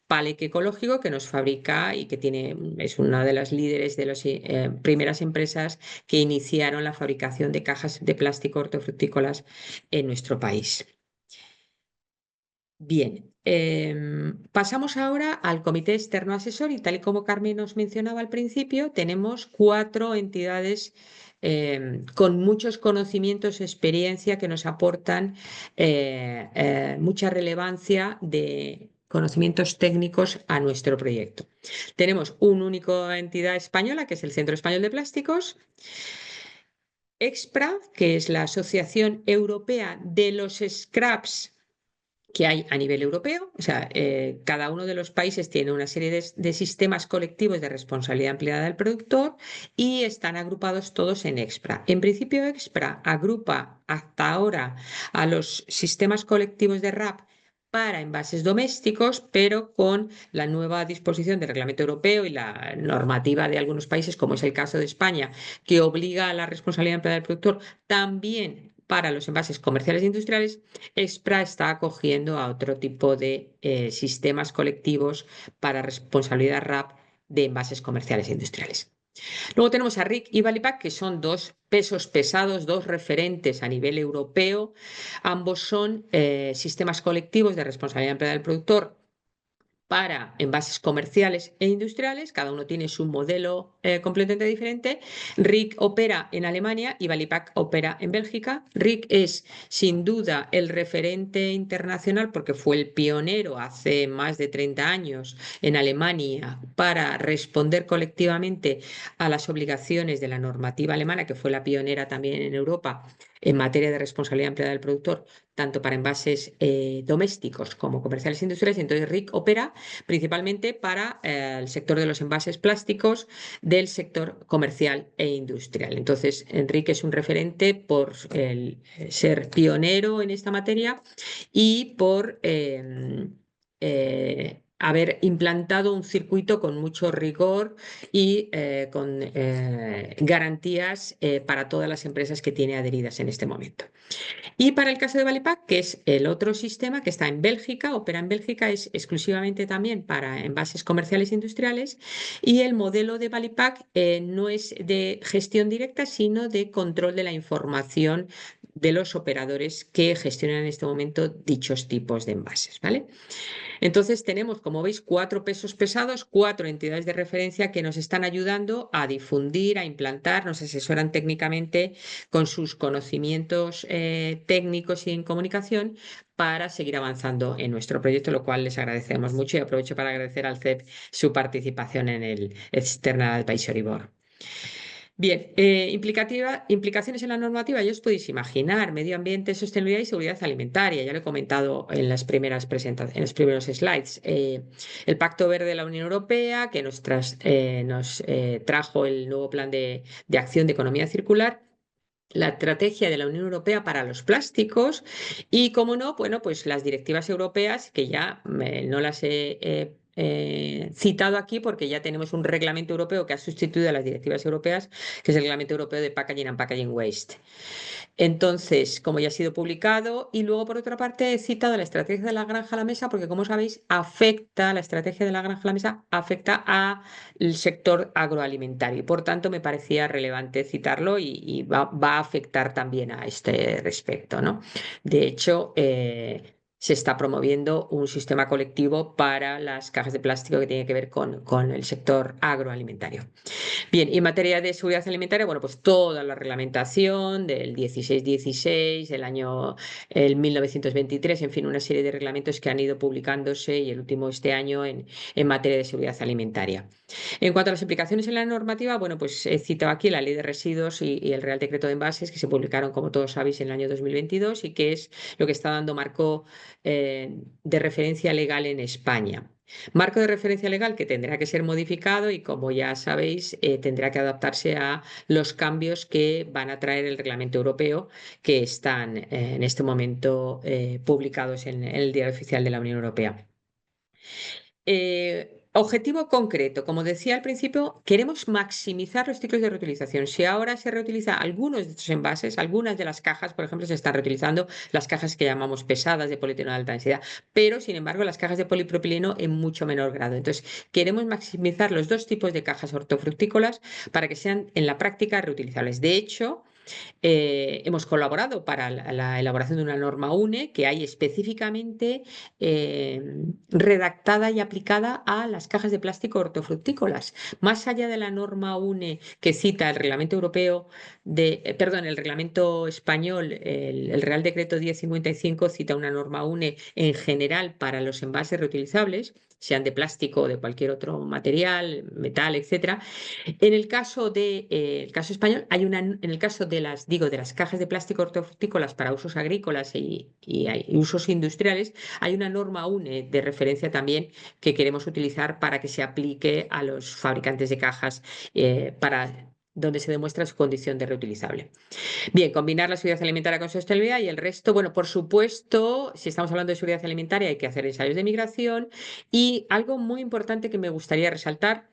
Palek Ecológico, que nos fabrica y que es una de las líderes de las primeras empresas que iniciaron la fabricación de cajas de plástico hortofrutícolas en nuestro país. Bien, pasamos ahora al Comité Externo Asesor y tal y como Carmen nos mencionaba al principio, tenemos 4 entidades con muchos conocimientos, experiencia que nos aportan mucha relevancia de conocimientos técnicos a nuestro proyecto. Tenemos una única entidad española, que es el Centro Español de Plásticos, EXPRA, que es la Asociación Europea de los Scraps que hay a nivel europeo, o sea, cada uno de los países tiene una serie de sistemas colectivos de responsabilidad ampliada del productor y están agrupados todos en EXPRA. En principio, EXPRA agrupa hasta ahora a los sistemas colectivos de RAP para envases domésticos, pero con la nueva disposición del Reglamento Europeo y la normativa de algunos países, como es el caso de España, que obliga a la responsabilidad ampliada del productor también para los envases comerciales e industriales, EXPRA está acogiendo a otro tipo de sistemas colectivos para responsabilidad RAP de envases comerciales e industriales. Luego tenemos a RIC y Valipack, que son 2 pesos pesados, 2 referentes a nivel europeo. Ambos son sistemas colectivos de responsabilidad ampliada del productor para envases comerciales e industriales, cada uno tiene su modelo completamente diferente. RIC opera en Alemania y Valipack opera en Bélgica. RIC es sin duda el referente internacional porque fue el pionero hace más de 30 años en Alemania para responder colectivamente a las obligaciones de la normativa alemana, que fue la pionera también en Europa en materia de responsabilidad ampliada del productor, tanto para envases domésticos como comerciales e industriales. Entonces, RIC opera principalmente para el sector de los envases plásticos del sector comercial e industrial. Entonces, Enrique es un referente por ser pionero en esta materia y por haber implantado un circuito con mucho rigor y con garantías para todas las empresas que tiene adheridas en este momento. Y para el caso de Valipack, que es el otro sistema que está en Bélgica, opera en Bélgica, es exclusivamente también para envases comerciales e industriales, y el modelo de Valipack no es de gestión directa, sino de control de la información de los operadores que gestionan en este momento dichos tipos de envases, ¿vale? Entonces tenemos, como veis, 4 pesos pesados, 4 entidades de referencia que nos están ayudando a difundir, a implantar, nos asesoran técnicamente con sus conocimientos técnicos y en comunicación para seguir avanzando en nuestro proyecto, lo cual les agradecemos mucho y aprovecho para agradecer al CEP su participación en el External Advisory Board. Bien, implicaciones en la normativa, ya os podéis imaginar, medio ambiente, sostenibilidad y seguridad alimentaria. Ya lo he comentado en las primeras presentaciones, en los primeros slides. El Pacto Verde de la Unión Europea, que nos trajo el nuevo plan de acción de economía circular, la estrategia de la Unión Europea para los plásticos y, como no, bueno, pues las directivas europeas, que ya no las he citado aquí porque ya tenemos un reglamento europeo que ha sustituido a las directivas europeas, que es el Reglamento Europeo de Packaging and Packaging Waste. Entonces, como ya ha sido publicado, y luego por otra parte he citado la estrategia de la granja a la mesa porque, como sabéis, la estrategia de la granja a la mesa afecta al sector agroalimentario y por tanto me parecía relevante citarlo y va a afectar también a este respecto, ¿no? De hecho, se está promoviendo un sistema colectivo para las cajas de plástico que tiene que ver con el sector agroalimentario. Bien, y en materia de seguridad alimentaria, bueno, pues toda la reglamentación del 1616, el 1923, en fin, una serie de reglamentos que han ido publicándose y el último este año en materia de seguridad alimentaria. En cuanto a las implicaciones en la normativa, bueno, pues he citado aquí la Ley de Residuos y el Real Decreto de Envases, que se publicaron, como todos sabéis, en el año 2022 y que es lo que está dando marco de referencia legal en España. Marco de referencia legal que tendrá que ser modificado y, como ya sabéis, tendrá que adaptarse a los cambios que van a traer el Reglamento Europeo, que están en este momento publicados en el Diario Oficial de la Unión Europea. Objetivo concreto, como decía al principio, queremos maximizar los ciclos de reutilización. Si ahora se reutiliza algunos de estos envases, algunas de las cajas, por ejemplo, se están reutilizando las cajas que llamamos pesadas de polietileno de alta densidad, pero sin embargo las cajas de polipropileno en mucho menor grado. Entonces, queremos maximizar los dos tipos de cajas hortofructícolas para que sean en la práctica reutilizables. De hecho, hemos colaborado para la elaboración de una norma UNE que hay específicamente redactada y aplicada a las cajas de plástico hortofructícolas. Más allá de la norma UNE que cita el reglamento europeo el reglamento español, el Real Decreto 1055 cita una norma UNE en general para los envases reutilizables, sean de plástico o de cualquier otro material, metal, etcétera. En el caso el caso español, en el caso de las cajas de plástico hortofrutícolas para usos agrícolas y usos industriales, hay una norma UNE de referencia también que queremos utilizar para que se aplique a los fabricantes de cajas donde se demuestra su condición de reutilizable. Bien, combinar la seguridad alimentaria con sostenibilidad y el resto, bueno, por supuesto, si estamos hablando de seguridad alimentaria hay que hacer ensayos de migración y algo muy importante que me gustaría resaltar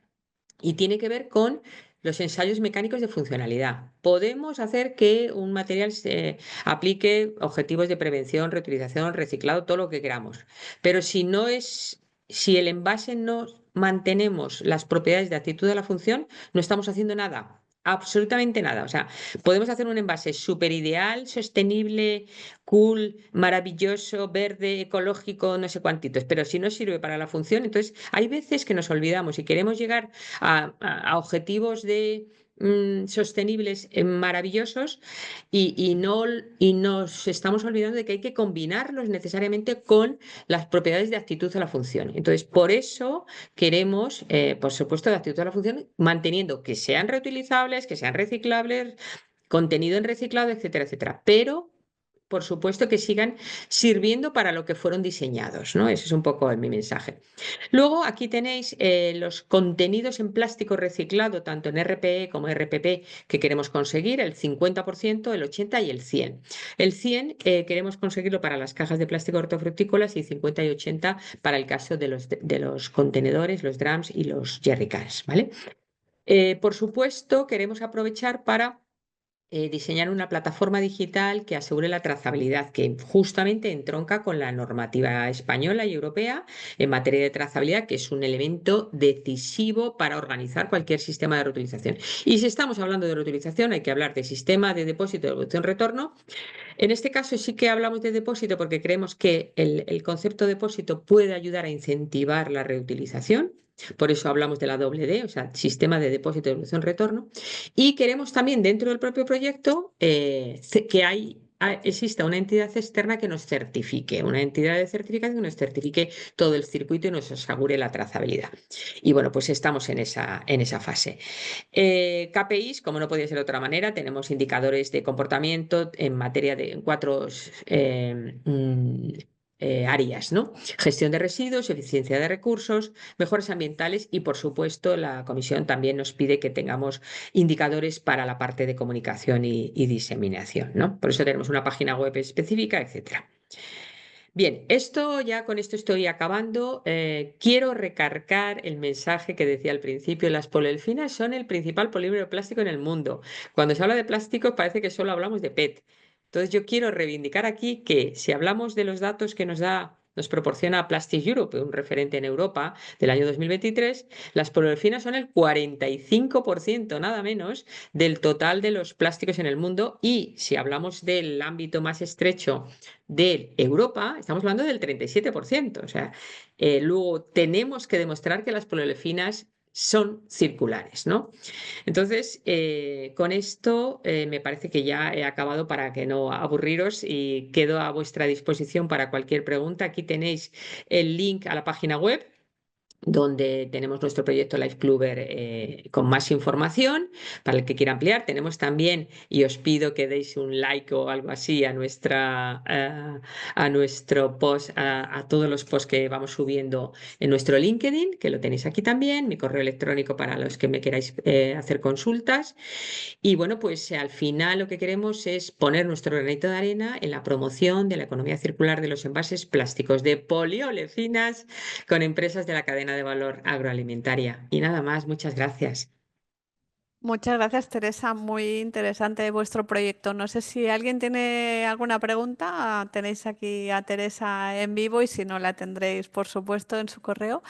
y tiene que ver con los ensayos mecánicos de funcionalidad. Podemos hacer que un material se aplique objetivos de prevención, reutilización, reciclado, todo lo que queramos. Pero si el envase no mantenemos las propiedades de actitud de la función, no estamos haciendo nada. Absolutamente nada. O sea, podemos hacer un envase súper ideal, sostenible, cool, maravilloso, verde, ecológico, no sé cuántitos, pero si no sirve para la función, entonces hay veces que nos olvidamos y queremos llegar a objetivos sostenibles maravillosos y nos estamos olvidando de que hay que combinarlos necesariamente con las propiedades de actitud a la función. Entonces, por eso queremos, por supuesto, de actitud a la función, manteniendo que sean reutilizables, que sean reciclables, contenido en reciclado, etcétera, etcétera. Pero por supuesto que sigan sirviendo para lo que fueron diseñados, ¿no? Ese es un poco mi mensaje. Luego aquí tenéis los contenidos en plástico reciclado, tanto en RPE como RPP, que queremos conseguir, el 50%, el 80% y el 100%. El 100 queremos conseguirlo para las cajas de plástico hortofrutícolas y 50 y 80 para el caso de los contenedores, los drums y los jerrycans, ¿vale? Por supuesto, queremos aprovechar para diseñar una plataforma digital que asegure la trazabilidad, que justamente entronca con la normativa española y europea en materia de trazabilidad, que es un elemento decisivo para organizar cualquier sistema de reutilización. Y si estamos hablando de reutilización, hay que hablar de sistema de depósito, devolución-retorno. En este caso sí que hablamos de depósito porque creemos que el concepto de depósito puede ayudar a incentivar la reutilización. Por eso hablamos de la doble D, o sea, sistema de depósito, devolución, retorno. Y queremos también dentro del propio proyecto que exista una entidad externa que nos certifique, una entidad de certificación que nos certifique todo el circuito y nos asegure la trazabilidad. Y bueno, pues estamos en esa fase. KPIs, como no podía ser de otra manera, tenemos indicadores de comportamiento en materia de 4 áreas, ¿no? Gestión de residuos, eficiencia de recursos, mejoras ambientales y, por supuesto, la comisión también nos pide que tengamos indicadores para la parte de comunicación y diseminación, ¿no? Por eso tenemos una página web específica, etcétera. Bien, con esto estoy acabando. Quiero recargar el mensaje que decía al principio. Las poliolfinas son el principal polímero de plástico en el mundo. Cuando se habla de plásticos parece que solo hablamos de PET. Entonces yo quiero reivindicar aquí que si hablamos de los datos que nos proporciona Plastic Europe, un referente en Europa del año 2023, las poliolfinas son el 45%, nada menos, del total de los plásticos en el mundo. Y si hablamos del ámbito más estrecho de Europa, estamos hablando del 37%. O sea, luego tenemos que demostrar que las poliolfinas son circulares, ¿no? Entonces, con esto me parece que ya he acabado para que no aburriros y quedo a vuestra disposición para cualquier pregunta. Aquí tenéis el link a la página web donde tenemos nuestro proyecto Lifecluber con más información para el que quiera ampliar. Tenemos también, y os pido que deis un like o algo así a nuestro post, a todos los posts que vamos subiendo en nuestro LinkedIn, que lo tenéis aquí también, mi correo electrónico para los que me queráis hacer consultas. Y bueno, pues al final lo que queremos es poner nuestro granito de arena en la promoción de la economía circular de los envases plásticos de poliolefines con empresas de la cadena cadena de valor agroalimentaria. Y nada más, muchas gracias. Muchas gracias, Teresa. Muy interesante vuestro proyecto. No sé si alguien tiene alguna pregunta. Tenéis aquí a Teresa en vivo y si no la tendréis, por supuesto, en su correo.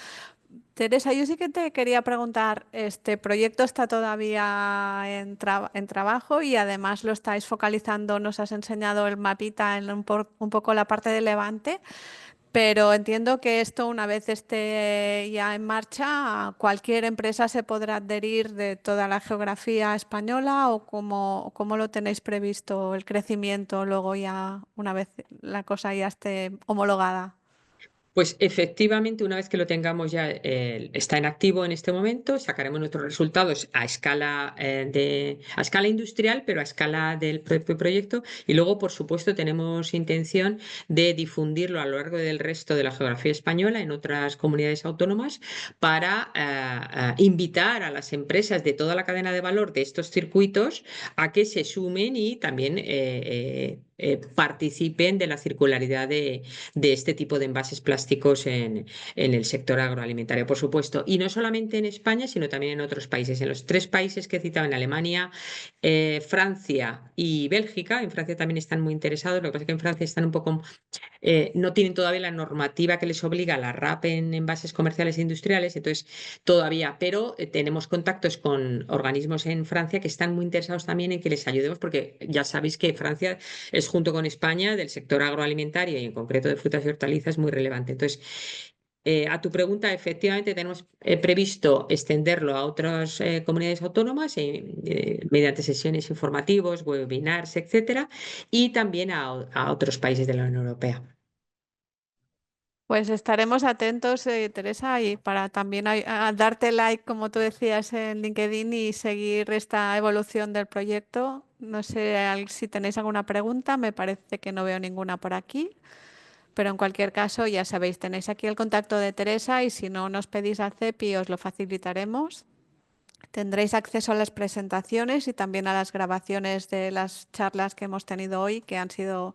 Teresa, yo sí que te quería preguntar, este proyecto está todavía en trabajo y además lo estáis focalizando, nos has enseñado el mapita en un poco la parte de Levante. Pero entiendo que esto, una vez esté ya en marcha, cualquier empresa se podrá adherir de toda la geografía española o cómo lo tenéis previsto el crecimiento luego ya, una vez la cosa ya esté homologada. Pues efectivamente, una vez que lo tengamos ya, está en activo en este momento, sacaremos nuestros resultados a escala industrial, pero a escala del propio proyecto. Y luego, por supuesto, tenemos intención de difundirlo a lo largo del resto de la geografía española, en otras comunidades autónomas, para invitar a las empresas de toda la cadena de valor de estos circuitos a que se sumen y también participen de la circularidad de este tipo de envases plásticos en el sector agroalimentario, por supuesto. Y no solamente en España, sino también en otros países. En los 3 países que he citado, en Alemania, Francia y Bélgica. En Francia también están muy interesados. Lo que pasa es que en Francia están un poco no tienen todavía la normativa que les obliga a la RAP en envases comerciales e industriales, entonces todavía, pero tenemos contactos con organismos en Francia que están muy interesados también en que les ayudemos, porque ya sabéis que Francia es, junto con España, del sector agroalimentario y en concreto de frutas y hortalizas, muy relevante. Entonces, a tu pregunta, efectivamente tenemos previsto extenderlo a otras comunidades autónomas mediante sesiones informativos, webinars, etcétera, y también a otros países de la Unión Europea. Pues estaremos atentos, Teresa, y para también a darte like, como tú decías, en LinkedIn y seguir esta evolución del proyecto. No sé si tenéis alguna pregunta, me parece que no veo ninguna por aquí, pero en cualquier caso, ya sabéis, tenéis aquí el contacto de Teresa y si no nos pedís a CEPI os lo facilitaremos. Tendréis acceso a las presentaciones y también a las grabaciones de las charlas que hemos tenido hoy, que han sido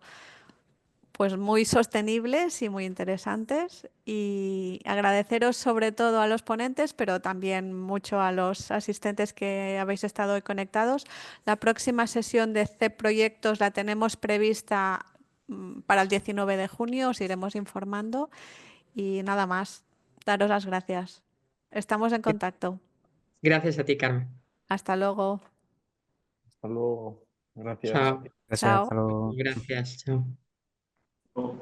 pues muy sostenibles y muy interesantes, y agradeceros sobre todo a los ponentes, pero también mucho a los asistentes que habéis estado hoy conectados. La próxima sesión de CEP Proyectos la tenemos prevista para el 19 de junio, os iremos informando y nada más, daros las gracias. Estamos en contacto. Gracias a ti, Carmen. Hasta luego. Hasta luego. Gracias. Chao. Gracias, Chao. hasta luego. Gracias. Chao. Oh.